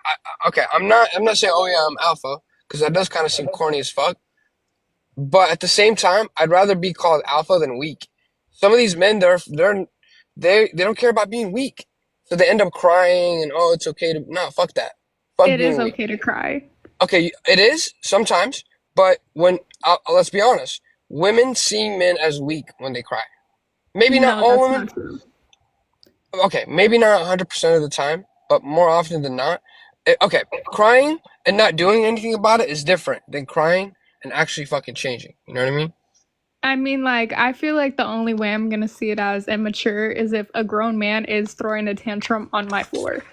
I'm not saying, oh yeah, I'm alpha, because that does kind of seem corny as fuck. But at the same time, I'd rather be called alpha than weak. Some of these men, they don't care about being weak, so they end up crying and oh, it's okay to fuck that. Fuck It is being weak. okay to cry. Okay, it is sometimes, but when let's be honest, women see men as weak when they cry. Maybe not all women. Not true. Okay, maybe not 100% of the time, but more often than not. Okay, crying and not doing anything about it is different than crying and actually fucking changing. You know what I mean? I mean, like, I feel like the only way I'm gonna see it as immature is if a grown man is throwing a tantrum on my floor.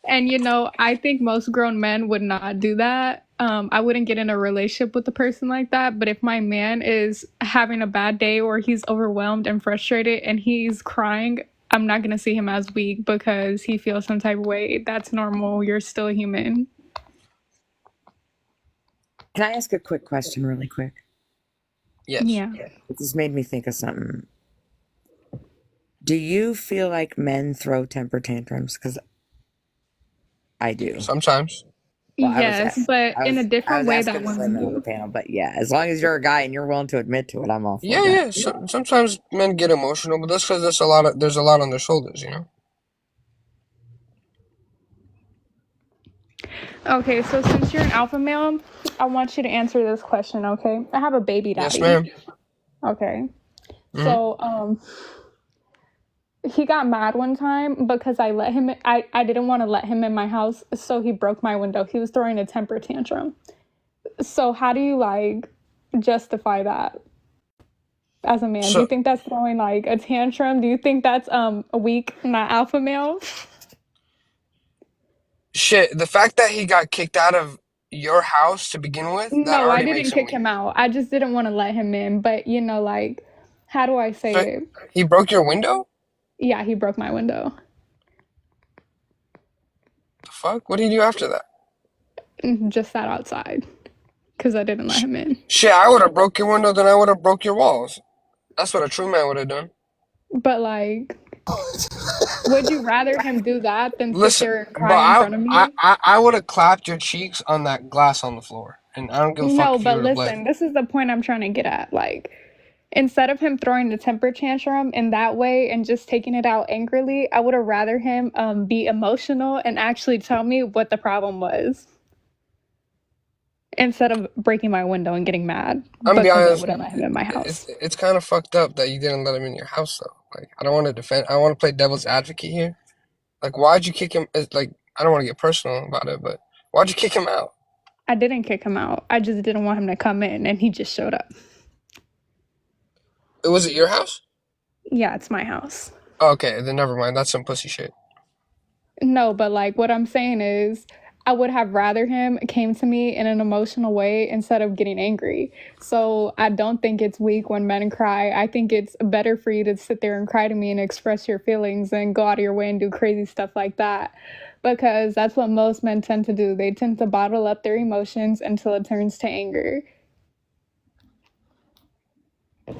And you know, I think most grown men would not do that. I wouldn't get in a relationship with a person like that. But if my man is having a bad day or he's overwhelmed and frustrated and he's crying, I'm not gonna see him as weak because he feels some type of way. That's normal. You're still a human. Can I ask a quick question really quick? Yes. Yeah. It just made me think of something. Do you feel like men throw temper tantrums? Because I do. Sometimes. Well, Yes, but in a different way that asking the women women on the do. panel, but yeah, as long as you're a guy and you're willing to admit to it, I'm all for Yeah, that. yeah. Sometimes men get emotional, but that's because there's a lot on their shoulders. You know. Okay, so since you're an alpha male, I want you to answer this question, okay? I have a baby daddy. Yes, ma'am. Okay. Mhm. So, he got mad one time because I didn't want to let him in my house, so he broke my window. He was throwing a temper tantrum. So how do you like justify that as a man? Do you think that's throwing like a tantrum? Do you think that's a weak, not alpha male? Shit, the fact that he got kicked out of your house to begin with, that No, I already didn't makes him kick weak. him out. I just didn't want to let him in. But you know, like, how do I say it? He broke your window? Yeah, he broke my window. The fuck? What did you do after that? Just sat outside because I didn't let him in. Shit, I would have broke your window, then I would have broke your walls. That's what a true man would have done. But like, would you rather him do that than sit Listen, there and but cry in front of me? I would have clapped your cheeks on that glass on the floor, and I don't give a fuck No, if you but would have bled. listen, this is the point I'm trying to get at. Like, instead of him throwing a temper tantrum in that way and just taking it out angrily, I would have rather him be emotional and actually tell me what the problem was. instead of breaking my window and getting mad I'm gonna be because I honest. wouldn't let him in my house. It's kind of fucked up that you didn't let him in your house though. Like, I don't want to defend. I want to play devil's advocate here. Like, why'd you kick him? It's like, I don't want to get personal about it, but why'd you kick him out? I didn't kick him out. I just didn't want him to come in, and he just showed up. Was it your house? Yeah, it's my house. Oh, okay, then never mind. That's some pussy shit. No, but like what I'm saying is I would have rather him came to me in an emotional way instead of getting angry. So I don't think it's weak when men cry. I think it's better for you to sit there and cry to me and express your feelings and go out of your way and do crazy stuff like that. Because that's what most men tend to do. They tend to bottle up their emotions until it turns to anger.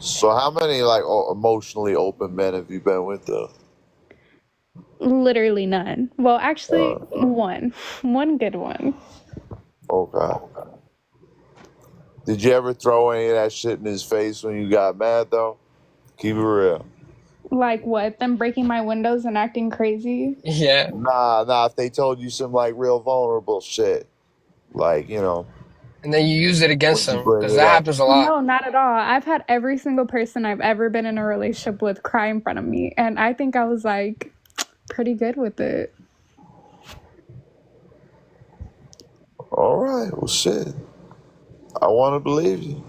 So how many like emotionally open men have you been with though? Literally none. Well, actually, one. One good one. Okay. Did you ever throw any of that shit in his face when you got mad though? Keep it real. Like what? Them breaking my windows and acting crazy? Yeah. Nah. If they told you some like real vulnerable shit, like And then you use it against would you them bring because it that up? happens a lot. No, not at all. I've had every single person I've ever been in a relationship with cry in front of me. And I think I was like pretty good with it. All right. Well, shit. I want to believe you.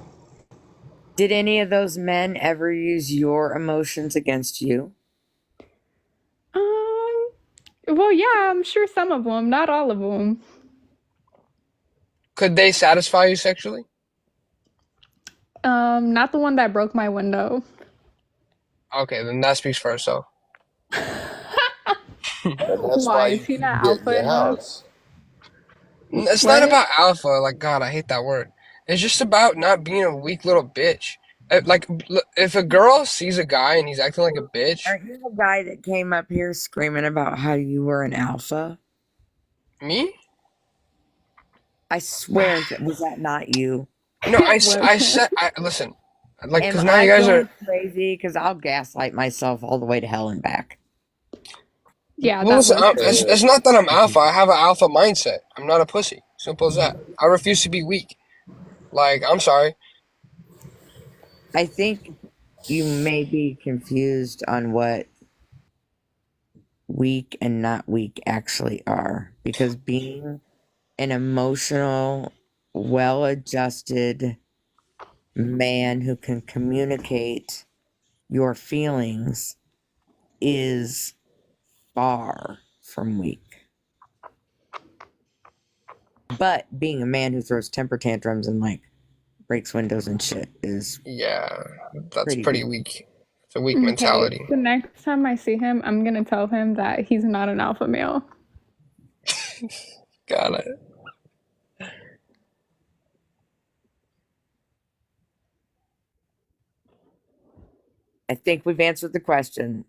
Did any of those men ever use your emotions against you? Well, yeah, I'm sure some of them, not all of them. Could they satisfy you sexually? Not the one that broke my window. Okay, then that speaks for itself. And that's Why? you Is he not get in alpha your enough? house. It's not about alpha. Like, God, I hate that word. It's just about not being a weak little bitch. Like, if a girl sees a guy and he's acting like a bitch. Aren't you the guy that came up here screaming about how you were an alpha? Me? I swear, was that not you? No, I said, listen, like, because Am now I you guys going are. crazy? Because I'll gaslight myself all the way to hell and back. Yeah, Well, listen, that was it's not that I'm alpha. I have an alpha mindset. I'm not a pussy. Simple as that. I refuse to be weak. Like, I'm sorry. I think you may be confused on what weak and not weak actually are. Because being an emotional, well-adjusted man who can communicate your feelings is far from weak. But being a man who throws temper tantrums and like breaks windows and shit is that's pretty weak. It's a weak okay. mentality. The next time I see him, I'm gonna tell him that he's not an alpha male. Got it. I think we've answered the question.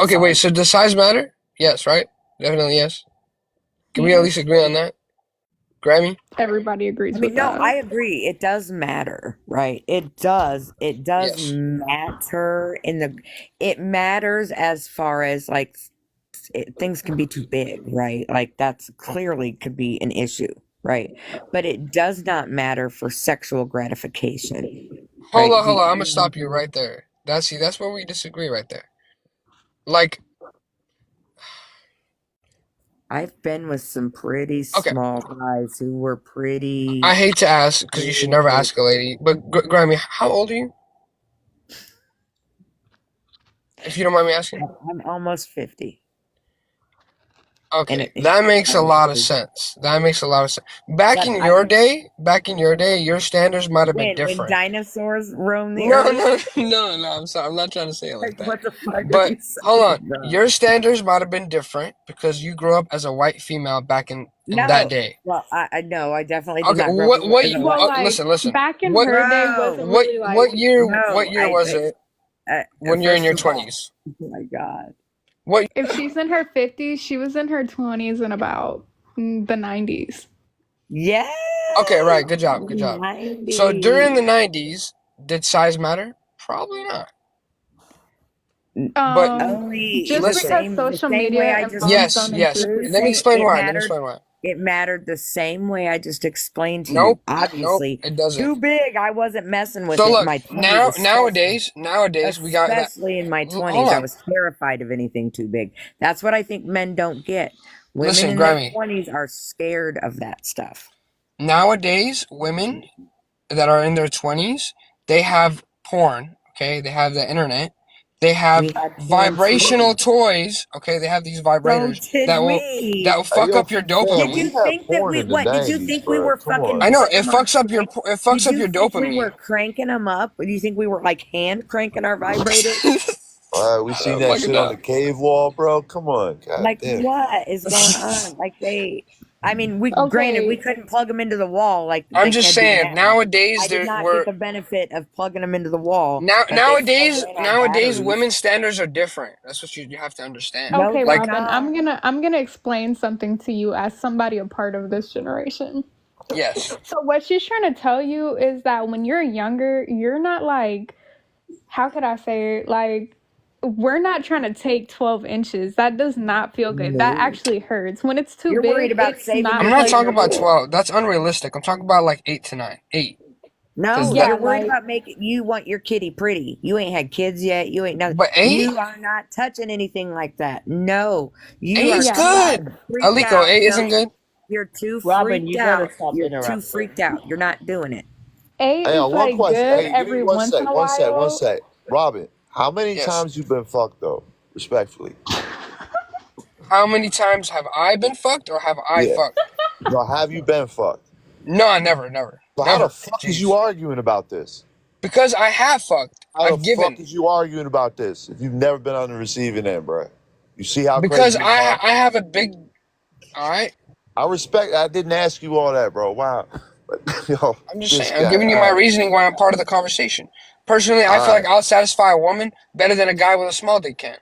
Okay, wait, so does size matter? Yes, right? Definitely yes. Can we at least agree on that? Grammy? Everybody agrees I mean, with no, that. I agree. It does matter, right? It does. It does matter it matters as far as like things can be too big, right? Like that's clearly could be an issue, right? But it does not matter for sexual gratification. Hold right? on. I'm gonna stop you right there. That's where we disagree right there. Like, I've been with some pretty small guys who were pretty. I hate to ask because you should never ask a lady, but Grammy, how old are you? If you don't mind me asking. I'm almost 50. Okay, that makes a lot of sense. Back in your day, your standards might have been When different. dinosaurs roamed the No, earth. no. I'm sorry. I'm not trying to say it like that. What the fuck? But hold on, your standards might have been different because you grew up as a white female back in that day. Well, I know. I definitely did Okay, not. grow up what as a you? white- Listen. Back in What- her day wasn't What really like. what year? No, What year was it when you're in your first of all, 20s? Oh my god. What? If she's in her 50s, she was in her 20s in about the 90s. Yeah. Okay, right. Good job. So during the 90s, did size matter? Probably not. But only just listen. because social media and phones Yes. don't improve, Let me explain it why. mattered. It mattered the same way I just explained to you. Nope, Obviously, it doesn't. too big. I wasn't messing with So it in look, my 20s, nowadays we got that. especially in my Hold 20s. I on. was terrified of anything too big. That's what I think men don't get. Women Listen, in their Grammy. 20s are scared of that stuff. Nowadays, women that are in their 20s, they have porn, okay? They have the internet. They have We had porn vibrational too. toys, okay? They have these So vibrators did that will we. fuck up your Did dopamine. you think that we what? Did you think we were fucking I know putting it them on fucks up your crank? it fucks Did up you your think we were dopamine. cranking them up? Or do you think we were like hand cranking our vibrators? We seen that shit on the cave wall, bro. Come on, god Like damn. what is going on? Like I mean, granted we Okay. couldn't plug them into the wall like I'm they just can do saying, now. nowadays I did there not were get the benefit of plugging them into the wall. now But they still nowadays ran on nowadays batteries. women's standards are different. That's what you have to understand. No, Okay, they're Like Robin, not. I'm gonna explain something to you as somebody a part of this generation. yes, So what she's trying to tell you is that when you're younger, you're not like, how could I say it? Like, we're not trying to take 12 inches. That does not feel good. That No. actually hurts. When it's too You're worried big, about it's saving not I'm your not pleasurable. talking about pleasure. 12. That's unrealistic. I'm talking about like 8 to 9. 8. No, Yeah, you're worried like about making you want your kitty pretty. You ain't had kids yet. You ain't nothing. But 8? You are not touching anything like that. No. You 8 are is yeah, good. freaked Aliko, out. 8 No, isn't good. you're too Robin, freaked you gotta out. stop You're too interrupting. freaked out. You're not doing it. 8 Hey, is one like question. good Hey, give me every one once in sec, a one sec, one while. sec. Robin, how many Yes. times you been fucked though? Respectfully. How many times have I been fucked or have I Yeah. fucked? No, have you been fucked? No, never. So how the Never. fuck is you arguing about this? Because I have fucked. How I've the fuck given. is you arguing about this if you've never been on the receiving end, bro? You see how Because crazy you are? I have a big. All right. I respect. I didn't ask you all that, bro. Wow. But yo, I'm just this saying. I'm guy. giving you my reasoning why I'm part of the conversation. Personally, I feel like I'll satisfy a woman better than a guy with a small dick can.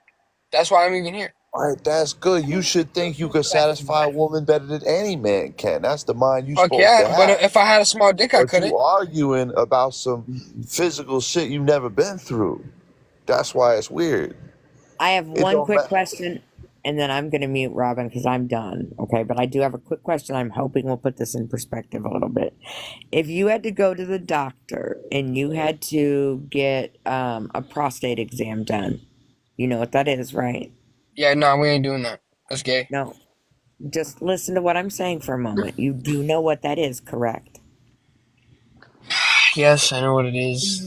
That's why I'm even here. All right, that's good. You should think you could satisfy a woman better than any man can. That's the mind you Fuck supposed yeah. to But have. if I had a small dick, I But couldn't. you arguing about some physical shit you've never been through. That's why it's weird. I have It one don't quick matter. question, and then I'm going to mute Robin because I'm done. Okay, but I do have a quick question. I'm hoping we'll put this in perspective a little bit. If you had to go to the doctor and you had to get a prostate exam done, you know what that is, right? Yeah, no, we ain't doing that. That's gay. No, just listen to what I'm saying for a moment. You do know what that is, correct? Yes, I know what it is.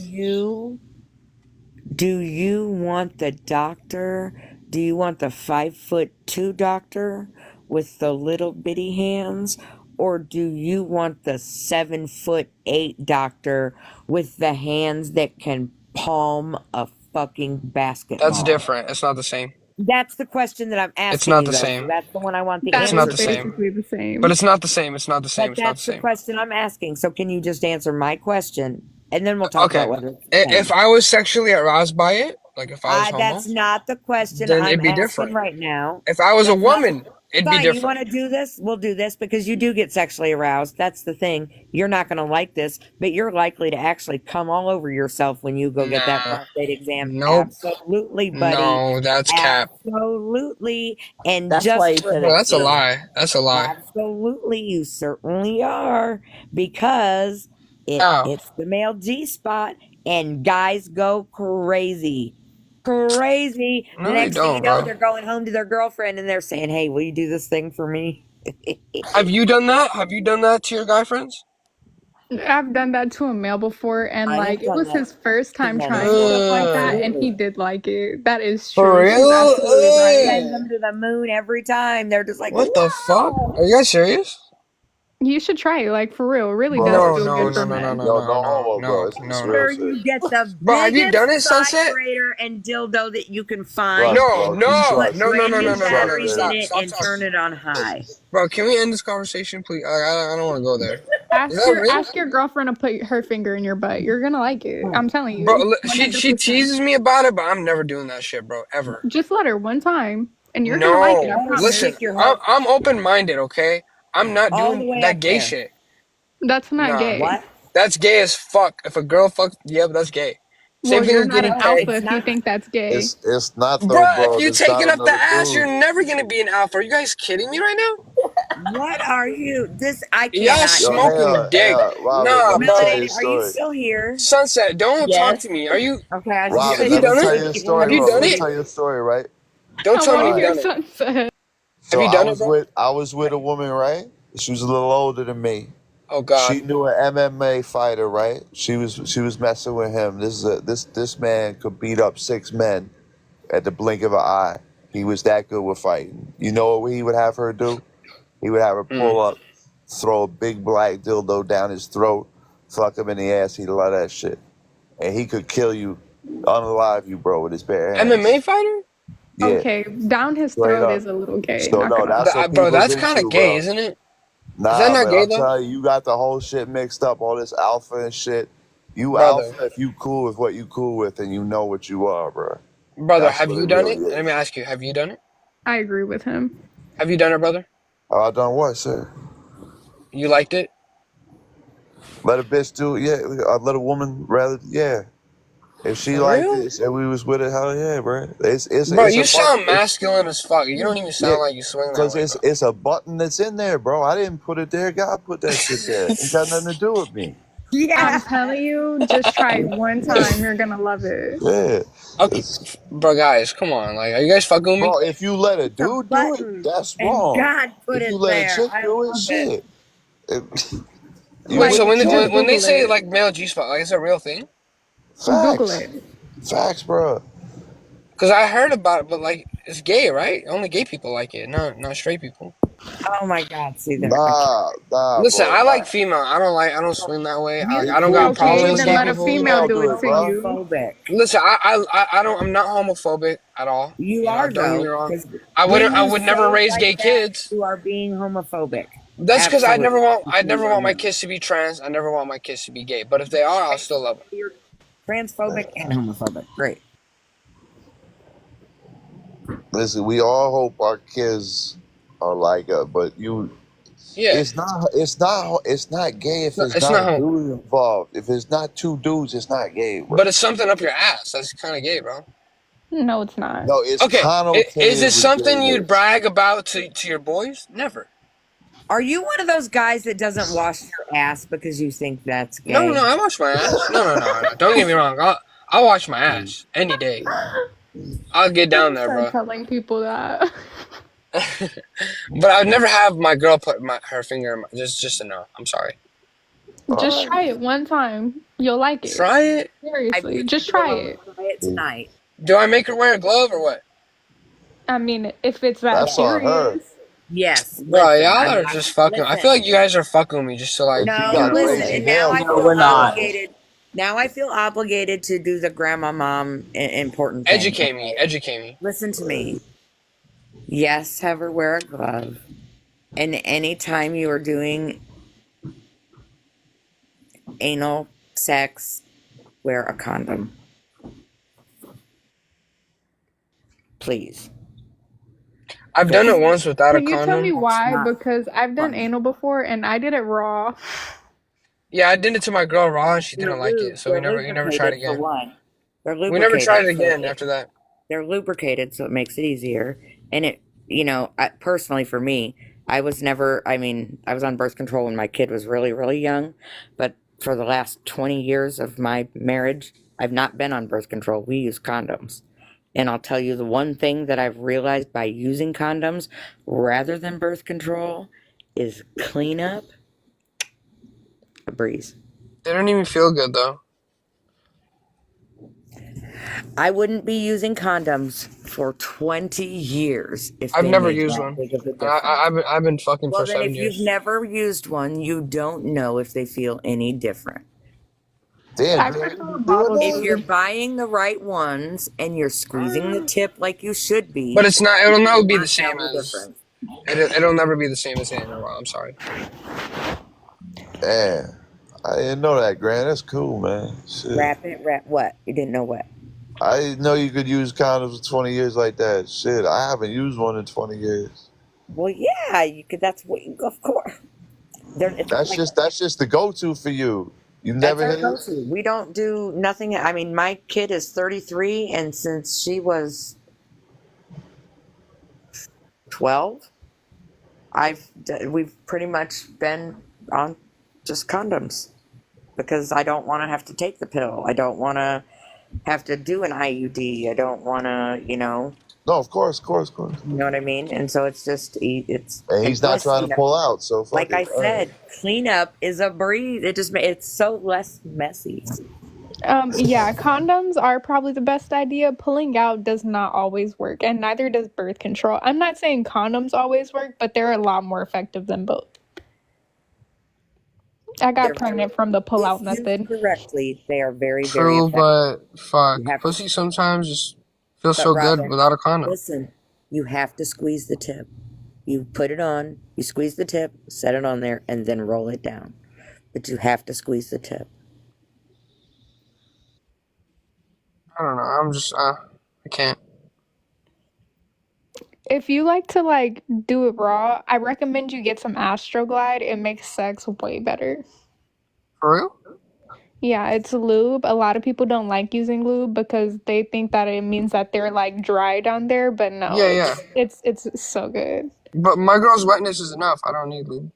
Do you want the doctor? Do you want the 5'2" doctor with the little bitty hands? Or do you want the 7'8" doctor with the hands that can palm a fucking basketball? That's different. It's not the same. That's the question that I'm asking It's not you, the though. same. So that's the one I want the That It's answer not is the to. same. basically the same. But it's not the same. It's not the same. But It's not the that's the same. question I'm asking. So can you just answer my question? And then we'll talk Okay. about whether it's the same. If I was sexually aroused by it, like if I was homo, That's not the question then I'm it'd be asking different. right now. If I was a That's not- woman, it'd be Fine, you different. want to do this? We'll do this because you do get sexually aroused. That's the thing. You're not going to like this, but you're likely to actually come all over yourself when you go get that Nah. prostate exam. Nope. Absolutely, buddy. No, that's cap. Absolutely. And That's just why you for should Well, that's a explain. lie. That's a lie. Absolutely, you certainly are, because How? it's the male G spot, and guys go crazy. Crazy. No, The they next thing you don't, know, bro. they're going home to their girlfriend and they're saying, "Hey, will you do this thing for me?" Have you done that? Have you done that to your guy friends? I've done that to a male before, and I have like it done was that his first to time men trying as well. stuff like that, and Absolutely. he did like it. That is For true. She's real? absolutely right. Send them to the moon every time. They're just like, What the fuck? "Wow." Are you guys serious? You should try it, like for real. It really Bro, does No, feel no, good no, for no, no, men. no, yo, no, no no, homo, bro. no, It's no, real no. Sure, shit. you get the Bro, have you done it, biggest Sunset? vibrator and dildo that you can find. Trust, No, bro. no, You Put trust no, it. no, brand no, new no, You no, no, trust no. batteries it. in Stop, it stop, and stop. turn it on high. Bro, can we end this conversation, please? I don't want to go there. Is Ask that real? your girlfriend to put her finger in your butt. You're gonna like it. I'm telling Bro, you, she 100%. teases me about it, but I'm never doing that shit, bro. Ever. Just let her one time, and you're gonna like it. I No. Let her promise. Listen, stick your head I'm open-minded, okay? I'm not all the doing way that up gay there. shit. That's not Nah. gay. What? That's gay as fuck. If a girl fucks, yeah, but that's gay. Same Well, thing you're as not getting an No, pegged. alpha it's if you not. think that's gay. It's not though, Bruh, bro. if you There's not taking up the another ass, dude. you're never gonna be an alpha. Are you guys kidding me right now? What are you? This I Y'all cannot. smoking dick. Robert, Nah, let me tell bro. you a Melody, are you story. still here? Sunset, don't talk Yes. to me. Are you? Okay, I was just Robert, Have you let me done tell it? you a keep one story, Have of you us bro. done Let me it? tell you a story, right? Don't I tell want me to you've All right. hear done it. sunset. Have So you done it, bro? I was with a woman, right? She was a little older than me. Oh God. She knew an MMA fighter, right? She was messing with him. This man could beat up 6 men at the blink of an eye. He was that good with fighting. You know what he would have her do? He would have her pull up, throw a big black dildo down his throat, fuck him in the ass. He'd love that shit, and he could kill you, unalive you, bro, with his bare hands. MMA fighter? Yeah, Okay, down his straight throat up. is a little gay. So Not no, gonna that's lie. what Bro, people's that's kind of into, gay, bro. isn't it? Is that Nah, not but gay I'm though, telling you, you got the whole shit mixed up. All this alpha and shit. You brother? alpha if you cool with what you cool with, and you know what you are, bro. Brother, That's have what you it done really it? Let me is. ask you. Have you done it? I agree with him. Have you done it, brother? I done what, sir? You liked it? Let a bitch do, yeah. Let a woman rather, yeah. If she For liked real? it and we was with it, hell yeah, bro. Bro, It's you a button. sound masculine as fuck. You don't even Yeah, sound like you swing that cause way, bro. it's a button that's in there, bro. I didn't put it there. God put that shit there. Ain't got nothing to do with me. I'm telling you, just try it one time. You're gonna love it. Yeah. Okay, bro, guys, come on. Like, are you guys fucking with me? Bro, if you let a It's a dude do it, button, that's and wrong. God put If you it let a there. chick I do it, love it. shit. You Wait, with so Like, the chick? just when they Google say it. like male G spot, like it's a real thing? Google Facts. it. Facts, bro. Cause I heard about it, but like it's gay, right? Only gay people like it, not straight people. Oh my God! See there. Nah, Listen, bro, I nah. like female. I don't swing that way. You I don't Cool. got a problem Okay, with then gay let a people. female do it are to you. homophobic. Listen, I don't. I'm not homophobic at all. You You know, are don't get me though, wrong. because when I you would say never it raise like gay that, kids. you are being homophobic. That's because Absolutely. I'd You never are want my not. kids to be trans. I never want my kids to be gay. But if they are, I'll still love them. You're transphobic and homophobic. Great. Listen, we all hope our kids are like us, but Yeah, it's not gay if no, it's it's not not a homo. dude involved. If it's not 2 dudes, it's not gay, bro. But it's something up your ass. That's kind of gay, bro. No, it's not. No, it's Okay, is it connotated with something you'd gayness. brag about to your boys? Never. Are you one of those guys that doesn't wash your ass because you think that's No, gay? I wash my ass. No. Don't get me wrong. I'll wash my ass any day. I'll get down Don't there, start bro. telling people that. But I'd never have my girl put her finger in my, just a no. I'm sorry. Just Alright. try it one time. You'll like it. Try it. I Seriously, really just try will it. try it tonight. Do I make her wear a glove or what? I mean, if it's that That's on her. serious. Yes, Bro, listen. y'all are just fucking. I Listen. feel like you guys are fucking with me just to like. If she No, got listen. crazy And now nails, I No, feel we're not. obligated. Now I feel obligated to do the grandma mom important thing. Educate me. Okay? Educate me. Listen to me. Yes, have her wear a glove. And anytime you are doing anal sex, wear a condom. Please. I've done it once without a Can you tell me condom. why? not Because I've done fun. anal before and I did it raw. Yeah, I did it to my girl raw and she They're didn't like it, so we they're never tried lubricated for again. one. They're We never tried lubricated, it so again after that. they're lubricated, so it makes it easier. And it, personally for me, I was never. I mean, I was on birth control when my kid was really, really young, but for the last 20 years of my marriage, I've not been on birth control. We use condoms. And I'll tell you the one thing that I've realized by using condoms rather than birth control is cleanup a breeze. They don't even feel good though. I wouldn't be using condoms for 20 years if I've they never made used that one. big of a And difference. I've been fucking Well, for then 7 if you've years. never used one, you don't know if they feel any different. damn, I Grant, prefer you doing bottled If you're that? water. buying the right ones and you're squeezing the tip like you should be, But it's not. It'll you never will be the not tell same the as. difference. It'll never be the same as anal raw. I'm sorry. Damn. I didn't know that, Grant. That's cool, man. Shit. Wrap what? You didn't know what? I didn't know you could use condoms for 20 years like that. Shit, I haven't used one in 20 years. Well, yeah, you could. That's what. Of course, it's That's like just the go-to for you. You that's never our hit it? go-to. We don't do nothing. I mean, my kid is 33, and since she was 12, we've pretty much been on just condoms because I don't want to have to take the pill. I don't want to have to do an IUD. I don't want to, No, of course. you know what I mean? And so it's just, it's, And and he's not plus, trying to pull out, so fuck like I it. All right. said, cleanup is a breeze. It's so less messy. Yeah, condoms are probably the best idea. Pulling out does not always work, and neither does birth control. I'm not saying condoms always work, but they're a lot more effective than both. I got They're pregnant from the pull-out if used method. correctly, they are very, very True, effective. but fuck, You have to, pussy sometimes just feels but so good Robin, without a condom. listen, you have to squeeze the tip. You put it on, you squeeze the tip, set it on there, and then roll it down. But you have to squeeze the tip. I don't know. I'm just I can't. If you like to like do it raw, I recommend you get some Astroglide. It makes sex way better. For real? Yeah, it's lube. A lot of people don't like using lube because they think that it means that they're like dry down there, but no, Yeah. it's so good. But my girl's wetness is enough. I don't need lube.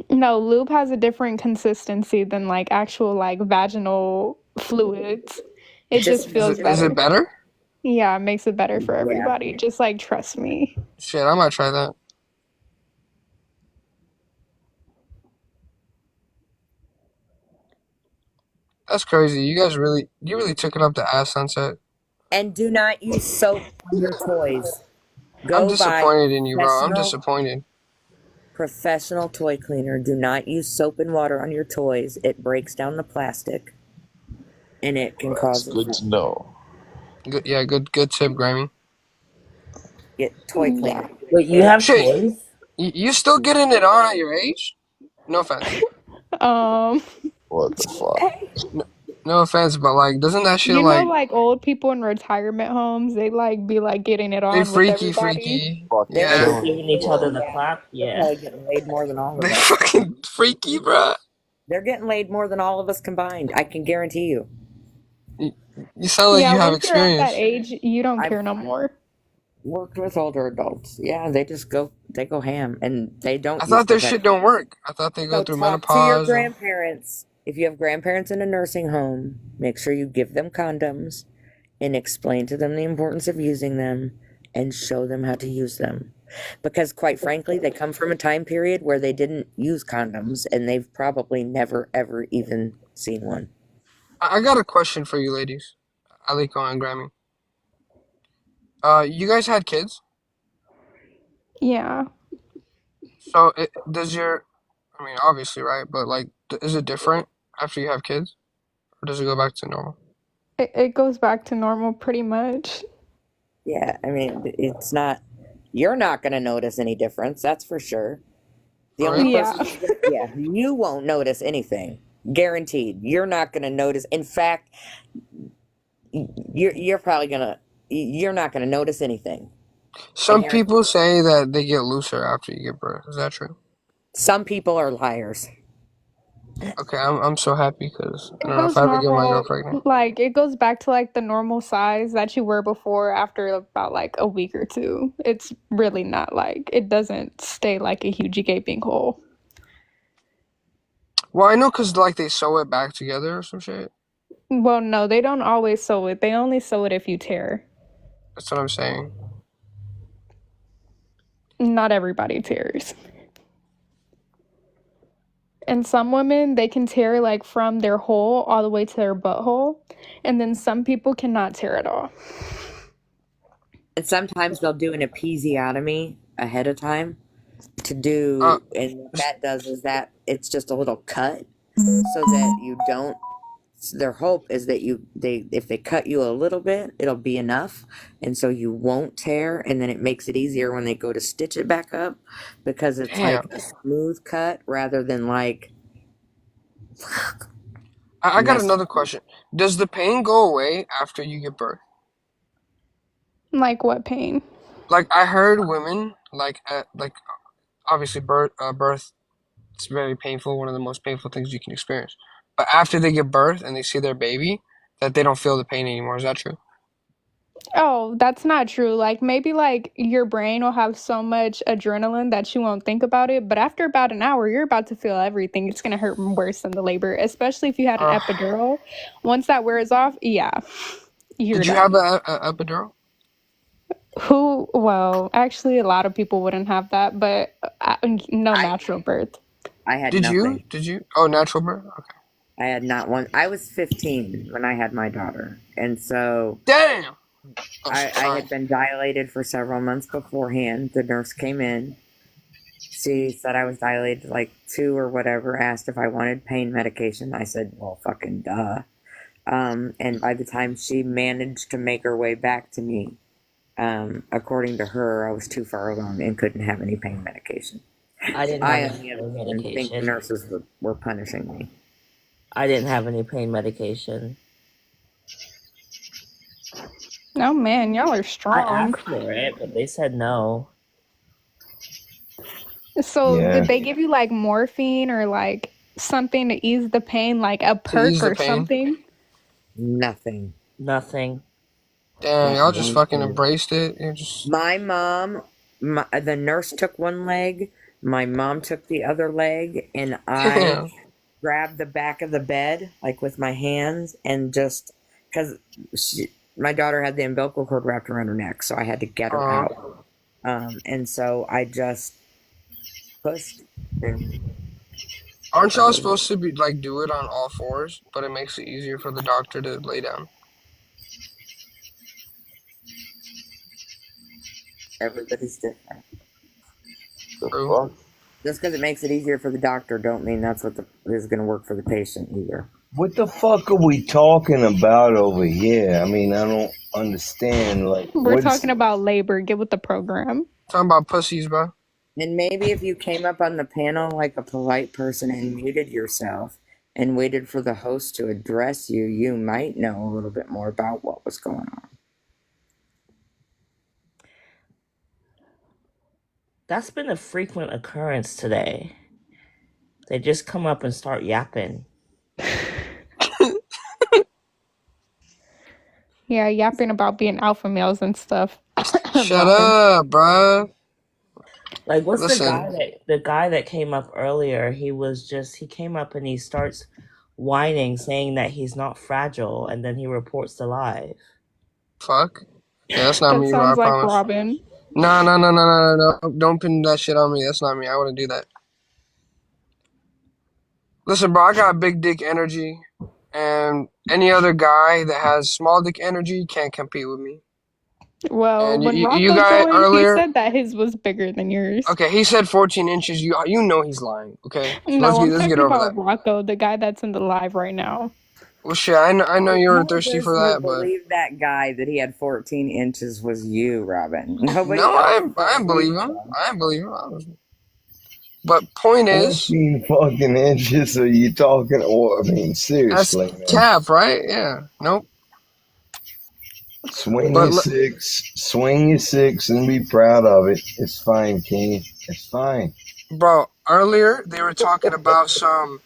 No, lube has a different consistency than like actual like vaginal fluids. It just feels Is better. it better? Yeah, it makes it better for Yeah. everybody. Just like trust me. Shit, I might try that. That's crazy. You really took it up the ass, Sunset. And do not use soap on your toys. I'm Go buy disappointed in you, bro. I'm disappointed. professional toy cleaner. Do not use soap and water on your toys. It breaks down the plastic, and it can cause Good to know. Good, yeah, good tip, Grammy. Get toy cleaner. Wait, you have Shit, toys? you still getting it on at your age? No offense. What the fuck? No offense, but like, doesn't that shit You know, like like old people in retirement homes, they like be like getting it on they with freaky? They're Yeah, They're giving each other the clap? They're Yeah. probably getting laid more than all of they us. fucking freaky, bro. They're getting laid more than all of us combined. I can guarantee you. You sound like Yeah, you have once you're at experience. that age, you don't I've care no more. worked with older adults. Yeah, they go ham, and they don't I use thought their protection. shit don't work. I thought they go So through talk to your menopause. grandparents. If you have grandparents in a nursing home, make sure you give them condoms and explain to them the importance of using them and show them how to use them. Because quite frankly, they come from a time period where they didn't use condoms and they've probably never ever even seen one. I got a question for you, ladies. Aliko and Grammy. You guys had kids, Yeah. so I mean, obviously, right? But like, is it different after you have kids, or does it go back to normal? It goes back to normal pretty much. Yeah, I mean, it's not, you're not going to notice any difference, that's for sure. The only Yeah. person, yeah, you won't notice anything. Guaranteed. You're not going to notice. In fact, you're probably you're not going to notice anything. Some And people say that they get looser after you give birth. Is that true? some people are liars. Okay, I'm so happy because I It don't know if goes I ever get my girl normal, pregnant. like it goes back to like the normal size that you were before after about like a week or two. It's really not like, it doesn't stay like a huge gaping hole. Well, I know because like they sew it back together or some shit. Well, no, they don't always sew it. They only sew it if you tear. That's what I'm saying. Not everybody tears. And some women, they can tear like from their hole all the way to their butthole. And then some people cannot tear at all. And sometimes they'll do an episiotomy ahead of time to do, and what that does is that it's just a little cut so that you don't, their hope is that if they cut you a little bit, it'll be enough, and so you won't tear, and then it makes it easier when they go to stitch it back up because it's like a smooth cut rather than like. I got another question. Does the pain go away after you give birth? Like what pain? Like I heard women like obviously birth it's very painful, one of the most painful things you can experience. But after they give birth and they see their baby, that they don't feel the pain anymore. Is that true? Oh, that's not true. Like maybe like your brain will have so much adrenaline that you won't think about it, but after about an hour, you're about to feel everything. It's gonna hurt worse than the labor, especially if you had an Uh, epidural. Once that wears off, yeah, you're did you have done. a epidural? Who? Well, actually, a lot of people wouldn't have that, but no I natural birth. I had Did you? nothing. Did you? Oh, natural birth. Okay. I had not one. I was 15 when I had my daughter, and so Damn. Oh, I sorry. had been dilated for several months beforehand. The nurse came in. She said I was dilated like 2 or whatever, asked if I wanted pain medication. I said, well, fucking duh. And by the time she managed to make her way back to me, according to her, I was too far along and couldn't have any pain medication. I didn't I, have on any the other pain hand, think the medication. nurses were punishing me. I didn't have any pain medication. Oh man, y'all are I strong. asked for it, but they said no. So Yeah. did they give you like morphine or like something to ease the pain, like a To ease perk the or pain. something? Nothing. Nothing. Damn, Not y'all just one fucking thing. embraced it. You just. My mom, the nurse took one leg, my mom took the other leg, and I Damn. grabbed the back of the bed, like with my hands, and just, because my daughter had the umbilical cord wrapped around her neck, so I had to get her out. And so I just pushed. And, Aren't y'all supposed to be like do it on all fours, but it makes it easier for the doctor to lay down? everybody's different. True. Just because it makes it easier for the doctor, don't mean that's what is going to work for the patient either. What the fuck are we talking about over here? I mean, I don't understand. Like, We're what's talking about labor. Get with the program. Talking about pussies, bro. And maybe if you came up on the panel like a polite person and muted yourself and waited for the host to address you, you might know a little bit more about what was going on. That's been a frequent occurrence today. They just come up and start yapping. Yeah, yapping about being alpha males and stuff. Shut up, bro. Like, what's Listen. the guy that came up earlier? He came up and he starts whining, saying that he's not fragile, and then he reports to live. Fuck. Yeah, that's not That me, bro. sounds I like promise. Robin. No. Don't pin that shit on me. That's not me. I wouldn't do that. Listen, bro, I got big dick energy, and any other guy that has small dick energy can't compete with me. Well, And when you Rocco guys joined, he earlier, said that his was bigger than yours. okay, he said 14 inches. You know he's lying. Okay, so No, I'm let's talking get over about that. Rocco, the guy that's in the live right now. Well, shit, I know you were Who thirsty of for us that, would but believe that guy that he had 14 inches was you, Robin? Nobody no, else I would believe him. I believe him. But point is, 14 fucking inches? Are you talking? Or, I mean, that's seriously, man. cap, right? Yeah. Nope. Swing But your six and be proud of it. It's fine, King. It's fine. bro, earlier they were talking about some.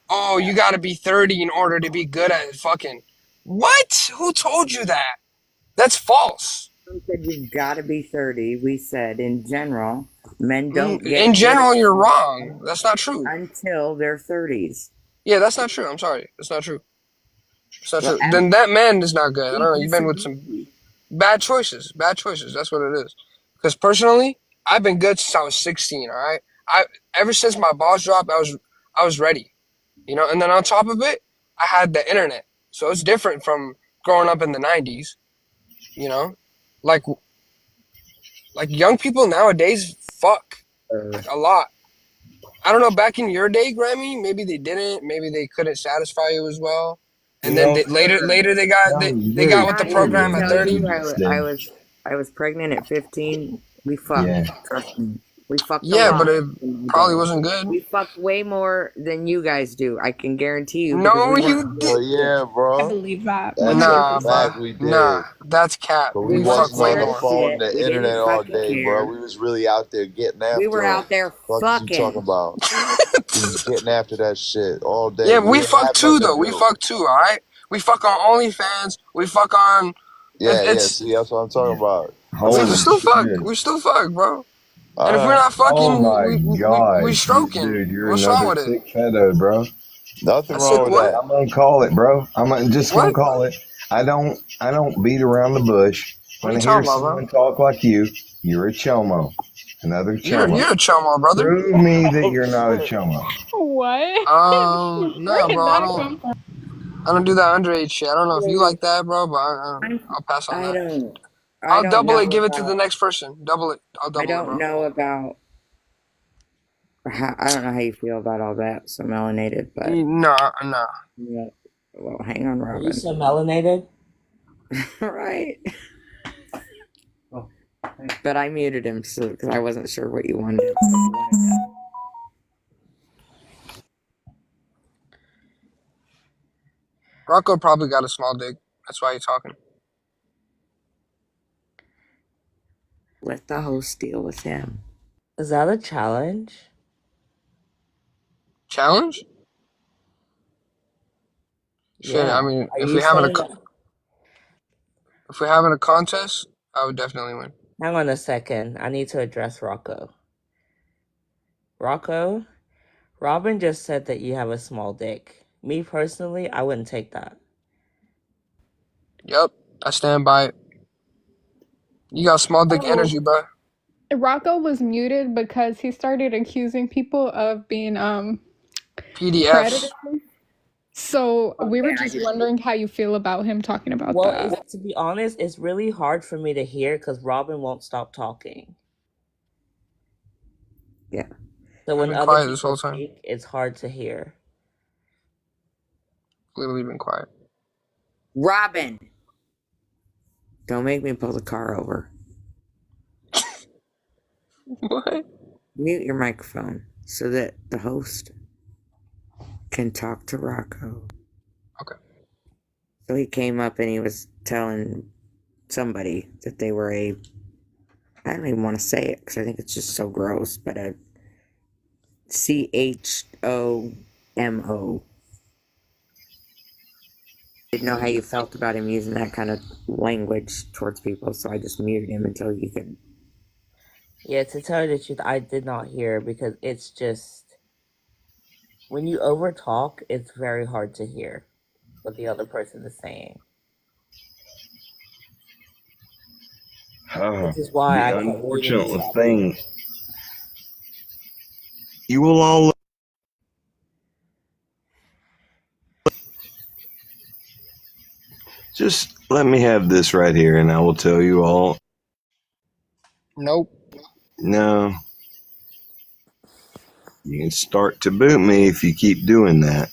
Oh, you got to be 30 in order to be good at fucking. What? Who told you that? That's false. We said you've got to be 30. We said in general, men don't get In general, good you're wrong. That's not true. until their 30s. Yeah, that's not true. I'm sorry. That's not true. It's not Well, true. Then that man is not good. I don't know. we You've been with some disagree. bad choices. Bad choices. That's what it is. Because personally, I've been good since I was 16. All right. Ever since my balls dropped, I was ready. You know. And then on top of it, I had the internet, so it's different from growing up in the 90s. You know, like young people nowadays fuck like a lot. I don't know. Back in your day, Grammy, maybe they didn't. Maybe they couldn't satisfy you as well. And then later they got with the program at 30. I was pregnant at 15. We fucked. Yeah. Trust me. We fucked a Yeah, lot. but it probably wasn't good. We fucked way more than you guys do. I can guarantee you. No, because we you weren't- Well, yeah, I bro. believe that. Nah, Fact, bro. we did. Nah, that's cap. But we We fuck wasn't weren't way on the more. phone, shit. the We internet didn't all fucking day, care. bro. We was really out there getting after We were it. out there Fuck is you talking fucking. about? We was getting after that shit all day. Yeah, We we didn't fuck have too nothing to though. We do. fuck too. All right. We fuck on OnlyFans. We fuck on Yeah, yeah. It's See, that's what I'm talking about. we Holy still fuck. shit. We still fuck, bro. All And if we're right. not Oh fucking, my we god. stroking. Dude, you're What's wrong another with it? sick pedo, bro. Nothing A wrong sick with what? that. I'm gonna call it, bro. Just gonna What? call it. I don't beat around the bush. What are When you I hear talking about, bro? someone talk like you're a chomo. Another chomo. You're a chomo, brother. Prove me that Oh you're not a shit. chomo. What? Nah, Where did bro. that come from? I don't do that underage shit. I don't know if you like that, bro, but I'll pass on I that. don't. I I'll don't double it. know Give it to the about. next person. Double it. I'll I double it, don't bro. know about. I don't know how you feel about all that. So melanated, but Nah. yeah. Well, hang on, Are you Robin. so melanated? Right. But I muted him because I wasn't sure what you wanted. Rocco probably got a small dick. That's why he's talking. Let the host deal with him. Is that a challenge? Challenge? Shit. Yeah. I mean, Are if you we having saying? if we're having a contest, I would definitely win. Hang on a second. I need to address Rocco. Rocco, Robin just said that you have a small dick. Me personally, I wouldn't take that. Yep, I stand by it. You got small dick energy, bro. Rocco was muted because he started accusing people of being PDFs. predators. So we were just wondering how you feel about him talking about Well, that. to be honest, it's really hard for me to hear because Robin won't stop talking. Yeah. So I've when been other quiet this people whole time. speak, it's hard to hear. Literally been quiet. Robin, don't make me pull the car over. What? Mute your microphone so that the host can talk to Rocco. Okay. So he came up and he was telling somebody that they were I don't even want to say it because I think it's just so gross, but a CHOMO. Didn't know how you felt about him using that kind of language towards people, so I just muted him until you could. Yeah, to tell you the truth, I did not hear because it's just when you overtalk, it's very hard to hear what the other person is saying. Which is why I The kept muting unfortunate myself. thing, you will all. Just let me have this right here, and I will tell you all. Nope. No. You can start to boot me if you keep doing that.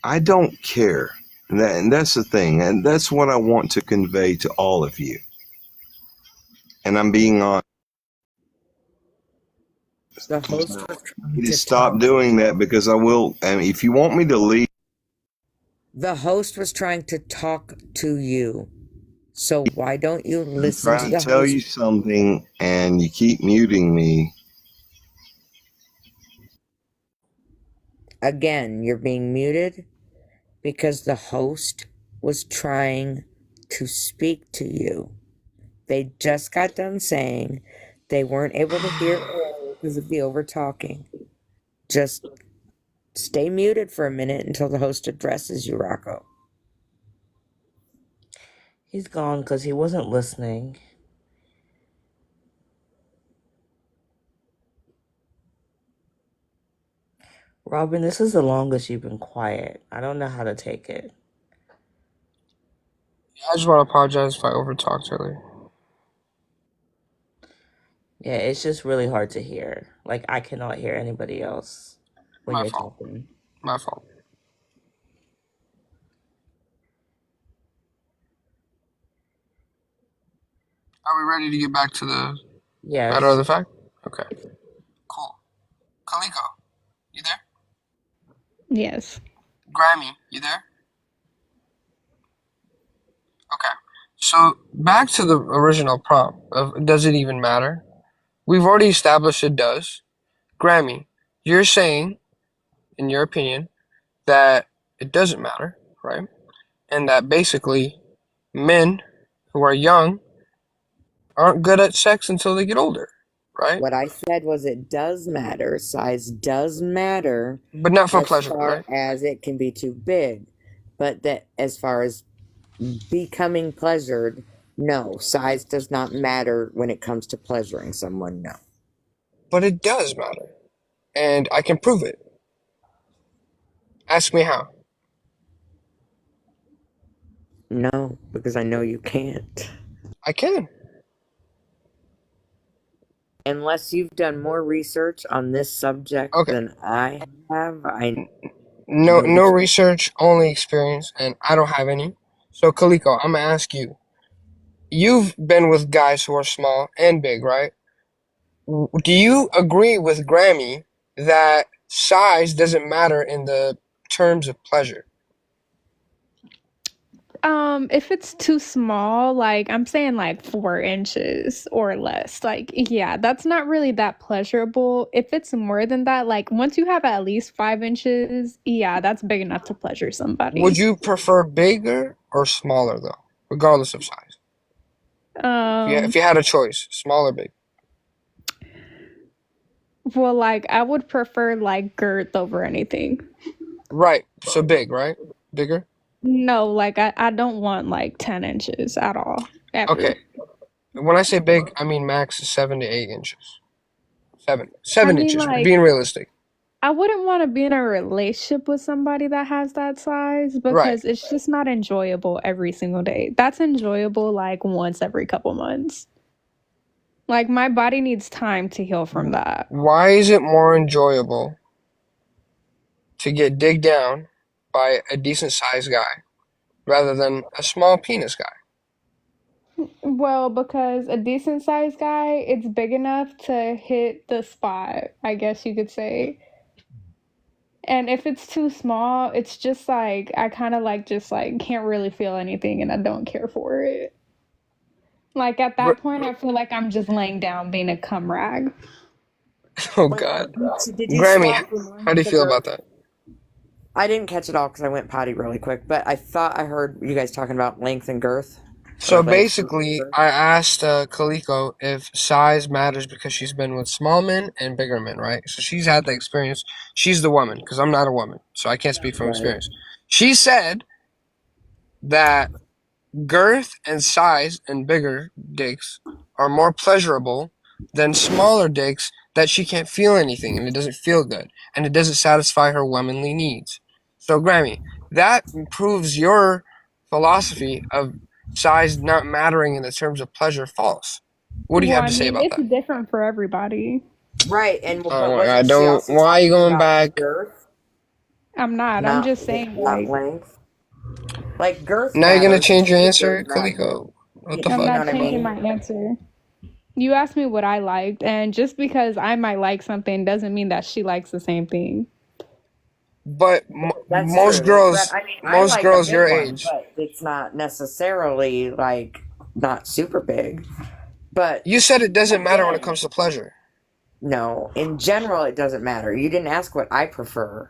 I don't care. And that's the thing. And that's what I want to convey to all of you. And I'm being honest. The host was trying You to stop talk. doing that because I will. I mean, if you want me to leave. The host was trying to talk to you. So why don't you listen I'm to trying the to tell host? you something and you keep muting me. Again, you're being muted because the host was trying to speak to you. They just got done saying they weren't able to hear because of the over talking. Just stay muted for a minute until the host addresses you, Rocco. He's gone because he wasn't listening. Robin, this is the longest you've been quiet. I don't know how to take it. I just want to apologize if I overtalked earlier. Yeah, it's just really hard to hear. Like, I cannot hear anybody else when My you're fault. talking. My fault. Are we ready to get back to the matter of Yes. the fact? Okay. Cool. Kaliko, you there? Yes. Grammy, you there? Okay. So back to the original prompt of does it even matter? We've already established it does. Grammy, you're saying, in your opinion, that it doesn't matter, right? And that basically men who are young aren't good at sex until they get older, right? What I said was it does matter. Size does matter But not for as pleasure, far right? as it can be too big. But that as far as becoming pleasured, no. Size does not matter when it comes to pleasuring someone, no. But it does matter. And I can prove it. Ask me how. No, because I know you can't. I can. Unless you've done more research on this subject Okay. than I have, I No know that you research, only experience, and I don't have any. So Kaliko, I'm gonna ask you. You've been with guys who are small and big, right? Do you agree with Grammy that size doesn't matter in the terms of pleasure? If it's too small, like I'm saying like 4 inches or less, like yeah, that's not really that pleasurable. If it's more than that, like once you have at least 5 inches, yeah, that's big enough to pleasure Would somebody. you prefer bigger or smaller though, regardless of size? If you had a choice, small or big? Well, like I would prefer like girth over anything. Right. So big, right? Bigger? No, like I don't want like 10 inches at all. Ever. Okay. When I say big, I mean max 7 to 8 inches. I Seven mean, inches. like Being realistic. I wouldn't want to be in a relationship with somebody that has that size Right. because it's just not enjoyable every single day. That's enjoyable like once every couple months. Like my body needs time to heal from that. Why is it more enjoyable to get digged down by a decent sized guy rather than a small penis guy? Well, because a decent sized guy, it's big enough to hit the spot, I guess you could say. And if it's too small, it's just like I kind of like just like can't really feel anything and I don't care for it. Like at that point, I feel like I'm just laying down being a cum rag. Oh God. Did you Grammy, swap from one how do you to feel girth? about that? I didn't catch it all because I went potty really quick, but I thought I heard you guys talking about length and girth. So Or length and basically, girth. I asked Kaliko if size matters because she's been with small men and bigger men, right? So she's had the experience. She's the woman because I'm not a woman, so I can't speak from Right. experience. She said that girth and size and bigger dicks are more pleasurable than smaller dicks that she can't feel anything and it doesn't feel good and it doesn't satisfy her womanly needs. So Grammy, that proves your philosophy of size not mattering in the terms of pleasure false. What do you Well, have I to say mean, about it's that? different for everybody. Right, and Oh but my God, wasn't she don't. also Why are you talking going about back? girth, I'm not. I'm just saying, not like, length? Like girth Now you're gonna matters, change your but answer, does not. Kaliko? What the You I'm fuck? know not what I changing mean? my answer. You asked me what I liked, and just because I might like something doesn't mean that she likes the same thing. But That's most true. girls, But I mean, I like a girls big your one, age, but it's not necessarily like not super big. But you said it doesn't matter when it again, comes to pleasure. no, in general, it doesn't matter. You didn't ask what I prefer.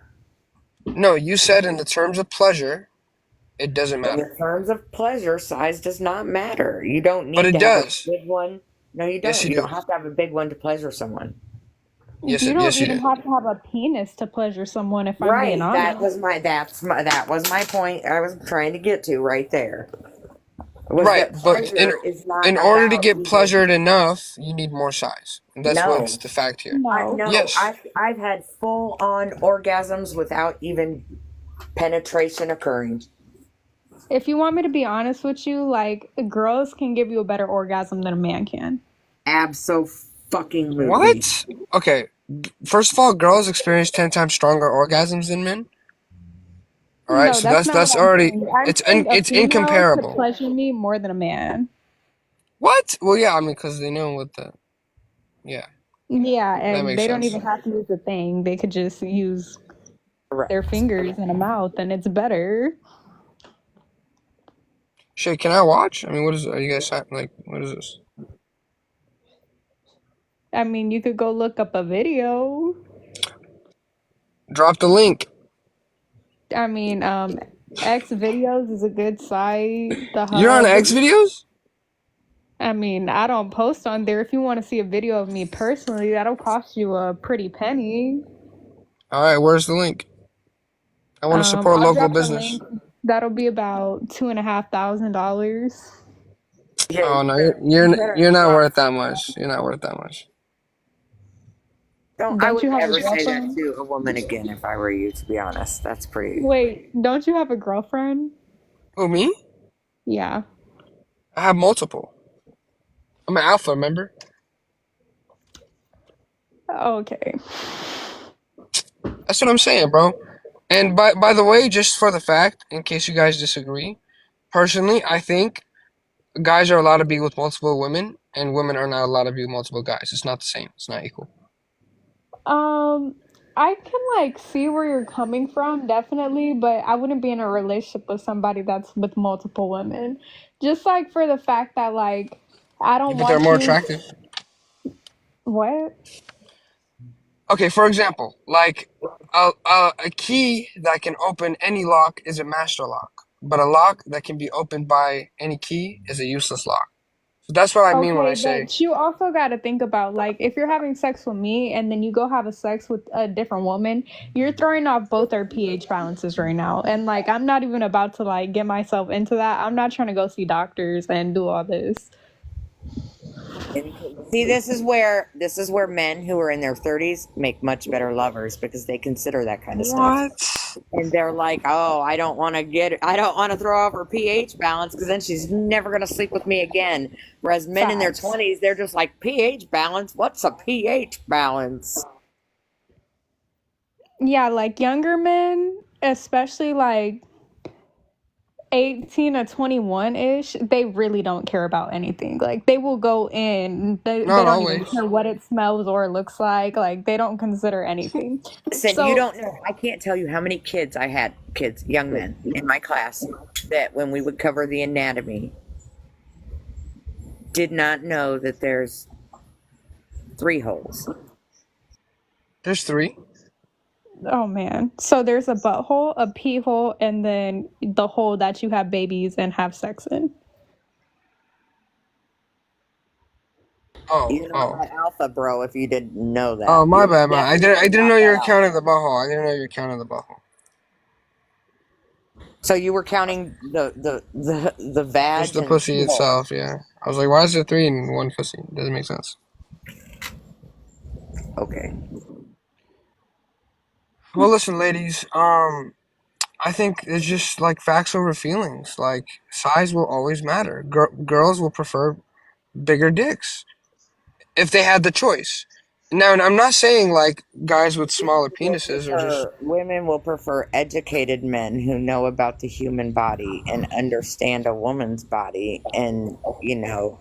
No, you said in the terms of pleasure, it doesn't In matter. the terms of pleasure, size does not matter. You don't But need it to have a does. big one. No, you Yes, don't. you You do. don't have to have a big one to pleasure someone. Yes, You don't yes, you even do. have to have a penis to pleasure someone, if I'm being Right. That honest. was my point I was trying to get to right there. Was Right, that but pleasure is not in order to about get even pleasured enough, you need more size. And that's what's no. the fact here. No. Yes. I've had full on orgasms without even penetration occurring. If you want me to be honest with you, like, girls can give you a better orgasm than a man can. Abso-fucking-lutely. What? Okay. First of all, girls experience 10 times stronger orgasms than men. All right, No, so that's not what that's I'm already saying. I'm saying a it's female could incomparable. pleasure me more than a man. What? Well, yeah, I mean, because they know what the yeah, Yeah, that and makes they don't sense. even have to use a thing. They could just use Right. their fingers and a mouth, and it's better. Shit, can I watch? I mean, what is? Are you guys like? What is this? I mean, you could go look up a video. Drop the link. I mean, X videos is a good site. The You're on Hub. X videos? I mean, I don't post on there. If you want to see a video of me personally, that'll cost you a pretty penny. All right, where's the link? I want to support I'll local drop the business. link. That'll be about $2,500. Yeah, Oh you no, better, you better you're not drop. worth that much. You're not worth that much. Don't. I Don't would you have a never say that girlfriend? to a woman again if I were you. To be honest, that's pretty. Wait, don't you have a girlfriend? Who, me? Yeah. I have multiple. I'm an alpha, remember? Okay. That's what I'm saying, bro. And by the way, just for the fact, in case you guys disagree, personally, I think guys are allowed to be with multiple women, and women are not allowed to be with multiple guys. It's not the same. It's not equal. I can like see where you're coming from, definitely, but I wouldn't be in a relationship with somebody that's with multiple women. Just like for the fact that like I Yeah, don't but they're want more you. attractive. What? Okay, for example, like a key that can open any lock is a master lock, but a lock that can be opened by any key is a useless lock. So that's what I mean when I Okay, say, but you also got to think about like if you're having sex with me and then you go have a sex with a different woman, you're throwing off both our pH balances right now. And like I'm not even about to like get myself into that. I'm not trying to go see doctors and do all this. See, this is where men who are in their 30s make much better lovers because they consider that kind of stuff. what? And they're like, "Oh, I don't want to throw off her pH balance because then she's never going to sleep with me again." Whereas men in their Facts. 20s, they're just like, "pH balance? What's a pH balance?" Yeah, like younger men, especially like 18 to 21 ish, they really don't care about anything. Like they will go in, they Not don't even always. care what it smells or looks like. Like they don't consider anything. Listen, you So don't know. I can't tell you how many kids I had, young men in my class, that when we would cover the anatomy, did not know that there's 3 holes. There's 3. oh man. So there's a butthole, a pee hole, and then the hole that you have babies and have sex in. Oh, You're oh, not alpha, bro, if you didn't know that. oh, my You're bad, man. I definitely didn't know not you that were alpha. counting the butthole. I didn't know you were counting the butthole. So you were counting the vag Just the and pussy 2 holes. itself, yeah. I was like, why is there 3 in one pussy? Doesn't make sense. Okay. Well, listen, ladies. I think it's just like facts over feelings. Like size will always matter. Girls will prefer bigger dicks if they had the choice. Now, and I'm not saying like guys with smaller penises are just. Women will prefer educated men who know about the human body and understand a woman's body and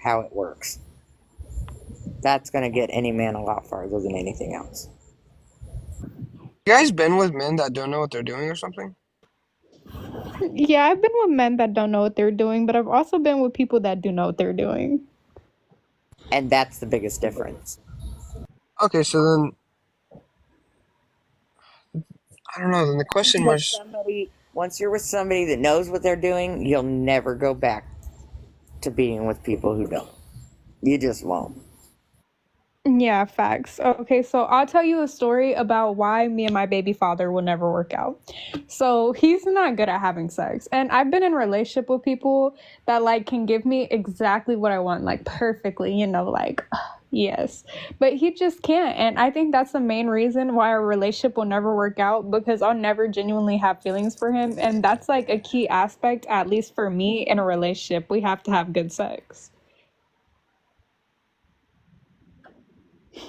how it works. That's going to get any man a lot farther than anything else. You guys been with men that don't know what they're doing or something? Yeah, I've been with men that don't know what they're doing, but I've also been with people that do know what they're doing. And that's the biggest difference. Okay, so then I don't know. Then the question was, Once you're with somebody that knows what they're doing, you'll never go back to being with people who don't. You just won't. Yeah, facts. Okay, so I'll tell you a story about why me and my baby father will never work out. So he's not good at having sex. And I've been in a relationship with people that like can give me exactly what I want, like perfectly, like yes. But he just can't. And I think that's the main reason why our relationship will never work out, because I'll never genuinely have feelings for him. And that's like a key aspect, at least for me, in a relationship. We have to have good sex.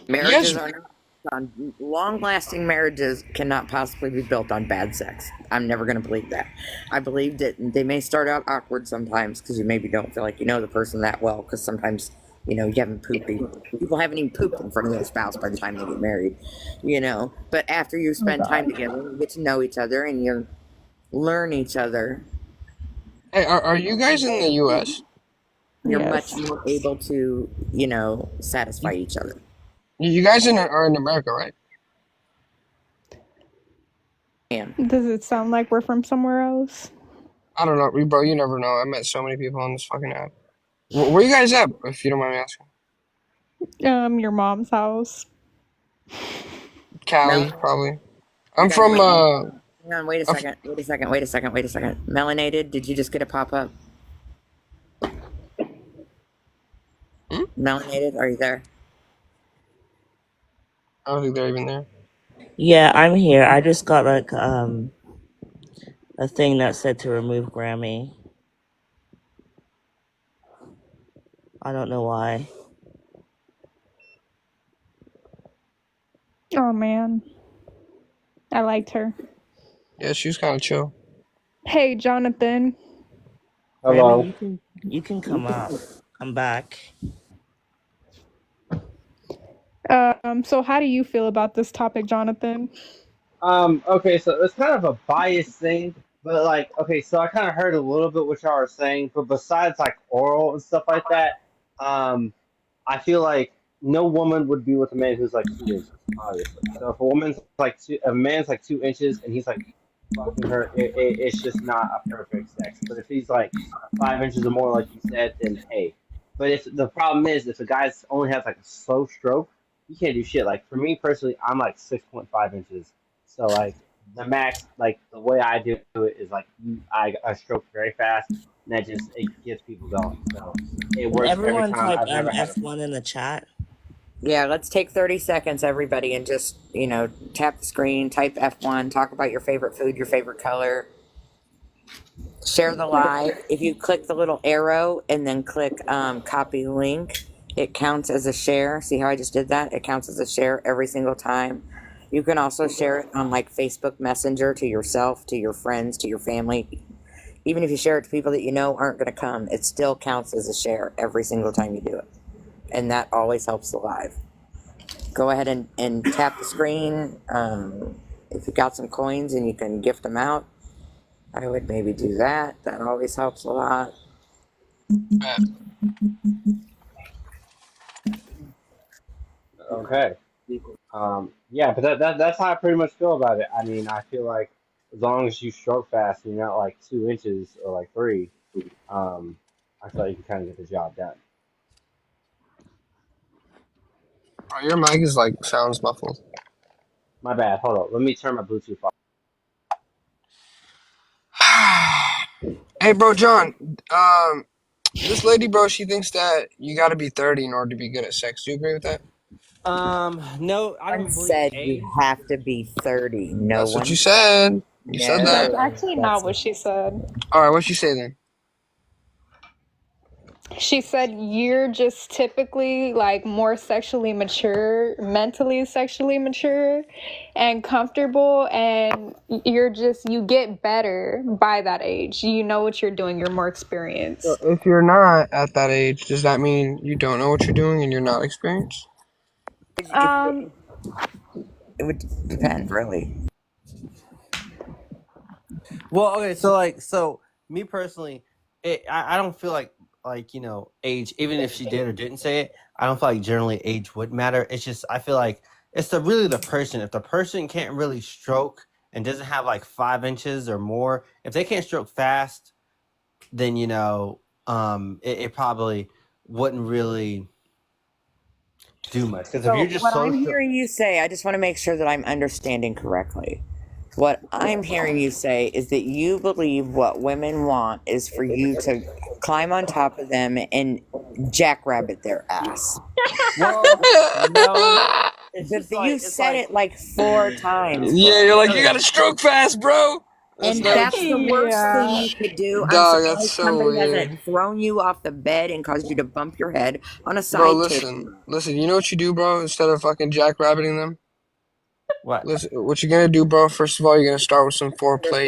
Marriages are not on long-lasting marriages cannot possibly be built on bad sex. I'm never going to believe that. I believe that they may start out awkward sometimes because you maybe don't feel like you know the person that well, because sometimes you haven't pooped. People haven't even pooped in front of their spouse by the time they get married, But after you spend time together, you get to know each other and you learn each other. hey, are you guys in the U.S.? You're much more able to, satisfy each other. You guys are in America, right? Does it sound like we're from somewhere else? I don't know, bro. You never know. I met so many people on this fucking app. Where you guys at, if you don't mind me asking? Your mom's house. Cali, Mel- probably. I'm Okay, from wait, hang on, wait a I'm second. Wait a second. Wait a second. Wait a second. Melanated, did you just get a pop up? Melanated, are you there? I don't think they're even there. Yeah, I'm here. I just got like a thing that said to remove Grammy. I don't know why. Oh man, I liked her. Yeah, she was kind of chill. Hey, Jonathan. Grammy, you can come up. Come back. So how do you feel about this topic, Jonathan? Okay, so it's kind of a biased thing, but like, okay, so I kind of heard a little bit what y'all were saying, but besides like oral and stuff like that, I feel like no woman would be with a man who's like 2 inches, obviously. So if a man's like 2 inches and he's like fucking her, it's just not a perfect sex. But if he's like 5 inches or more, like you said, then hey. But if the problem is if a guy's only has like a slow stroke, you can't do shit. Like for me personally, I'm like 6.5 inches. So like the max, like the way I do it is like I stroke very fast, and that just it gets people going. So it Can works every everyone time. type I've never had. F1 in the chat? Yeah, let's take 30 seconds, everybody, and just, tap the screen, type F1, talk about your favorite food, your favorite color, share the live. If you click the little arrow and then click copy link, it counts as a share. See how I just did that? It counts as a share every single time. You can also share it on like Facebook Messenger to yourself, to your friends, to your family. Even if you share it to people that you know aren't going to come, it still counts as a share every single time you do it. And that always helps the live. Go ahead and tap the screen. If you got some coins and you can gift them out, I would maybe do that. That always helps a lot. Okay. Yeah, but that's how I pretty much feel about it. I mean, I feel like as long as you stroke fast and you're not like 2 inches or like 3, I feel like you can kind of get the job done. Oh, your mic is like sounds muffled. My bad. Hold on. Let me turn my Bluetooth off. Hey, bro, John. This lady, bro, she thinks that you got to be 30 in order to be good at sex. Do you agree with that? No, I No don't one believe said age. you have to be 30. No That's what one. you said. You said that. That's actually not what she said. All right, what'd she say then? She said you're just typically like more sexually mature, mentally sexually mature and comfortable, and you get better by that age. You know what you're doing, you're more experienced. So if you're not at that age, does that mean you don't know what you're doing and you're not experienced? Um It would depend, really. Well, okay, so me personally, I don't feel like age. Even if she did or didn't say it, I don't feel like generally age would matter. It's just I feel like it's really the person. If the person can't really stroke and doesn't have like 5 inches or more, if they can't stroke fast, then it probably wouldn't really do much. Because if So you're just what so I'm hearing you say, I just want to make sure that I'm understanding correctly. What I'm hearing you say is that you believe what women want is for you to climb on top of them and jackrabbit their ass. Well, no. You said it like 4 times. Yeah, you're like, you gotta stroke fast, bro. And that's the worst thing you could do. Dog, I'm that's surprised so somebody weird. hasn't thrown you off the bed and caused you to bump your head on a side Bro, table. listen. You know what you do, bro? Instead of fucking jackrabbiting them, What? listen, what you're gonna do, bro? First of all, you're gonna start with some foreplay.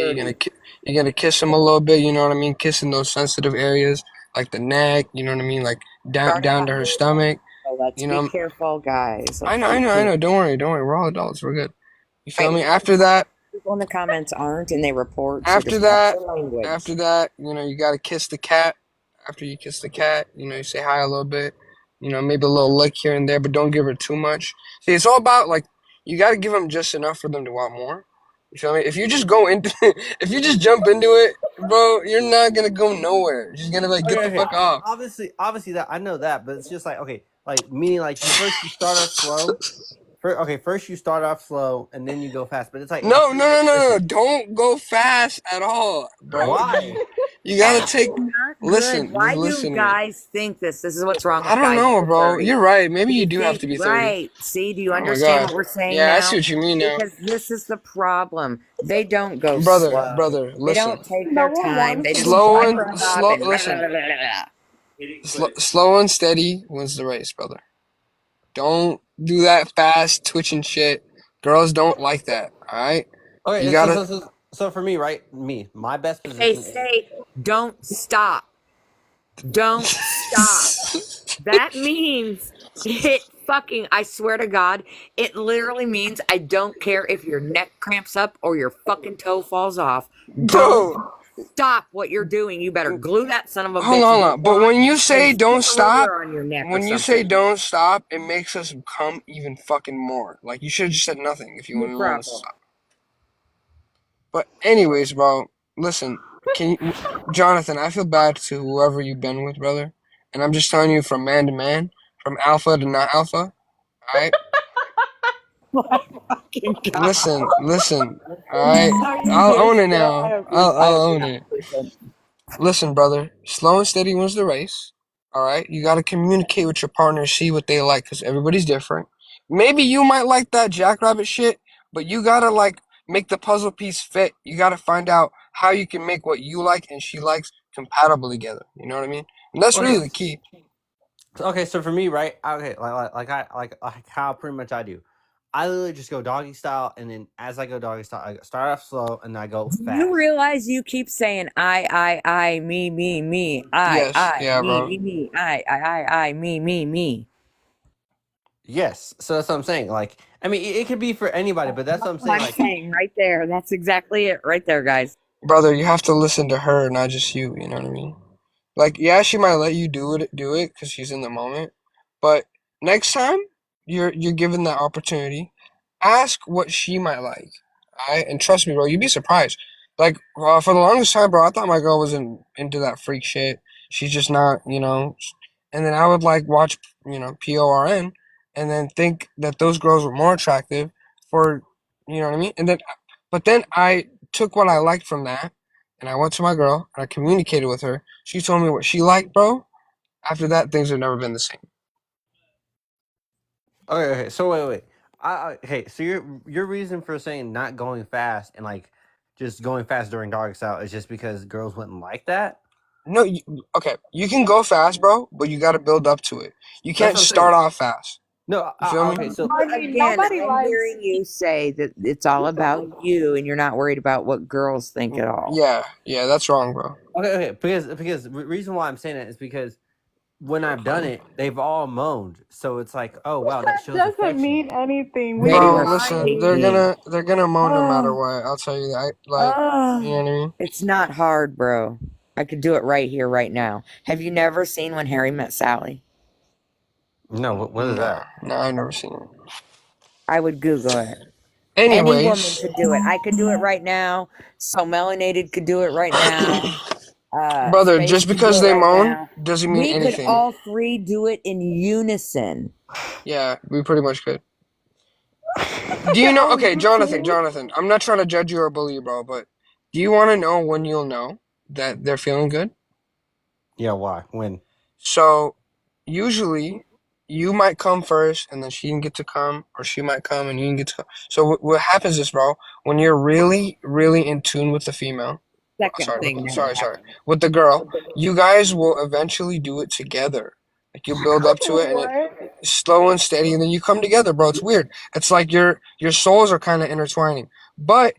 You're gonna kiss them a little bit. You know what I mean? Kissing those sensitive areas like the neck. You know what I mean? Like down to her stomach. So let's You be know. careful, guys. I know. Don't worry. We're all adults. We're good. You feel me? After that, people in the comments aren't, and they report. So after just that, watch the language. you gotta kiss the cat. After you kiss the cat, you say hi a little bit. Maybe a little lick here and there, but don't give her too much. See, it's all about like you gotta give them just enough for them to want more. You feel me? If you just go into, if you just jump into it, bro, you're not gonna go nowhere. You're just gonna be like, get Okay, the okay. fuck off. Obviously that I know that, but it's just like okay, like meaning like you start off slow. First you start off slow and then you go fast, but it's like No, it's, no, no, no, no. listen, Don't go fast at all, bro. why? You gotta That's take. not good. Listen, Why just do listen to me. guys think this? This is what's wrong I with don't guys in know, their bro. 30s. You're right. Maybe you You do have think, to be 30. right. See, do you Oh my understand god. what we're saying Yeah, I see now? what you mean now. Because this is the problem. They don't go Brother, slow. They listen. don't take No their one time. wants They to just be Slow swipe and right fast. up slow. and Listen. Slow and steady wins the race, brother. Don't do that fast twitching shit. Girls don't like that. All right. You Okay, gotta. so for me, right? My best Hey, position is say, don't stop. Don't stop. That means it fucking, I swear to God, it literally means I don't care if your neck cramps up or your fucking toe falls off. Don't Bro, stop what you're doing. You better glue that son of a hold bitch on. But when you say and don't stick a stop, ruler on your neck or when you say something. don't stop, it makes us come even fucking more. Like you should have just said nothing if you No wouldn't want us to problem. stop. But anyways, bro, listen, Jonathan, I feel bad to whoever you've been with, brother. And I'm just telling you from man to man, from alpha to not alpha, alright? Fucking God. Listen, alright? I'll own it now. I'll own it. Listen, brother, slow and steady wins the race. All right, you got to communicate with your partner, see what they like, because everybody's different. Maybe you might like that jackrabbit shit, but you gotta like make the puzzle piece fit. You gotta find out how you can make what you like and she likes compatible together. You know what I mean? And that's really the key. Okay, so for me, right? Okay, like how pretty much I do. I literally just go doggy style, and then as I go doggy style, I start off slow and I go Do fast. you realize you keep saying I, me, me, Yes, I, yeah, me, bro. me, I, me. Yes, so that's what I'm saying. Like, I mean, it could be for anybody, but that's what I'm That's saying. what I'm Like, saying right there. That's exactly it right there, guys. Brother, you have to listen to her, not just you. You know what I mean? Like, yeah, she might let you do it because she's in the moment. But next time you're given that opportunity, ask what she might like. Alright? And trust me, bro, you'd be surprised. Like, for the longest time, bro, I thought my girl wasn't into that freak shit. She's just not, you know. And then I would like watch, you know, PORN and then think that those girls were more attractive for, you know what I mean? And then, but then I took what I liked from that and I went to my girl and I communicated with her. She told me what she liked, bro. After that, things have never been the same. okay. So wait. Okay, so your reason for saying not going fast and like just going fast during doggy style is just because girls wouldn't like that? No, okay, you can go fast, bro, but you got to build up to it. You That's can't what I'm start saying. off fast. No, You feel me? okay. So I mean, Again, nobody I'm likes. hearing you say that it's all about you and you're not worried about what girls think at all. Yeah, that's wrong, bro. okay, because the reason why I'm saying that is because when I've done it, they've all moaned. So it's like, oh wow, that shows Doesn't affection. mean anything. We They Bro, were listen, fighting. they're gonna moan no matter Oh, what. I'll tell you that. Like, you know what I mean? It's not hard, bro. I could do it right here, right now. Have you never seen When Harry Met Sally? No, what is that? No, I've never seen it. I would Google it. Any woman Anyways, could do it. I could do it right now. So Melanated could do it right now. brother, Space just could do because it they right moan now. doesn't mean We could anything. all three do it in unison. Yeah, we pretty much could. Do you know? oh, Okay, you Jonathan, too? I'm not trying to judge you or bully you, bro, but do you want to know when you'll know that they're feeling good? Yeah, why? When? So, usually, you might come first, and then she can get to come, or she might come and you can get to come. So, what happens is, bro, when you're really, really in tune with the female, Second thing never sorry, happened. with the girl, you guys will eventually do it together. Like you build up to it, and What? it's slow and steady, and then you come together, bro. It's weird. It's like your souls are kind of intertwining. But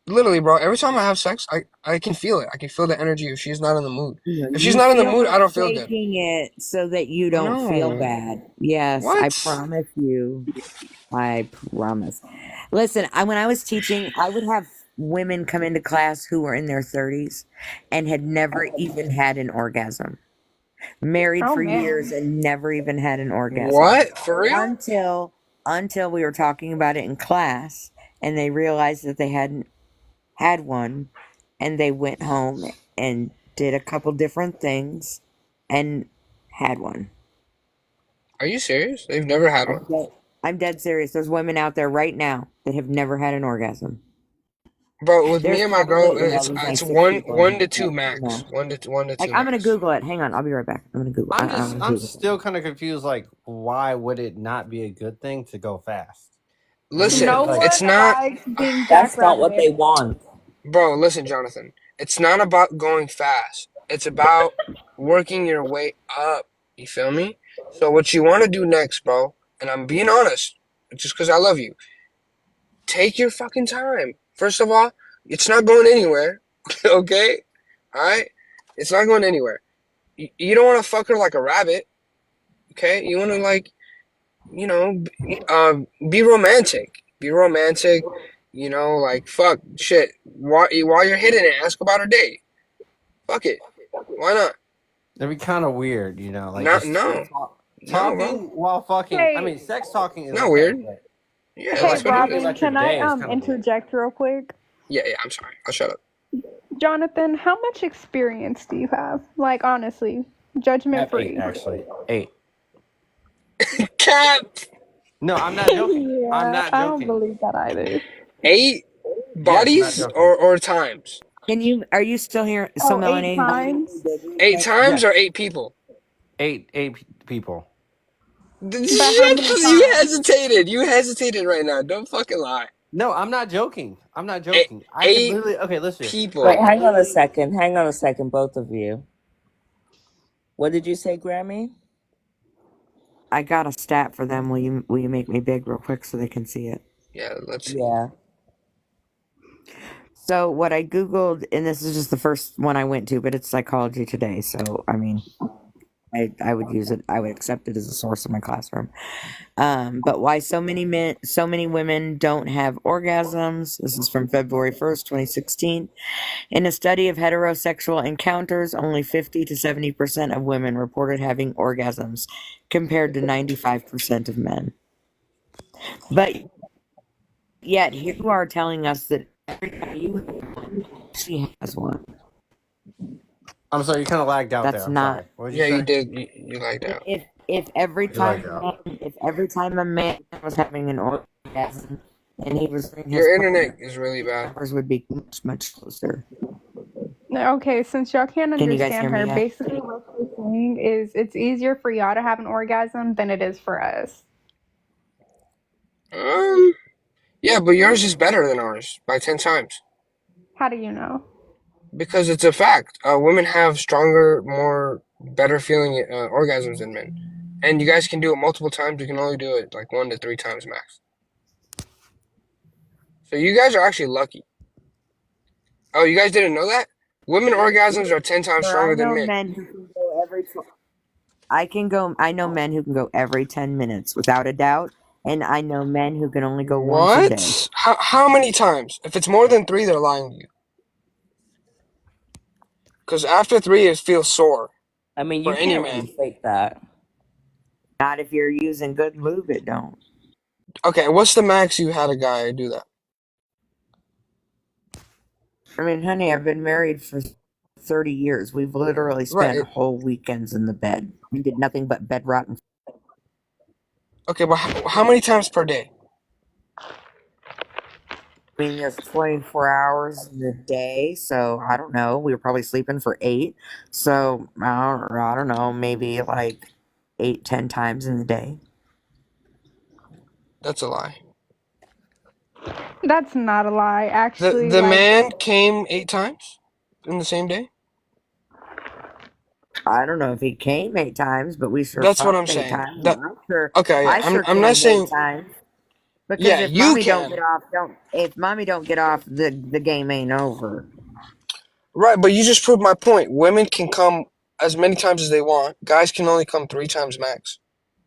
literally, bro, every time I have sex, I can feel it. I can feel the energy if she's not in the mood. If she's You not in the feel mood, I her don't feel good. faking it so that you don't feel No. bad. Yes, I What? promise you. I promise. Listen, when I was teaching, I would have women come into class who were in their 30s and had never even had an orgasm. Married Oh for years man. and never even had an orgasm. What? For real? Until we were talking about it in class and they realized that they hadn't had one, and they went home and did a couple different things and had one. Are you serious? They've never had one? I'm dead serious. There's women out there right now that have never had an orgasm. Bro, with There's me and my girl, probably it's like it's 6 one people one in to here two that max. know. One to Like, two I'm gonna max. Google it. Hang on, I'll be right back. I'm gonna Google. I'm Google it. still kind of confused. Like, why would it not be a good thing to go fast? Listen, No Like, one it's not, likes being That's not what they jackrabbit. want. bro. Listen, Jonathan. It's not about going fast. It's about working your way up. You feel me? So what you want to do next, bro? And I'm being honest, just because I love you. Take your fucking time. First of all, it's not going anywhere. Okay? Alright? It's not going anywhere. You don't want to fuck her like a rabbit. Okay? You want to, like, you know, be romantic. Be romantic. You know, like, fuck, shit. While you're hitting it, ask about her day. Fuck it. Why not? it'd be kind of weird, you know, like Not, just no. No, bro. talking while fucking. I mean, Hey, sex talking is Not okay, weird. but Yeah, but hey, that's like what it talking is. Robin, about your can I day is kind of weird. interject real quick? Yeah, I'm sorry. I'll shut up. Jonathan, how much experience do you have? Like, honestly, I judgment have 8 free. actually. 8. Cap! No, I'm not joking. I'm Yeah, not I don't joking. believe that either. 8 Yes, I'm not bodies joking. or times? Are you still here? So, Oh, 8 Melanie, times? 8 times or Yes, 8 people? 8 people. But how many You times? hesitated. You hesitated right now. Don't fucking lie. No, I'm not joking. I'm not 8, joking. I could 8 literally. Okay, listen. Wait, people. hang on a second. Hang on a second, both of you. What did you say, Grammy? I got a stat for them. Will you make me big real quick so they can see it? Yeah, let's see. Yeah. So what I Googled, and this is just the first one I went to, but it's Psychology Today. So I mean, I would use it. I would accept it as a source in my classroom. But why so many women don't have orgasms? This is from February 1st, 2016. In a study of heterosexual encounters, only 50 to 70% of women reported having orgasms, compared to 95% of men. But yet, here you are telling us that every time you have one, she has one. I'm sorry, you kind of lagged out That's there. I'm not. sorry. What did you Yeah, you say? did. You like that. If every You lagged time out. a man was having an orgasm and he was bringing his Your partner, internet is really bad. numbers would be much closer. Okay, since y'all can't Can you guys understand hear me her, yet? basically what she's saying is it's easier for y'all to have an orgasm than it is for us. Yeah, but yours is better than ours by 10 times. How do you know? Because it's a fact. Women have stronger, better feeling orgasms than men. And you guys can do it multiple times. You can only do it like 1 to 3 times max. So you guys are actually lucky. Oh, you guys didn't know that? Women orgasms are 10 times Sir, stronger I than know men. men who can go every. I know men who can go every 10 minutes without a doubt, and I know men who can only go once a day. What? How many times? If it's more than 3, they're lying to you. Because after 3, it feels sore I mean, for you any can't really man. fake that. Not if you're using good lube, it don't. Okay, what's the max you had a guy do that? I mean, honey, I've been married for 30 years. We've literally spent Right. whole weekends in the bed. We did nothing but bed rotten. Okay, but how many times per day? I mean, there's 24 hours in the day, so I don't know. We were probably sleeping for 8. So, I don't know, maybe like 8, 10 times in the day. That's a lie. That's not a lie, actually. The Like, man came 8 times in the same day? I don't know if he came 8 times, but we sure That's what I'm fucked 8 saying. times. That okay, yeah. I sure I'm not came 8 saying times. Because yeah, if you mommy don't can. get off, if mommy don't get off, the game ain't over. Right, but you just proved my point. Women can come as many times as they want. Guys can only come 3 times max.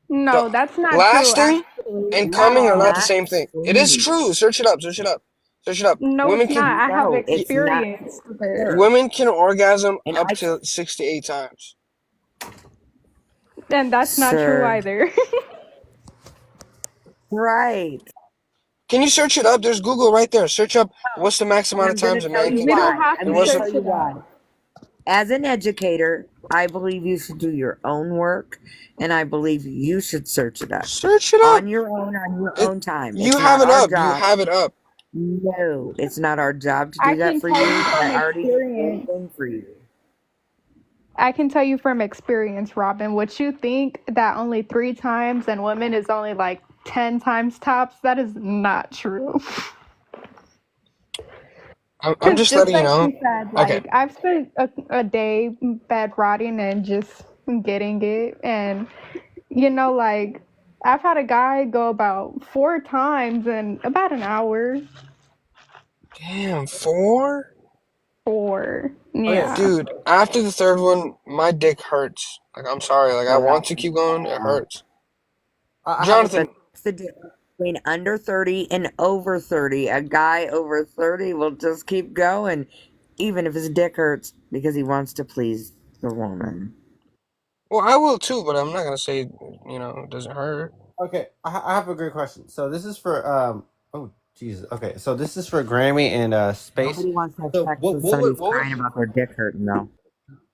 no, So that's not true, lasting actually. and No, coming are not the not same thing. It is true. true. Search it up. Search it up. Search it up. No, Women it's can not. I have No, it's not. experience with it. Sure. women can orgasm And up to 6 to 8 times. And that's not true Sir. either. Right. Can you search it up? There's Google right there. Search up what's the max amount of I'm going to times a tell man you can We don't come. why. have I'm And to going what's to the tell search you it why. up. As an educator, I believe you should do your own work, and I believe you should search it up search it up? on your It, own time. you It's have not it our up. You job. have it up. No, it's not our job to I do that can for tell you you. from I already did the whole experience. thing for you. I can tell you from experience, Robin, what you think that only 3 times and women is only like 10 times tops, that is not true. I'm Because just just letting you like know. you said, Okay. like I've spent a day bed rotting and just getting it. And, like I've had a guy go about 4 times in about an hour. Damn, 4? 4. Okay, Yeah. Dude, after the third one, my dick hurts. Like, I'm sorry. Like, I want to keep going. It hurts. I have a Jonathan, That's the difference between under 30 and over 30. A guy over 30 will just keep going, even if his dick hurts, because he wants to please the woman. well, I will too, but I'm not gonna say, it doesn't hurt. Okay, I have a great question. So this is for oh Jesus. Okay, so this is for Grammy and Space. Nobody wants to have So sex what with what somebody would who's what would crying about their dick hurting, though.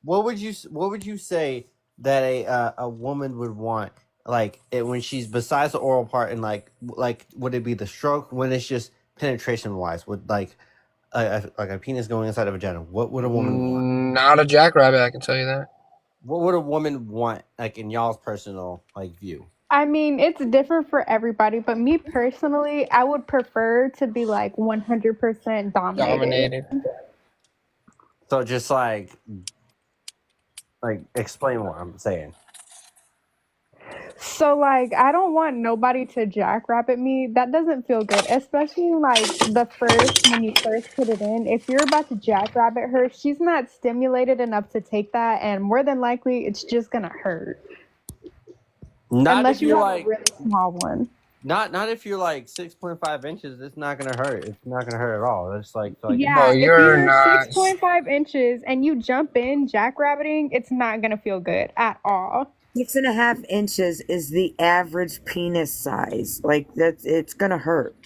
what would you say that a woman would want, like when she's besides the oral part, and like would it be the stroke, when it's just penetration wise, would like a penis going inside of a vagina? What would a woman want? Not a jackrabbit, I can tell you that. What would a woman want, like in y'all's personal view? I mean, it's different for everybody, but me personally, I would prefer to be like 100% dominated. Dominated. So just like explain what I'm saying. So, like, I don't want nobody to jackrabbit me. That doesn't feel good, especially like when you first put it in. If you're about to jackrabbit her, she's not stimulated enough to take that, and more than likely, it's just gonna hurt. Not Unless if you you're have like a really small one. not if you're like 6.5 inches. It's not gonna hurt. It's not gonna hurt at all. It's like Bro, Yeah, if you're you're not. 6.5 inches and you jump in jackrabbiting, it's not gonna feel good at all. 6.5 inches is the average penis size. Like, it's gonna hurt.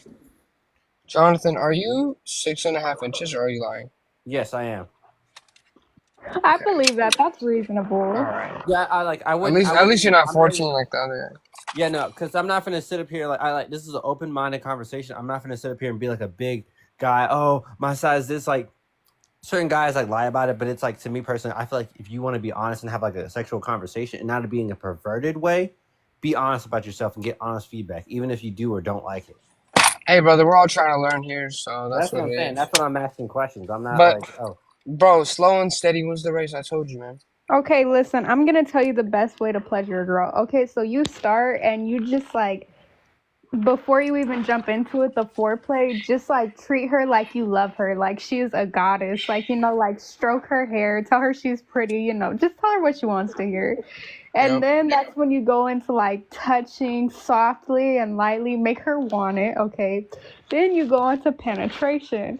Jonathan, are you 6.5 inches, or are you lying? Yes, I am. I believe that. That's reasonable. All right. Yeah, I At wouldn't. least, I at least wouldn't. you're not I'm not 14 even. like the other guy. Yeah, no, because I'm not gonna sit up here this is an open-minded conversation. I'm not gonna sit up here and be like a big guy. Oh, my size this. Like certain guys lie about it, but it's like, to me personally, I feel like if you want to be honest and have like a sexual conversation and not being a perverted way, be honest about yourself and get honest feedback, even if you do or don't like it. Hey, brother, we're all trying to learn here, so that's That's what what I'm it saying. is. That's what I'm asking questions. I'm not But, like, oh, bro, slow and steady wins the race. I told you, man. Okay, listen, I'm gonna tell you the best way to pleasure a girl. Okay, so you start and you just before you even jump into it, the foreplay, just treat her like you love her, like she's a goddess. Stroke her hair, tell her she's pretty, just tell her what she wants to hear. And Yep. then that's when you go into touching softly and lightly, make her want it, okay? Then you go into penetration.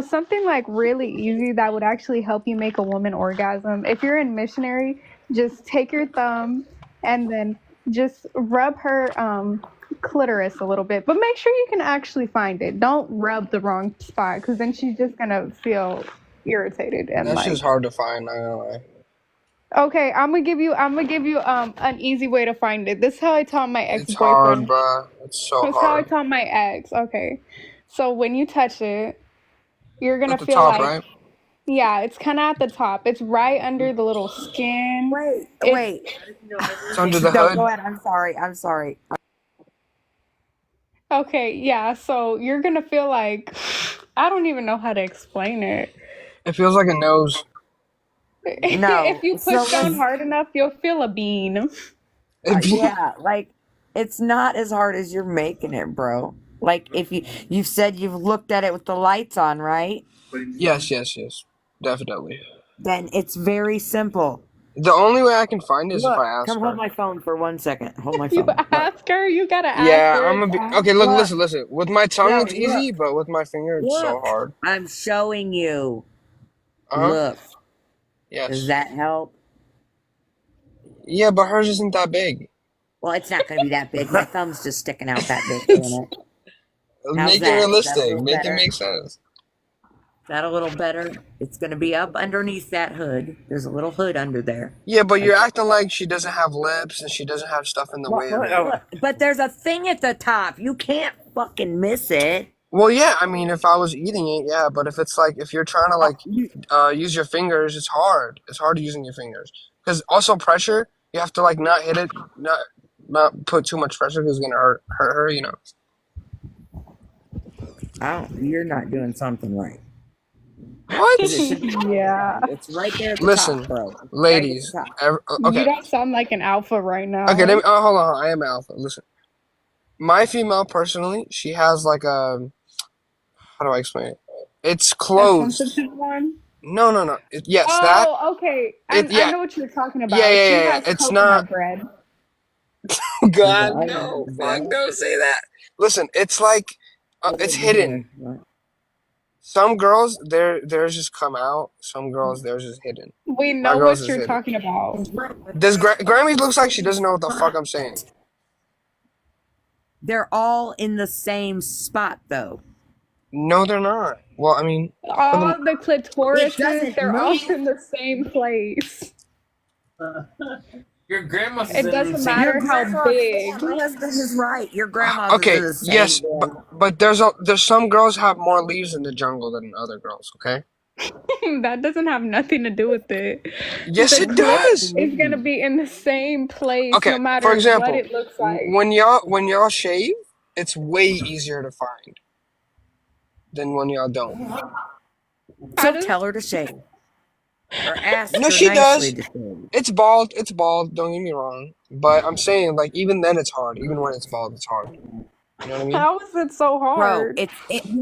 Something really easy that would actually help you make a woman orgasm. If you're in missionary, just take your thumb and then just rub her clitoris a little bit, but make sure you can actually find it. Don't rub the wrong spot, because then she's just gonna feel irritated and That's just hard to find, not gonna lie. Okay, I'm gonna give you an easy way to find it. This is how I taught my It's hard, ex-boyfriend. bro. It's so This is how I hard. taught my ex. Okay, so when you touch it, you're gonna At the feel top, right? yeah, it's kind of at the top. It's right under the little skin. Wait. It's under the No, hood. go ahead. I'm sorry. Okay, yeah. So you're gonna feel I don't even know how to explain it. It feels like a nose. No. If you push down hard enough, you'll feel a bean. Yeah, it's not as hard as you're making it, bro. If you've said you've looked at it with the lights on, right? Yes, definitely. Then it's very simple. The only way I can find it is if Look, I ask come her. hold my phone for 1 second. Hold my You phone. ask her. You gotta ask Yeah, her. I'm gonna be okay. Look. Listen. With my tongue, No, it's easy, but with my finger, it's so Look. hard. I'm showing you. Uh-huh. Look. Yes. Does that help? Yeah, but hers isn't that big. Well, it's not going to be that big. My thumb's just sticking out that big, isn't it? How's Make it that? Is that a realistic. little Make it better? make sense. Is that a little better? It's gonna be up underneath that hood. There's a little hood under there. Yeah, but you're Okay. acting like she doesn't have lips and she doesn't have stuff in the way of it. But there's a thing at the top. You can't fucking miss it. Well, yeah, I mean, if I was eating it, yeah, but if it's like, if you're trying to like use your fingers, it's hard. It's hard using your fingers. Because also pressure, you have to like not hit it, not put too much pressure because it's gonna hurt her, you know. You're not doing something right. What? Yeah. It's right there at the Listen, top, bro. ladies. You Okay. don't sound like an alpha right now. Okay, let me. Oh, hold on. I am alpha. Listen, my female personally, she has like a. How do I explain it? It's A closed. sensitive one? No. Yes, that. Oh, okay. I Yeah. know what you're talking about. Yeah. She has It's coconut not. bread. God, no. Fuck, don't say that. Listen, it's like, it's hidden. Some girls, theirs just come out. Some girls, theirs is hidden. We My know girls what is you're hidden. talking about. Does Grammy looks like she doesn't know what the fuck I'm saying? They're all in the same spot, though. No, they're not. Well, I mean, All the It clitorises, doesn't they're all move. in the same place. Your grandma's It doesn't matter how big. My husband is right. Your grandma's okay, is the same. yes, but there's some girls have more leaves in the jungle than other girls. Okay. That doesn't have nothing to do with it. Yes, The it clip does. is gonna be in the same place Okay, no matter for what example, it looks like. when y'all shave, it's way easier to find than when y'all don't. So tell her to shave. Or ask No, her she nicely does. to shave. It's bald. It's bald. Don't get me wrong. But I'm saying, like, even then, it's hard. Even when it's bald, it's hard. You know what I mean? How is it so Bro, hard? you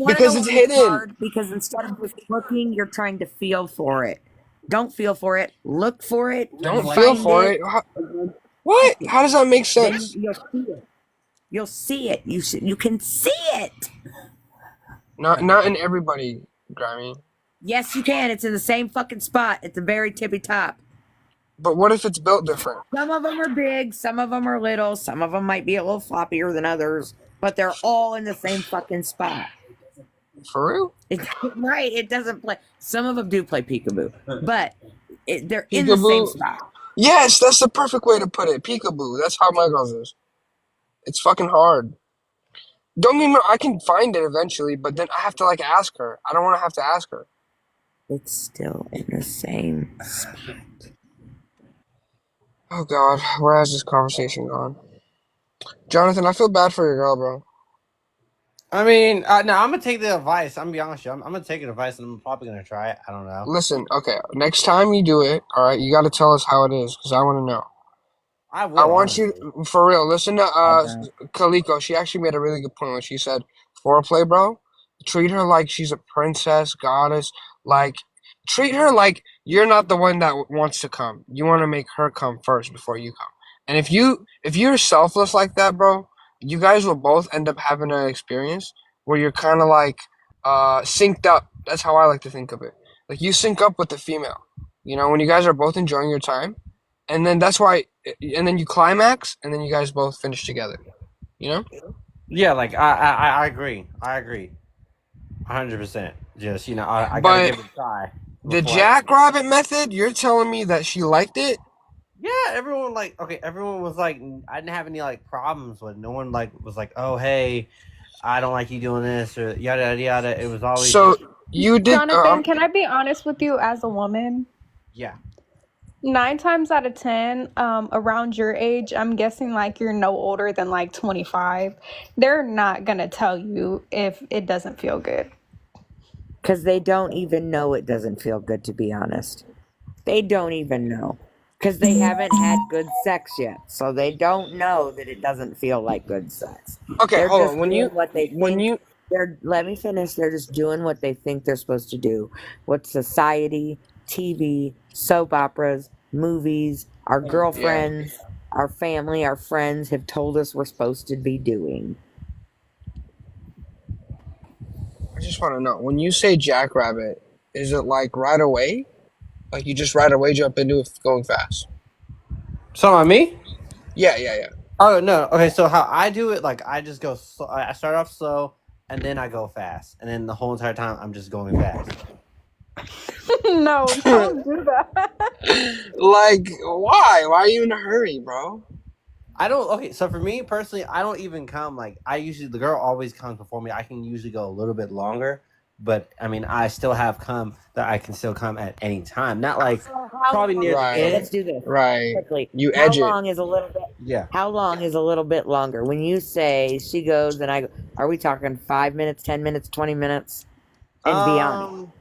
wanna Because know it's why it's hidden. hard? Because instead of just looking, you're trying to feel for it. Don't feel for it. Look for it. Don't find feel for it. What? How does that make Then sense? you'll see it. You'll see it. You can see it. Not in everybody, Grammy. Yes, you can. It's in the same fucking spot at the very tippy top. But what if it's built different? Some of them are big, some of them are little, some of them might be a little floppier than others, but they're all in the same fucking spot. For real? Right, it doesn't play. Some of them do play peekaboo, but they're in the same Peekaboo. spot. Yes, that's the perfect way to put it. Peekaboo. That's how my girls is. It's fucking hard. Don't get me wrong, I can find it eventually, but then I have to like ask her. I don't want to have to ask her. It's still in the same spot. Oh God, where has this conversation gone? Jonathan, I feel bad for your girl, bro. I mean, no, I'm gonna take the advice. I'm gonna be honest with you. I'm gonna take the advice, and I'm probably gonna try it. I don't know. Listen, okay, next time you do it, all right, you got to tell us how it is because I want to know. I I will. want Honestly. you for real. Listen to Kaliko. She actually made a really good point when she said, "Foreplay, bro. Treat her like she's a princess, goddess. Like, treat her like you're not the one that wants to come. You want to make her come first before you come. And if you're selfless like that, bro, you guys will both end up having an experience where you're kind of like synced up. That's how I like to think of it. Like you sync up with the female. You know, when you guys are both enjoying your time. And then that's why, and then you climax, and then you guys both finish together. You know? Yeah, like I agree. I agree, 100%. Just I gotta But give it a try. the before I- jackrabbit method, you're telling me that she liked it? Yeah, everyone everyone was like, I didn't have any like problems with. No one like was like, oh hey, I don't like you doing this or yada yada yada. It was always So you did, Jonathan, can I be honest with you as a woman? yeah. 9 times out of 10, around your age, I'm guessing like you're no older than like 25. They're not gonna tell you if it doesn't feel good. Because they don't even know it doesn't feel good, to be honest. They don't even know. Because they haven't had good sex yet. So they don't know that it doesn't feel like good sex. Okay, They're hold just on. let me finish. They're just doing what they think they're supposed to do. What society, TV, soap operas, movies, our girlfriends, our family, our friends have told us we're supposed to be doing. I just want to know, when you say jackrabbit, is it like right away? Like you just right away jump into it going fast? So on me? Yeah. Oh no. Okay, so how I do it, like I just go slow. I start off slow, and then I go fast, and then the whole entire time I'm just going fast. No, don't do that. Like, why? Why are you in a hurry, bro? I don't. Okay, so for me personally, I don't even come like I usually. The girl always comes before me. I can usually go a little bit longer, but I mean, I still have come that I can still come at any time. Not like So how probably near the Right, end. let's do this right. quickly. You How edge it. long is a little bit Yeah. how long is a little bit longer? When you say she goes and I go, are we talking 5 minutes, 10 minutes, 20 minutes? And be honest.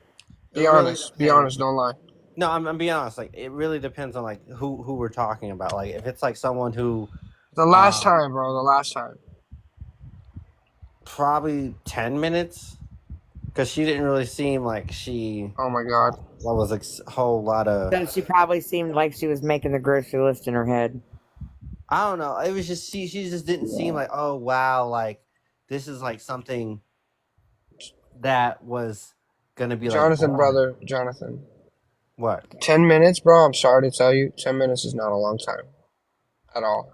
Be It really honest. Be depends. honest. Don't lie. No, I'm being honest. Like it really depends on like who we're talking about. Like if it's like someone who The last time, bro. The last time. probably 10 minutes, because she didn't really seem like she. Oh my god. What was like a whole lot of. So she probably seemed like she was making the grocery list in her head. I don't know. It was just she just didn't seem like, oh wow, like this is like something that was gonna be like Jonathan, boring. brother. Jonathan. What? 10 minutes, bro. I'm sorry to tell you. 10 minutes is not a long time. At all.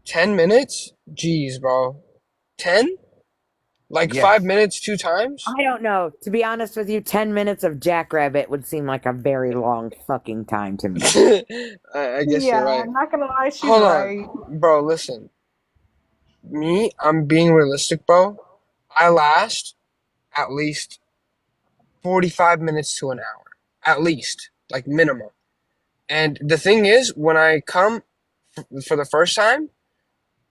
10 minutes? Jeez, bro. 10? Like Yes. 5 minutes 2 times? I don't know. To be honest with you, 10 minutes of Jackrabbit would seem like a very long fucking time to me. I guess Yeah, you're right. I'm not gonna lie, she's Hold right. on. Bro, listen. Me, I'm being realistic, bro. I last at least 45 minutes to an hour. At least. Like minimum. And the thing is, when I come for the first time,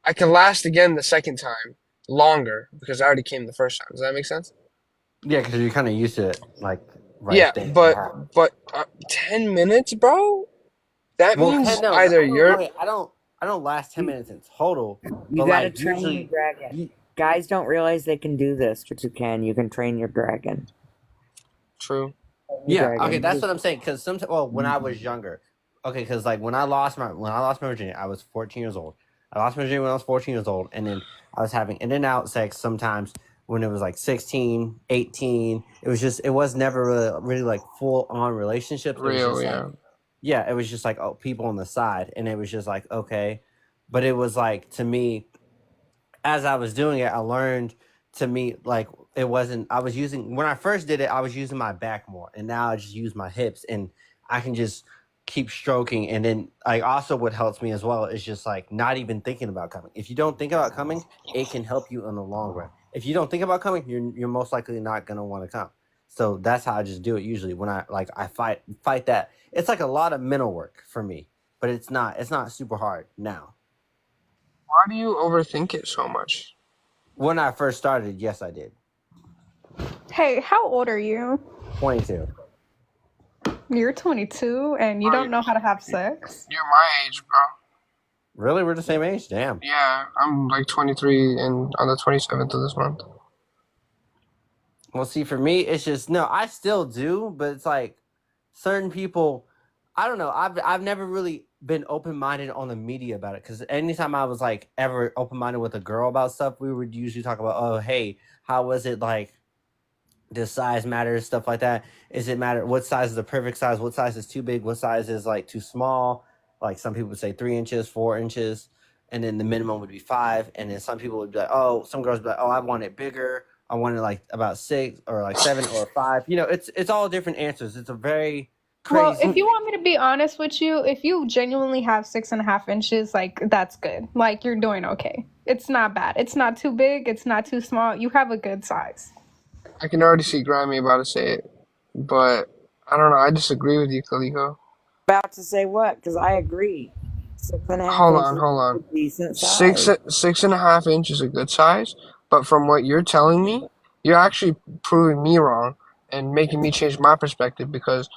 I can last again the second time longer because I already came the first time. Does that make sense? Yeah, because you're kind of used to it, like right Yeah, there. but 10 minutes, bro? That Well, means 10, no, either I don't, you're okay, I don't last 10 minutes in total. You But gotta like train your usually, dragon. Guys don't realize they can do this, but you can. You can train your dragon. true. yeah. Dragon. Okay, that's what I'm saying. Because sometimes, well, when I was younger, okay, because like when I lost my virginity, I was 14 years old. I lost my virginity when I was 14 years old, and then I was having in and out sex sometimes when it was like 16, 18. It was never really like full on relationships. It was Real, just yeah. like, yeah, it was just like, oh, people on the side, and it was just like, okay, but it was like, to me, as I was doing it, I learned to me like it wasn't. I was using when I first did it, I was using my back more, and now I just use my hips, and I can just keep stroking. And then like also what helps me as well is just like not even thinking about coming. If you don't think about coming, it can help you in the long run. If you don't think about coming, you're most likely not gonna want to come. So that's how I just do it usually when I fight that. It's like a lot of mental work for me, but it's not super hard now. Why do you overthink it so much? When I first started, yes, I did. Hey, how old are you? 22. You're 22 and you don't know how to have sex? You're my age, bro. Really? We're the same age? Damn. Yeah, I'm like 23 and on the 27th of this month. Well, see, for me, it's just no. I still do, but it's like certain people. I don't know. I've never really been open minded on the media about it, because anytime I was like ever open minded with a girl about stuff, we would usually talk about, oh, hey, how was it like? Does size matter? Stuff like that. Is it matter? What size is the perfect size? What size is too big? What size is like too small? Like some people would say 3 inches, 4 inches, and then the minimum would be 5. And then some people would be like, oh, some girls would be like, oh, I want it bigger. I want it like about 6 or like 7 or 5. You know, it's all different answers. It's a very crazy. Well, if you want me to be honest with you, if you genuinely have 6.5 inches, like that's good. Like you're doing okay. It's not bad. It's not too big. It's not too small. You have a good size. I can already see Grammy about to say it, but I don't know. I disagree with you, Kaliko. About to say what? Because I agree. 6.5 Hold inches on. is a decent size. 6.5 inches is a good size, but from what you're telling me, you're actually proving me wrong and making me change my perspective, because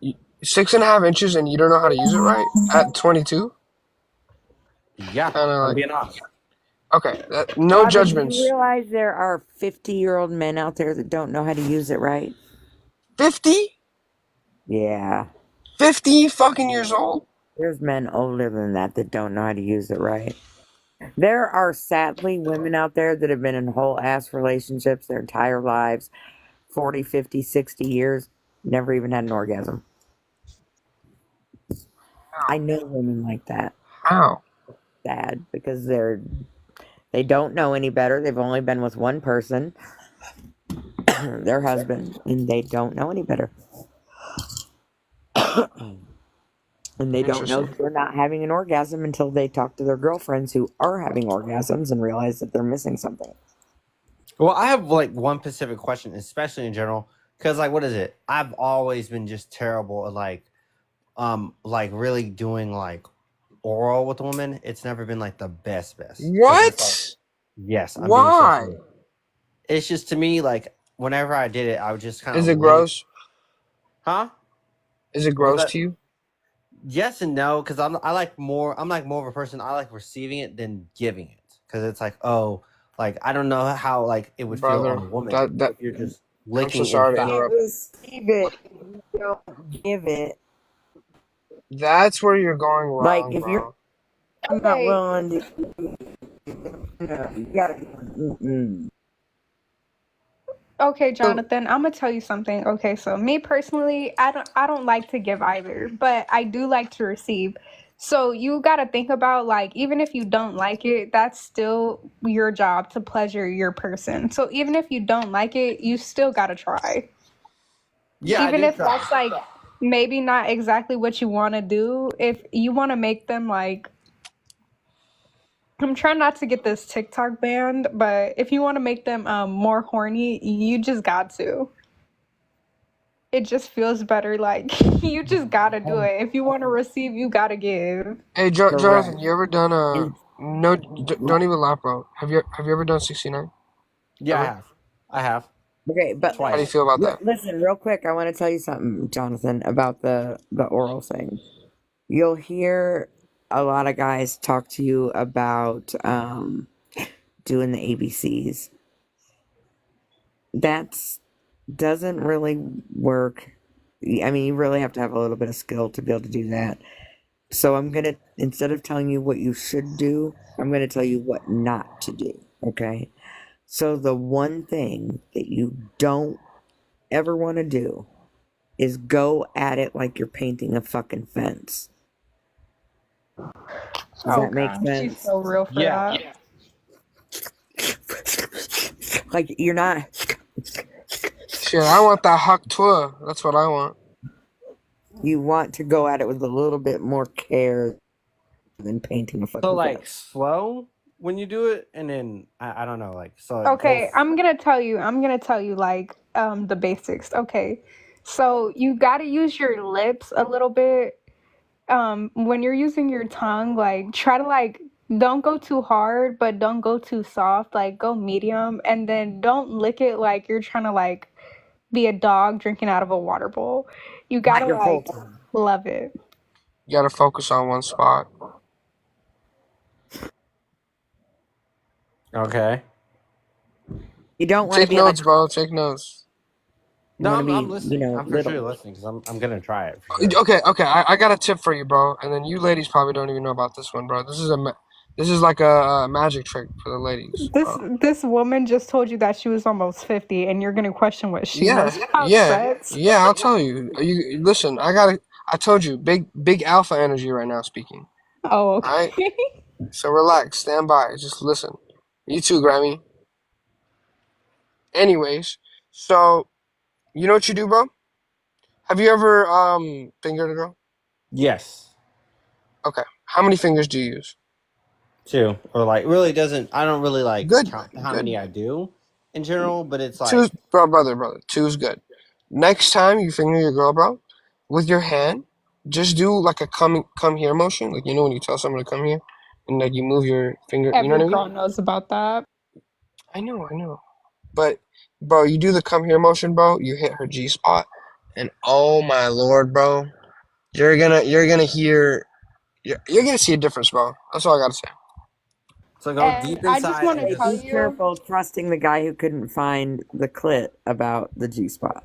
6.5 inches and you don't know how to use it right at 22? Yeah, Kinda I'm like, being honest. okay, no Robin, judgments. do you realize there are 50-year-old men out there that don't know how to use it right? 50? Yeah. 50 fucking years old? There's men older than that that don't know how to use it right. There are sadly women out there that have been in whole ass relationships their entire lives, 40, 50, 60 years, never even had an orgasm. I know women like that. How? Sad, because they're They don't know any better. They've only been with one person, their husband, and they don't know any better. And they don't know that they're not having an orgasm until they talk to their girlfriends who are having orgasms and realize that they're missing something. Well, I have like one specific question, especially in general, because like, what is it? I've always been just terrible at like really doing like oral with a woman. It's never been like the best. 'Cause it's What? like, yes. I'm being so Why? serious. It's just to me like whenever I did it, I would just kind of Is it gross? Huh? Is it What's gross that? to you? Yes and no, because I'm like more of a person. I like receiving it than giving it, because it's like, oh, like I don't know how like it would feel Brother, on a woman that if you're just I'm so licking sorry to and You interrupt. receive it, you don't give it. That's where you're going Like, wrong, if you're bro. not Okay. willing to, you gotta. Mm-mm. Okay, Jonathan, I'm gonna tell you something. Okay, so me personally, I don't like to give either, but I do like to receive. So you gotta think about, like, even if you don't like it, that's still your job to pleasure your person. So even if you don't like it, you still gotta try. Yeah, I Even do if try. that's like maybe not exactly what you want to do, if you want to make them like, I'm trying not to get this TikTok banned, but if you want to make them more horny, you just got to. It just feels better. Like, you just gotta do it. If you want to receive, you gotta give. Hey, Correct. Jonathan, you ever done And no? Don't even laugh, bro. Have you ever done 69? Yeah, Ever? I have okay, but How do you twice. feel about that? listen, real quick, I want to tell you something, Jonathan, about the oral thing. You'll hear a lot of guys talk to you about doing the ABCs. That's doesn't really work. I mean, you really have to have a little bit of skill to be able to do that. So I'm gonna, instead of telling you what you should do, I'm gonna tell you what not to do. Okay. So the one thing that you don't ever want to do is go at it like you're painting a fucking fence. Does Oh that make gosh, she's sense? so real for Yeah. that. Like, you're not. Shit, I want that hawk tour. That's what I want. You want to go at it with a little bit more care than painting a So fucking like fence. slow when you do it, and then I don't know, like so it Okay, goes. I'm gonna tell you like the basics. Okay. So you gotta use your lips a little bit. When you're using your tongue, like try to like don't go too hard, but don't go too soft. Like go medium, and then don't lick it like you're trying to like be a dog drinking out of a water bowl. You Not gotta your whole like tongue. love it. You gotta focus on one spot. Okay. You don't want to Take be like, notes, bro. Take notes. you No, want to I'm be, listening. I'm for little. sure listening, because I'm gonna try it for sure. Okay. I got a tip for you, bro. And then you ladies probably don't even know about this one, bro. This is like a magic trick for the ladies, bro. This woman just told you that she was almost 50, and you're gonna question what she knows about sex. Yeah. I'll tell you. You listen. I told you, big alpha energy right now speaking. Oh, All right. okay. So relax, stand by, just listen. You too, Grammy. Anyways, so you know what you do, bro? Have you ever fingered a girl? Yes. Okay. How many fingers do you use? 2, or like really doesn't. I don't really like Good. count how Good. many I do in general, but it's Two's like brother. 2's good. Next time you finger your girl, bro, with your hand, just do like a come here motion, like when you tell someone to come here, and like you move your finger. You know Every what I girl mean? knows about that. I know. But bro, you do the come here motion, bro. You hit her G spot, and oh my lord, bro, you're gonna hear, you're gonna see a difference, bro. That's all I gotta say. so go And deep I just inside want and to just. tell Be you, careful trusting the guy who couldn't find the clit about the G spot.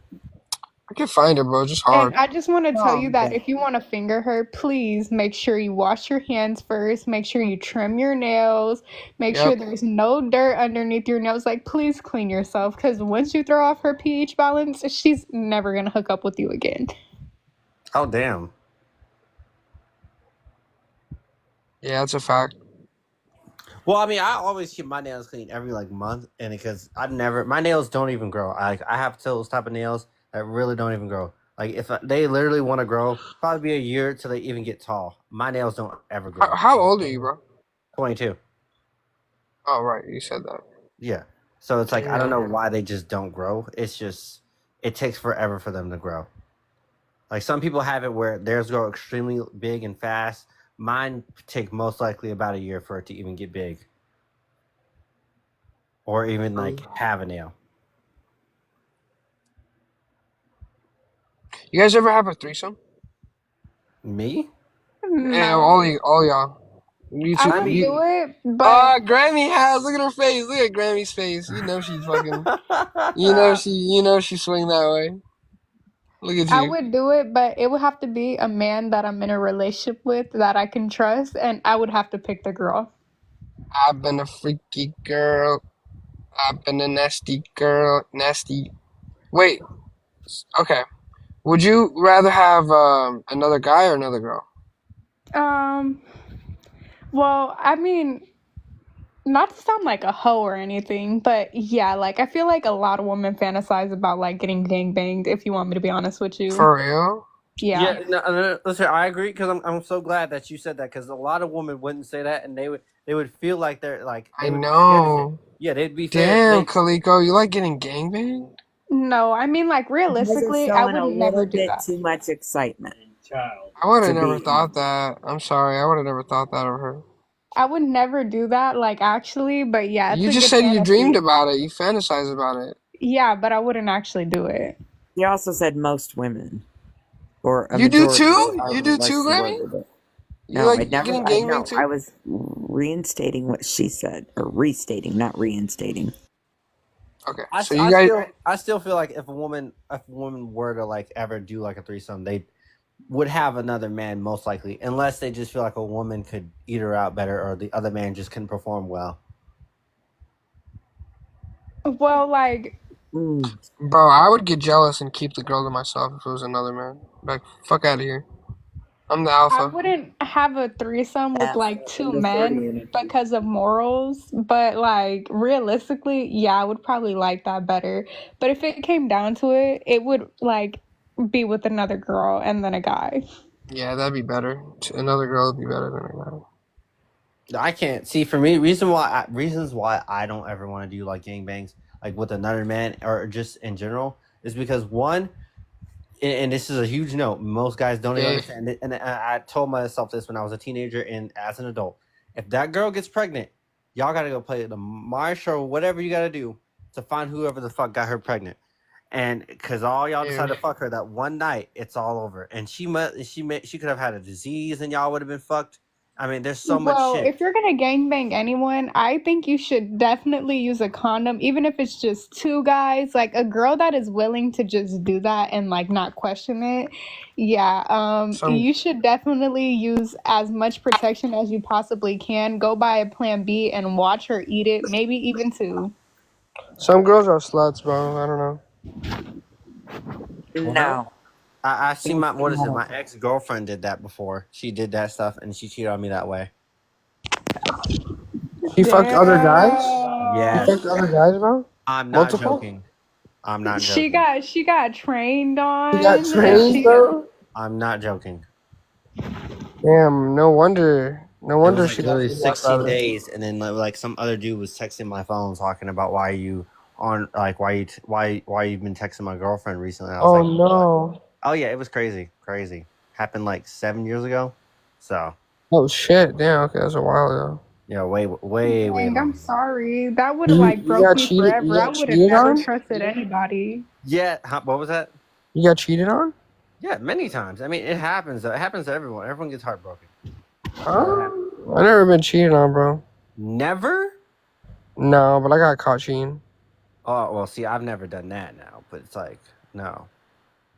I can find it, bro. Just and hard. I just want to tell you that Okay. if you want to finger her, please make sure you wash your hands first. Make sure you trim your nails. Make sure Yep. there's no dirt underneath your nails. Like, please clean yourself, because once you throw off her pH balance, she's never gonna hook up with you again. Oh damn. Yeah, that's a fact. Well, I mean, I always keep my nails clean every like month, and because my nails don't even grow. I have those type of nails that really don't even grow. Like if they literally want to grow, probably be a year till they even get tall. My nails don't ever grow. How old are you, bro? 22. Oh, right, you said that. Yeah. So it's like I don't know Yeah. why they just don't grow. It's just it takes forever for them to grow. Like some people have it where theirs grow extremely big and fast. Mine take most likely about a year for it to even get big. Or even like have a nail. You guys ever have a threesome? Me? Yeah, No. all y'all. You I two, would you. do it, but Grammy has. Look at her face. Look at Grammy's face. You know she's fucking. You know she swing that way. Look at I you. would do it, but it would have to be a man that I'm in a relationship with that I can trust, and I would have to pick the girl. I've been a freaky girl. I've been a nasty girl. Nasty. Wait. Okay. Would you rather have another guy or another girl? Well, I mean, not to sound like a hoe or anything, but yeah, like I feel like a lot of women fantasize about like getting gangbanged, if you want me to be honest with you. For real? Yeah. No, listen, I agree because I'm so glad that you said that because a lot of women wouldn't say that and they would feel like they're like I would be scared to say- know. Yeah, they'd be Damn, scared. Kaliko, you like getting gangbanged? No, I mean like You guys are realistically, I showing would a never little do bit that. too much excitement I would have to never be. thought that. I'm sorry. I would have never thought that of her. I would never do that, like actually, but yeah, it's You a just good said you dreamed fantasy. about it. You fantasized about it. Yeah, but I wouldn't actually do it. He also said most women, or a You do majority, too? or You do less too, than Grammy? worded it. You No, like I never. getting I gangbanged no. too? I was reinstating what she said, or restating, not reinstating. Okay. I, So I you guys, still I still feel like if a woman were to like ever do like a threesome, they would have another man most likely, unless they just feel like a woman could eat her out better or the other man just couldn't perform well. Well, like bro, I would get jealous and keep the girl to myself if it was another man. Like, fuck out of here. I'm the I alpha. wouldn't have a threesome with like two The 30 men energy. because of morals, but like realistically, yeah, I would probably like that better. But if it came down to it, it would like be with another girl and then a guy. Yeah, that'd be better. Another girl would be better than a guy. I can't see for me reasons why I don't ever want to do like gangbangs like with another man or just in general is because one, and this is a huge no, most guys don't even Yeah. understand it. And I told myself this when I was a teenager and as an adult. If that girl gets pregnant, y'all gotta go play the marsh or whatever you gotta do to find whoever the fuck got her pregnant. And because all y'all Yeah. decided to fuck her that one night, it's all over. And she could have had a disease and y'all would have been fucked. I mean, there's so much Well, shit. if you're gonna gangbang anyone, I think you should definitely use a condom, even if it's just two guys. Like a girl that is willing to just do that and like not question it. Yeah, Some you should definitely use as much protection as you possibly can. Go buy a plan B and watch her eat it, maybe even two. some girls are sluts, bro. I don't know. No. I see my what is it? No. My ex-girlfriend did that before. She did that stuff and she cheated on me that way. He fucked other guys? He Yes. fucked other guys, bro? I'm not Multiple? joking. I'm not She joking. got trained on. He got and trained, she bro? I'm not joking. Damn, no wonder. No It wonder was she like got literally kicked out 16 of it. days and then like some other dude was texting my phone talking about why you on like why you've been texting my girlfriend recently. I was Oh, like, no. oh yeah, it was crazy. Happened like 7 years ago. So Oh, shit. Damn, okay, that's a while ago. yeah, way Dang, long. I'm sorry. That would have like You broke got me cheated? You forever. I got would have cheated never on? trusted anybody. Yeah, what was that? You got cheated on? Yeah, many times. I mean, it happens. It happens to everyone. Everyone gets heartbroken. Huh? I never been cheated on, bro. Never? No, but I got caught cheating. Oh well, see, I've never done that now, but it's like no,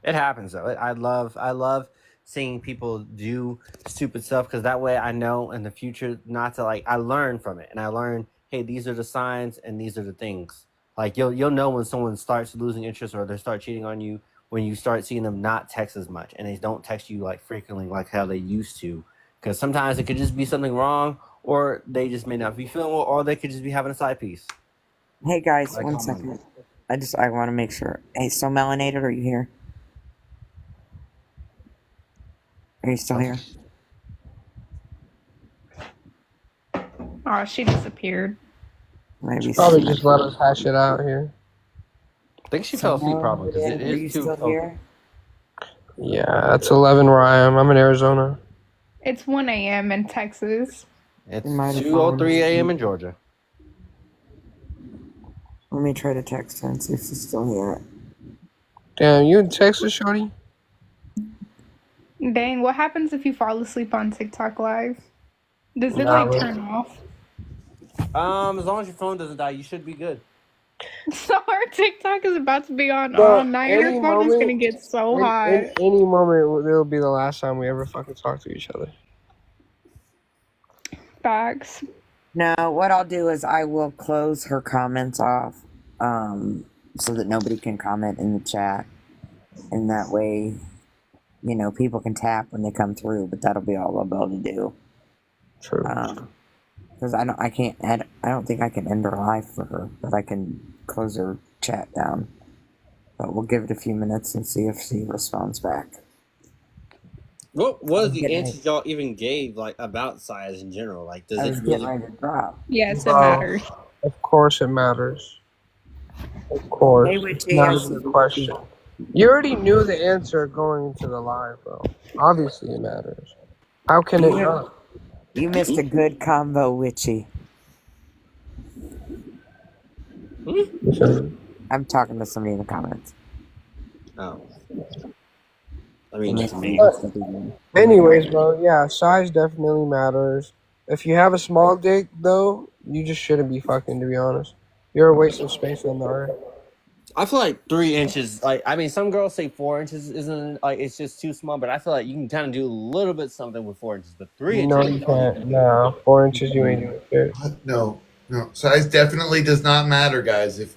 it happens though. I love seeing people do stupid stuff because that way I know in the future not to like. I learn from it, and I learn, hey, these are the signs and these are the things. Like you'll know when someone starts losing interest or they start cheating on you when you start seeing them not text as much and they don't text you like frequently like how they used to. Because sometimes it could just be something wrong, or they just may not be feeling well, or they could just be having a side piece. Hey guys, Like one I'm second. I want to make sure. Hey, so melanated, are you here? Are you still here? Oh, she disappeared. Maybe Probably so. just let us hash it out here. I think she So fell asleep probably because it melanated, are you is too. still here? Yeah, it's 11 where I am. I'm in Arizona. It's 1 a.m. in Texas. It's You might have 2:03 a.m. fallen in Georgia. Let me try to text her and see if she's still here. Damn, you in Texas, shorty? Dang, what happens if you fall asleep on TikTok Live? Does it Nah, like bro. turn off? As long as your phone doesn't die, you should be good. So our TikTok is about to be on Bro, all night. Her any phone is gonna moment, get so in hot. any moment, it'll be the last time we ever fucking talk to each other. Facts. No, what I'll do is I will close her comments off, so that nobody can comment in the chat, and that way, you know, people can tap when they come through. But that'll be all I'll be able to do. True. Because I don't think I can end her live for her, but I can close her chat down. But we'll give it a few minutes and see if she responds back. What was the Getting answers y'all even gave like about size in general? Like, does I it was getting really? ready to drop. Yes, it Bro, matters. of course it matters. Of course. Hey, It's Witchy, not I even see a question. You already knew the answer going into the live, bro. Obviously it matters. How can it not? You missed a good combo, Witchy. I'm talking to somebody in the comments. Oh. I mean, You just missed- me. you missed a big one. Anyways, bro, yeah, size definitely matters. If you have a small dick, though, you just shouldn't be fucking, to be honest. You're a waste of space on the earth. I feel like 3 inches. Like, I mean, some girls say 4 inches isn't like it's just too small, but I feel like you can kind of do a little bit something with 4 inches, but 3 No, inches. you can't. No, 4 inches, you ain't doing shit. No. Size definitely does not matter, guys. If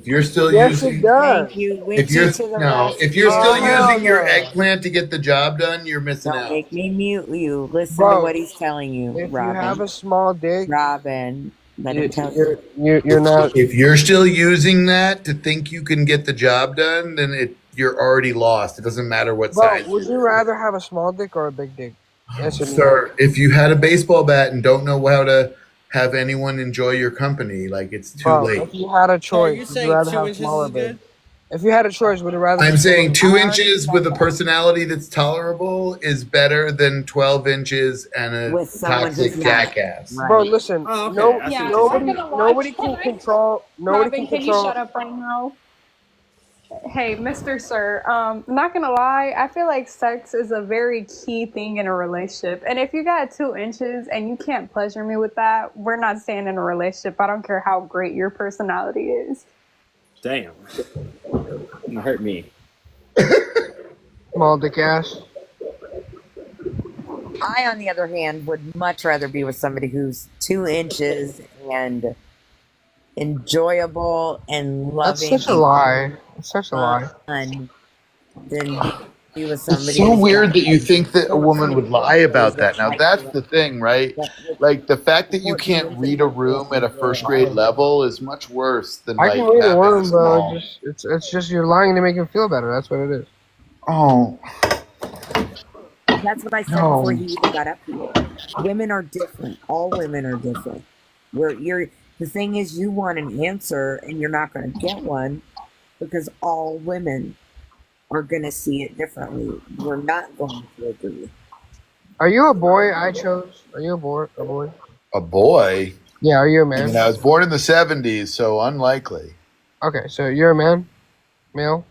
you're still Yes, it using, does. Thank you, if Witchy, you're to the if you're rescue. still hell using your no. eggplant to get the job done, you're missing Don't out. make me mute you. Listen to Bro, what he's telling you, if you have Robin. a small dick, Robin, let him tell you. you're not. If you're still using that to think you can get the job done, then you're already lost. It doesn't matter what Bro, size. would you rather have a small dick or a big dick? Yes or no? Sir, if you had a baseball bat and don't know how to have anyone enjoy your company, like it's too Bro, late. if you had a So are choice, you would you saying rather 2 have inches small or is big? good? If you had a choice, would you rather? I'm saying 2 I already inches said with a that. personality that's tolerable is better than 12 inches and a With someone toxic who's not. jackass. Right. Bro, listen. Oh, okay. No, I see Yeah, what you're I'm not saying. gonna lie. nobody can control. Nobody Robin, can can you control. shut up right now? Hey, Mr. Sir, not gonna lie, I feel like sex is a very key thing in a relationship. And if you got 2 inches and you can't pleasure me with that, we're not staying in a relationship. I don't care how great your personality is. Damn. It hurt me. Small dick ass. I, on the other hand, would much rather be with somebody who's 2 inches and enjoyable and That's loving such a lie. It's such a lie. fun than be with It's somebody so who's weird got that you think that a like woman 14 would lie inches about that that. Now like that's you. the thing, right? With Like the fact that you 14 can't inches read a like room this at a is first really grade level is much worse than I can like read a having a worm, bro. small. It's just you're lying to make him feel better. That's what it is. Oh That's what I said no. before you even got up here. Women are different. All women are different. The thing is, you want an answer and you're not going to get one because all women are going to see it differently. We're not going to agree. Are you a boy? I chose. Are you a boy? A boy? A boy? Yeah. Are you a I man? mean, I was born in the 70s, so unlikely. Okay, so you're a man, male.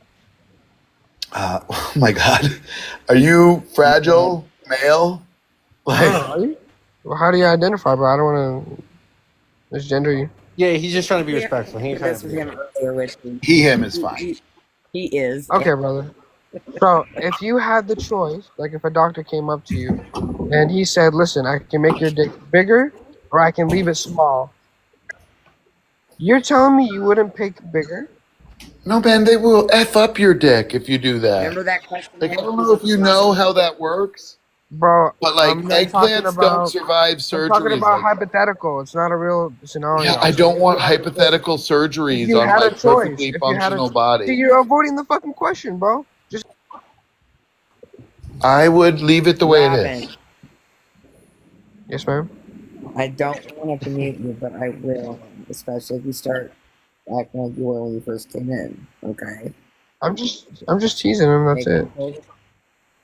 Oh my God. Are you fragile, male? Like, Are you? Well, how do you identify, bro? I don't want to misgender you. Yeah, he's just trying to be Yeah, respectful. He ain't I trying this to with be. him earlier with me. him is fine. He is. Okay, brother. So if you had the choice, like if a doctor came up to you and he said, "Listen, I can make your dick bigger, or I can leave it small," you're telling me you wouldn't pick bigger? No, man, they will F up your dick if you do that. Remember that question? Like, I don't know if you know how that works. Bro, But like I'm not talking eggplants don't about. survive I'm talking surgeries about like that. hypothetical. It's not a real Yeah, scenario. I So don't want hypothetical if surgeries you on had my a choice, perfectly if you had a, functional see, body. you're avoiding the fucking question, bro. Just I would leave it the way it Robin, is. yes, ma'am. I don't want to mute you, but I will, especially if you start acting like you were when you first came in. Okay. I'm just teasing him. That's Make me it. pull the-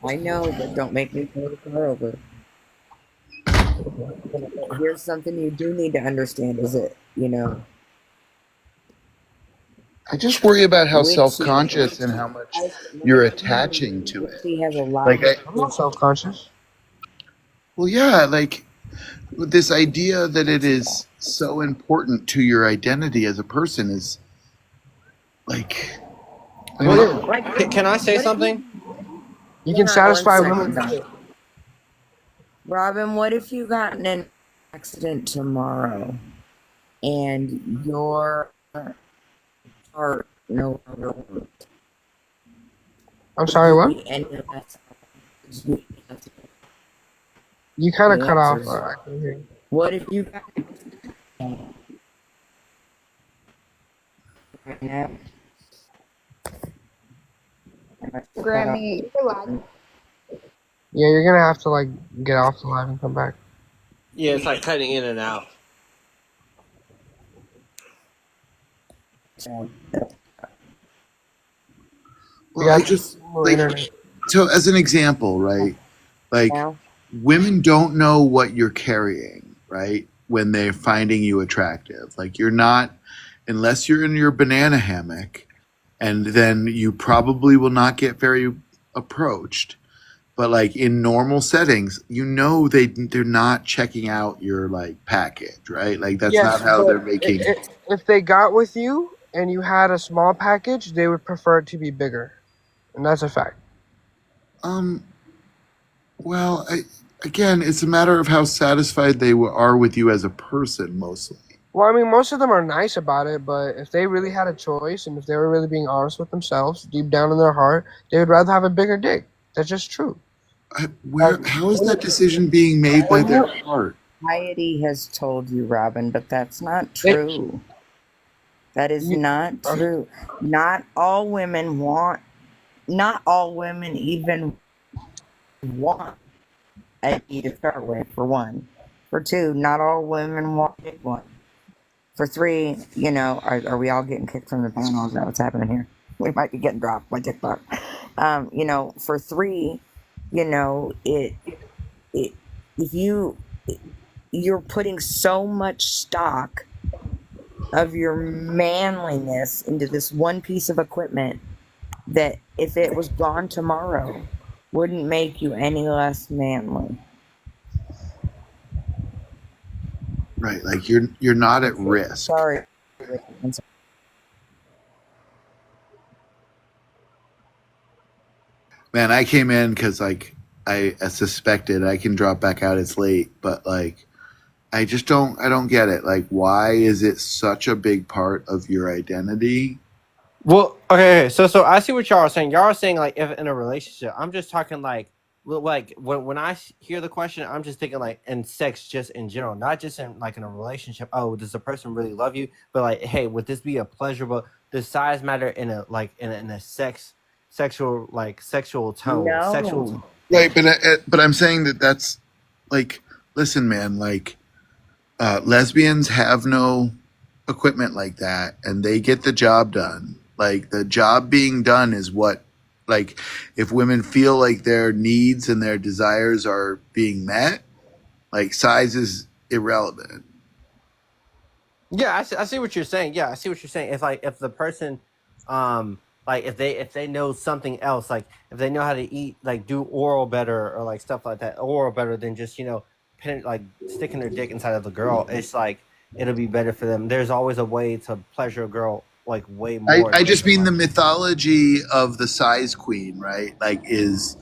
I know, but don't make me pull the car over. But here's something you do need to understand: is it, I just worry about how Witchy, self-conscious and how much you're attaching to it. Witchy has a lot Like, of. I'm not self-conscious. well, yeah, like this idea that it is so important to your identity as a person is like, I don't know. Can I say something? You can Hang on satisfy 1 women. second, though. Robin, what if you got in an accident tomorrow and your heart no longer worked? I'm sorry, what? You kind of The cut off. answer is- I couldn't hear you. What if you got right now? Grammy, you're lying. Yeah, you're gonna have to like get off the live and come back. Yeah, it's like cutting in and out. Well, I just like, internet. so as an example, right? Like women don't know what you're carrying, right? When they're finding you attractive. Like you're not, unless you're in your banana hammock, and then you probably will not get very approached. But like in normal settings, they're not checking out your like package, right? Like that's not how but they're making. If they got with you and you had a small package, they would prefer it to be bigger, and that's a fact. Well, again, it's a matter of how satisfied they are with you as a person, mostly. Well, I mean, most of them are nice about it, but if they really had a choice and if they were really being honest with themselves, deep down in their heart, they would rather have a bigger dick. That's just true. How is that decision being made by their heart? Society has told you, Robin, but that's not true. That is not true. Not all women even want a E to start with, for one. For two, not all women want a big one. For three, are we all getting kicked from the panel? Is that what's happening here? We might be getting dropped by TikTok. For three, if you're putting so much stock of your manliness into this one piece of equipment that if it was gone tomorrow wouldn't make you any less manly. Right, like you're not at risk. Sorry. Man, I came in because like I suspected I can drop back out. It's late, but like I don't get it. Like, why is it such a big part of your identity? Well, okay. So I see what y'all are saying. Y'all are saying like if in a relationship. I'm just talking like when I hear the question, I'm just thinking like in sex, just in general, not just in like in a relationship. Oh, does the person really love you? But like, hey, would this be a pleasurable? Does size matter in a sexual tone? No. Sexual tone. Right, but I'm saying that's like, listen, man, like lesbians have no equipment like that, and they get the job done. Like the job being done is what, like, if women feel like their needs and their desires are being met, like size is irrelevant. Yeah, I see what you're saying. Yeah, I see what you're saying. If the person, like if they know something else, like if they know how to eat, like do oral better or like stuff like that, oral better than just like sticking their dick inside of the girl, it's like it'll be better for them. There's always a way to pleasure a girl like way more. I just mean the mythology of the size queen, right? Like is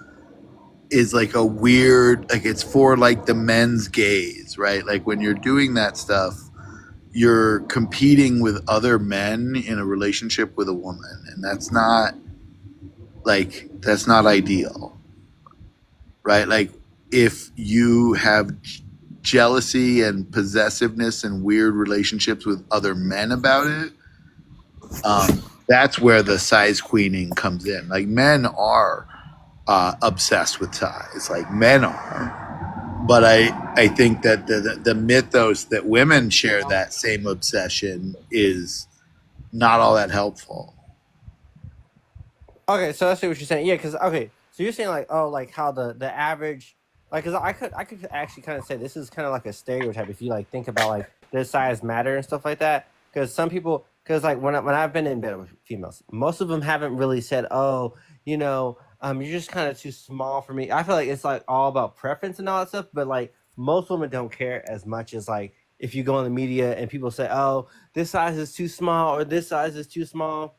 like a weird, like it's for like the men's gaze, right? Like when you're doing that stuff, you're competing with other men in a relationship with a woman, and that's not ideal, right? Like if you have jealousy and possessiveness and weird relationships with other men about it, that's where the size queening comes in. Like men are obsessed with size, like men are, but I think that the mythos that women share that same obsession is not all that helpful. Okay, so I see what you're saying. Yeah, because okay, so you're saying like, oh, like how the average, like, because I could actually kind of say this is kind of like a stereotype if you like think about like does size matter and stuff like that. Because some people, because like when I've been in bed with females, most of them haven't really said, oh, you're just kind of too small for me. I feel like it's like all about preference and all that stuff, but like most women don't care as much as like if you go in the media and people say, oh, this size is too small or this size is too small.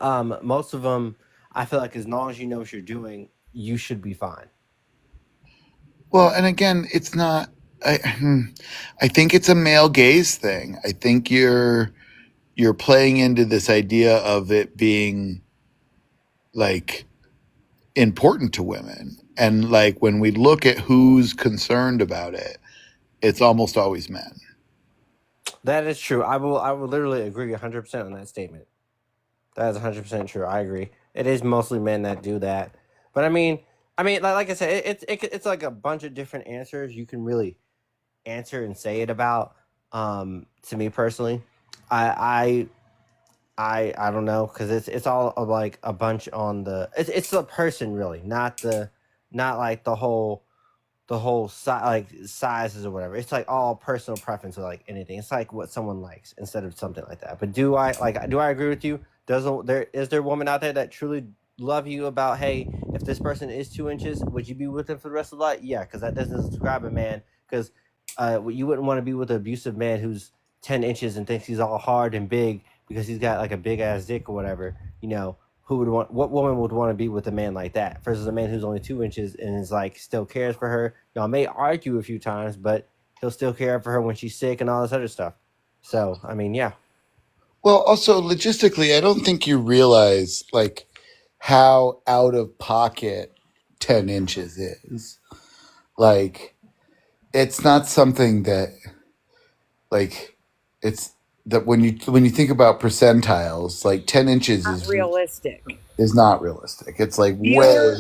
Most of them, I feel like as long as you know what you're doing, you should be fine. Well, and again, it's not. I think it's a male gaze thing. I think you're playing into this idea of it being like important to women, and like when we look at who's concerned about it, it's almost always men. That is true. I will literally agree 100% on that statement. That is 100% true. I agree. It is mostly men that do that, but I mean, like I said, it's like a bunch of different answers you can really answer and say it about. To me personally, I don't know, because it's all of like a bunch on the it's the person really, not like the whole like sizes or whatever. It's like all personal preference or like anything. It's like what someone likes instead of something like that. But do I agree with you? Is there a woman out there that truly love you about, hey, if this person is 2 inches, would you be with them for the rest of the life? Yeah, because that doesn't describe a man. Because you wouldn't want to be with an abusive man who's 10 inches and thinks he's all hard and big because he's got like a big ass dick or whatever. What woman would want to be with a man like that versus a man who's only 2 inches and is like still cares for her? Y'all may argue a few times, but he'll still care for her when she's sick and all this other stuff. So I mean, yeah. Well, also logistically, I don't think you realize like how out of pocket 10 inches is. Like, it's not something that like it's that when you think about percentiles, like 10 inches Not realistic. is not realistic. It's like way. Viewer,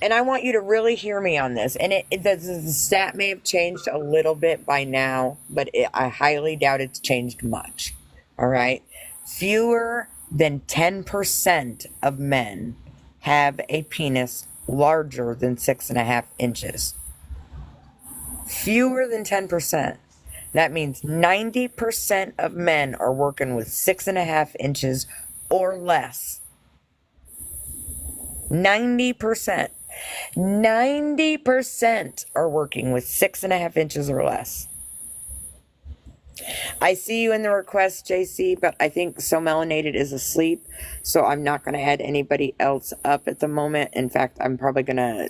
and I want you to really hear me on this. And the stat may have changed a little bit by now, but I highly doubt it's changed much. All right. Fewer than 10% of men have a penis larger than 6.5 inches. Fewer than 10%. That means 90% of men are working with 6.5 inches or less. 90%. 90% are working with 6.5 inches or less. I see you in the request, JC, but I think So Melanated is asleep, so I'm not going to add anybody else up at the moment. In fact, I'm probably going to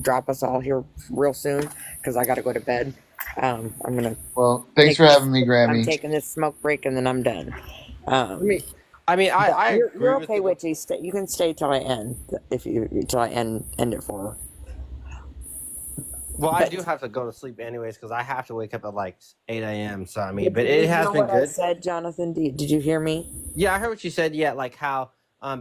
drop us all here real soon because I got to go to bed. I'm going to... Well, thanks for having me, Grammy. I'm taking this smoke break and then I'm done. I You're okay, Witchy. You can stay till I end, till I end it for her. Well, I do have to go to sleep anyways because I have to wake up at like 8 a.m. So I mean, but it has been good. I said, Jonathan, did you hear me? Yeah, I heard what you said. Yeah, like how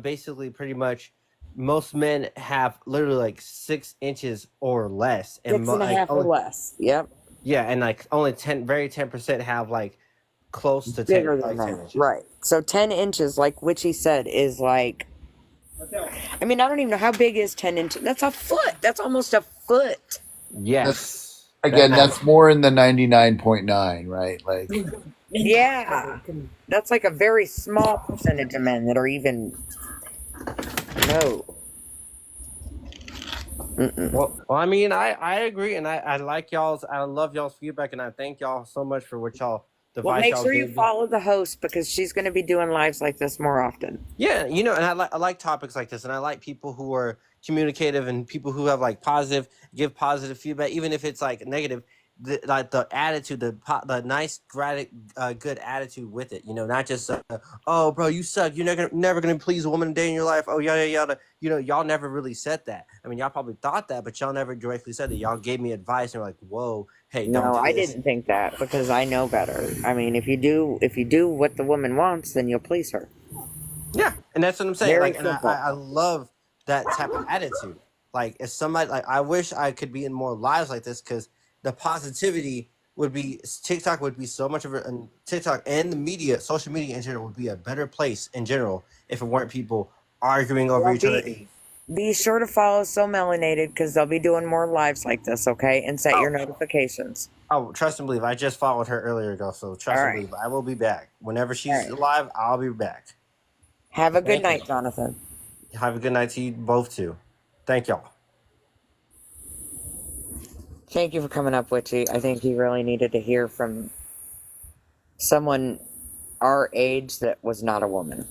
basically pretty much most men have literally like 6 inches or less, and 6.5 or less. Yep. Yeah, and like only 10% have like close to bigger 10, than like that. 10 inches. Right. So 10 inches, like Witchy said, is like. I mean, I don't even know how big is 10 inches. That's a foot. That's almost a foot. Yes. That's more in the 99.9, right? Like, yeah, that's like a very small percentage of men that are even. No. Well, I mean, I agree, and I like y'all's. I love y'all's feedback, and I thank y'all so much for what y'all. Well, make sure you follow the host because she's going to be doing lives like this more often. Yeah, and I like topics like this, and I like people who are communicative and people who have like give positive feedback, even if it's like negative. the attitude, the nice, good attitude with it. You know, not just oh, bro, you suck. You're never gonna please a woman a day in your life. Oh, yada yada. You know, y'all never really said that. I mean, y'all probably thought that, but y'all never directly said that. Y'all gave me advice and were like, whoa, hey, don't No, do I this. didn't think that because I know better. I mean, if you do what the woman wants, then you'll please her. Yeah, and that's what I'm saying. Very Like, and simple. I love that type of attitude. Like, if somebody like, I wish I could be in more lives like this because the positivity would be TikTok would be so much of it, and TikTok and the media, social media in general, would be a better place in general if it weren't people arguing over Well, each other. be sure to follow So Melanated because they'll be doing more lives like this, okay? And set your notifications. Oh, trust and believe. I just followed her earlier ago, so trust and believe. I will be back whenever she's alive. I'll be back. Have a good Thank you. night, Jonathan. Have a good night to you both too. Thank y'all. Thank you for coming up, Witchy. I think you really needed to hear from someone our age that was not a woman.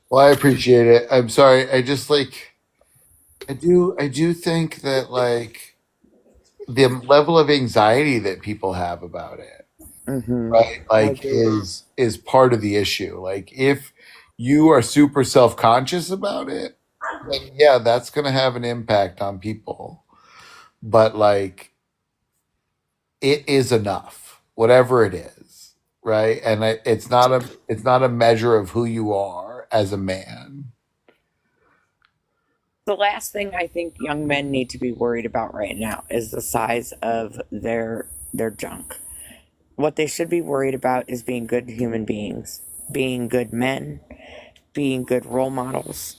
Well, I appreciate it. I'm sorry. I just like I do think that like the level of anxiety that people have about it, right? Like is part of the issue. Like if you are super self-conscious about it, then yeah, that's going to have an impact on people. But like it is enough, whatever it is, right? And it's not a measure of who you are as a man. The last thing I think young men need to be worried about right now is the size of their junk. What they should be worried about is being good human beings, being good men, being good role models,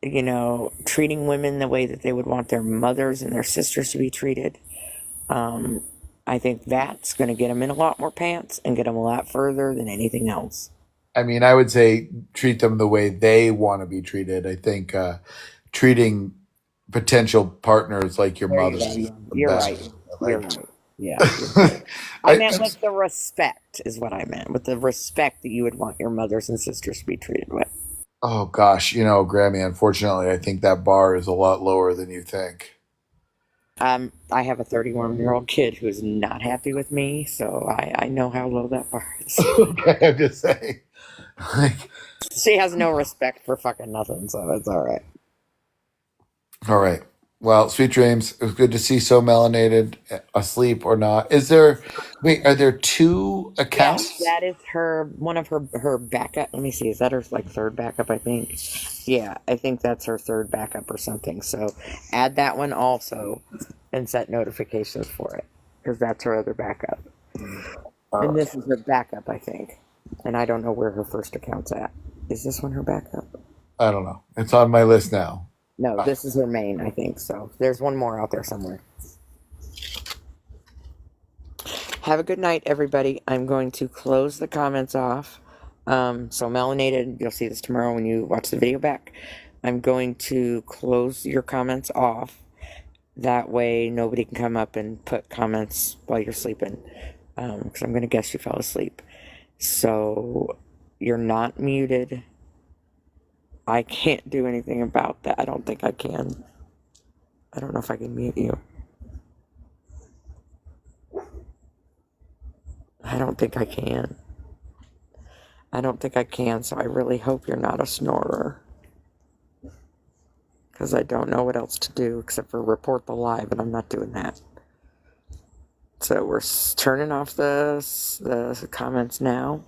you know, treating women the way that they would want their mothers and their sisters to be treated. I think that's going to get them in a lot more pants and get them a lot further than anything else. I mean, I would say treat them the way they want to be treated. I think treating potential partners like your mother is the You're best. right. You're right. Yeah. You're right. I meant with the respect is what I meant. With the respect that you would want your mothers and sisters to be treated with. Oh gosh, you know, Grammy, unfortunately, I think that bar is a lot lower than you think. I have a 31-year-old kid who's not happy with me, so I know how low that bar is. Okay, I'm just saying. She has no respect for fucking nothing, so it's all right. All right. Well, sweet dreams. It was good to see So Melanated, asleep or not. Are there two accounts? Yes, that is one of her backup. Let me see. Is that her like third backup? I think. Yeah, I think that's her third backup or something. So add that one also, and set notifications for it because that's her other backup. And this is her backup, I think. And I don't know where her first account's at. Is this one her backup? I don't know. It's on my list now. No, this is her main, I think. So there's one more out there somewhere. Have a good night, everybody. I'm going to close the comments off. So Melanated, you'll see this tomorrow when you watch the video back. I'm going to close your comments off. That way nobody can come up and put comments while you're sleeping. Because I'm going to guess you fell asleep. So you're not muted. I can't do anything about that. I don't think I can. I don't know if I can mute you. I don't think I can. So I really hope you're not a snorer. Because I don't know what else to do except for report the live, and I'm not doing that. So we're turning off the comments now.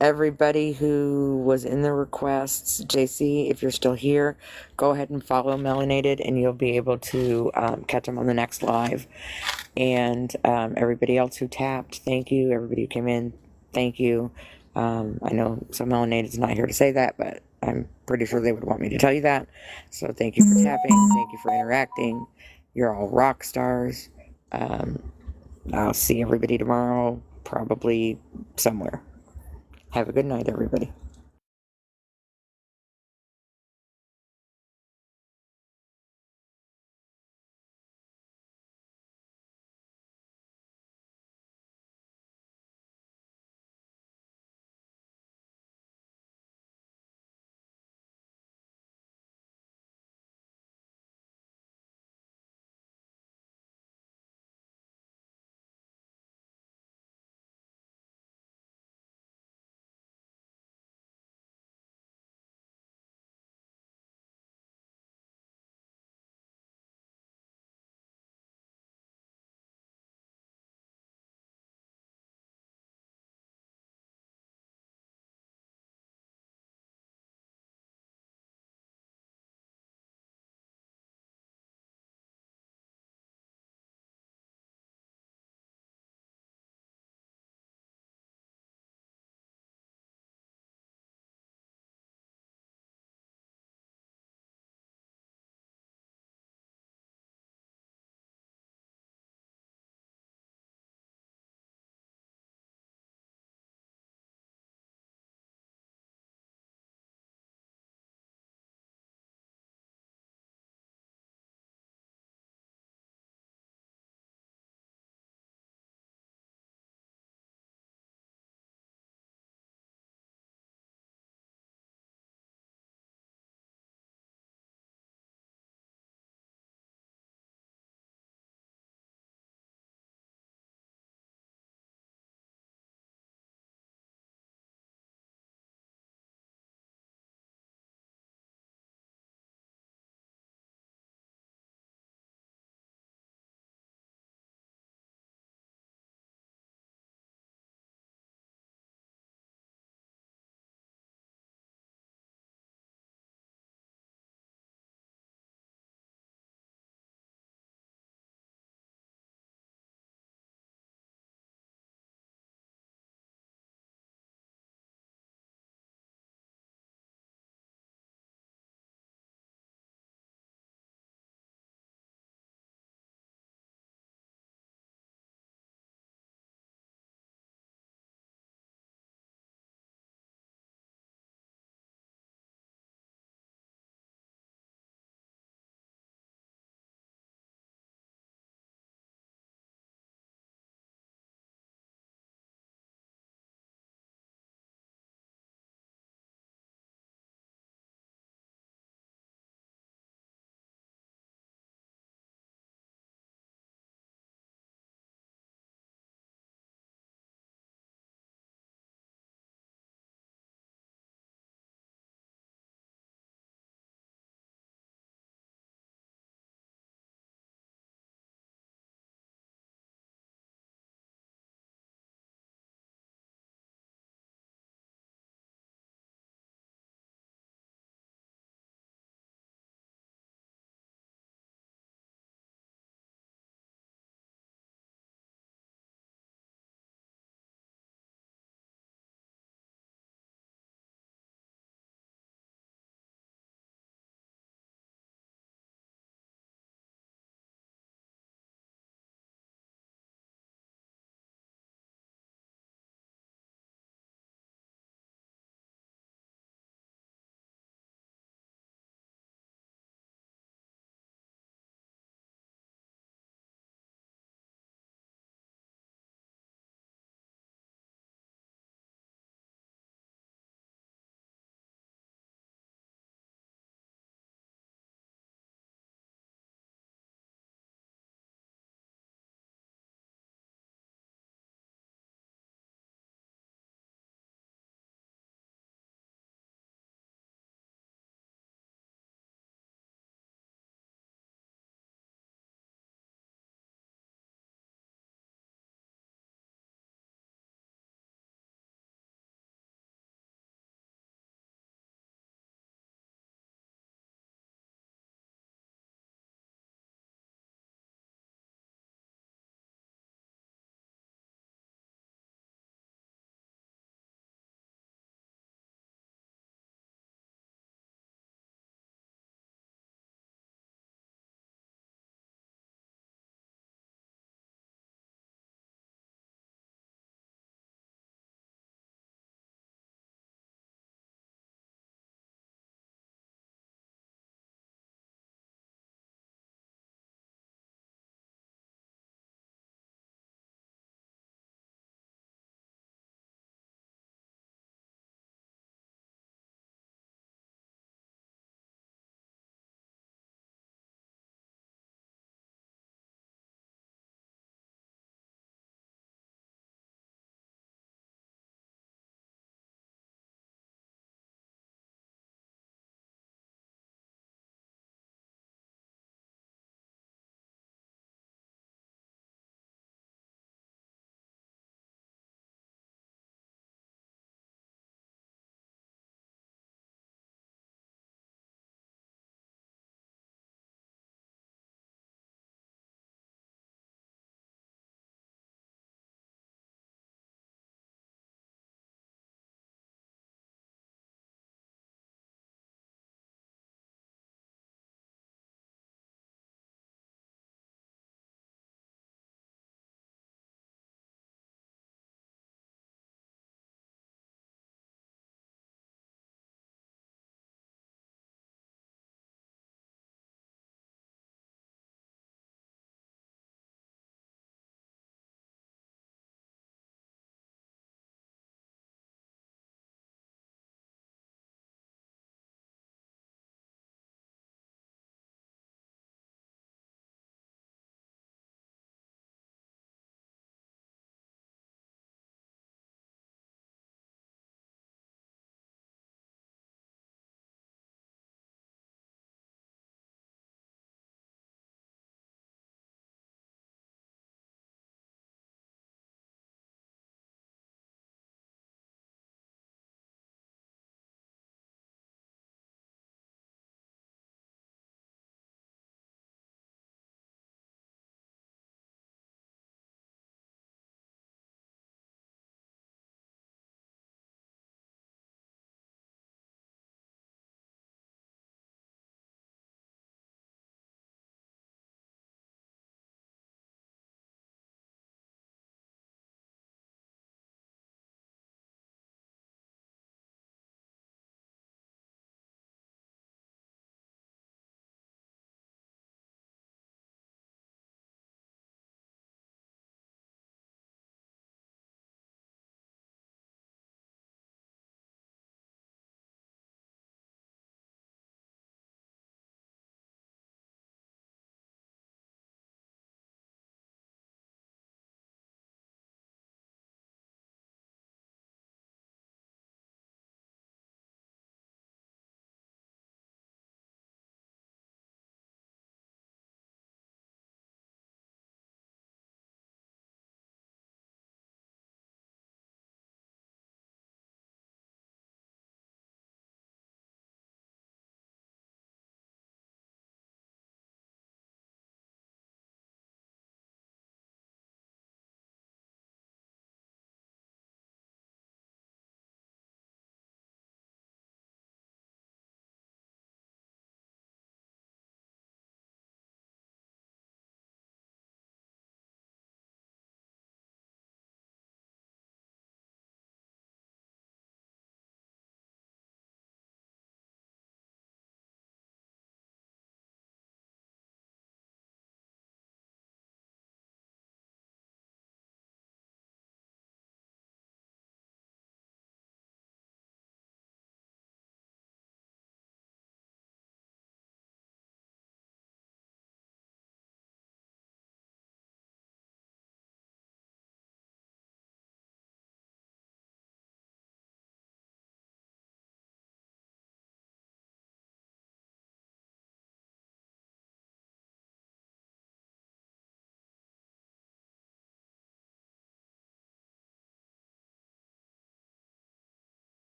Everybody who was in the requests, JC, if you're still here, go ahead and follow Melanated, and you'll be able to catch them on the next live. And everybody else who tapped, thank you. Everybody who came in, thank you. I know So Melanated's not here to say that, but I'm pretty sure they would want me to tell you that. So thank you for tapping. Thank you for interacting. You're all rock stars. I'll see everybody tomorrow, probably somewhere. Have a good night, everybody.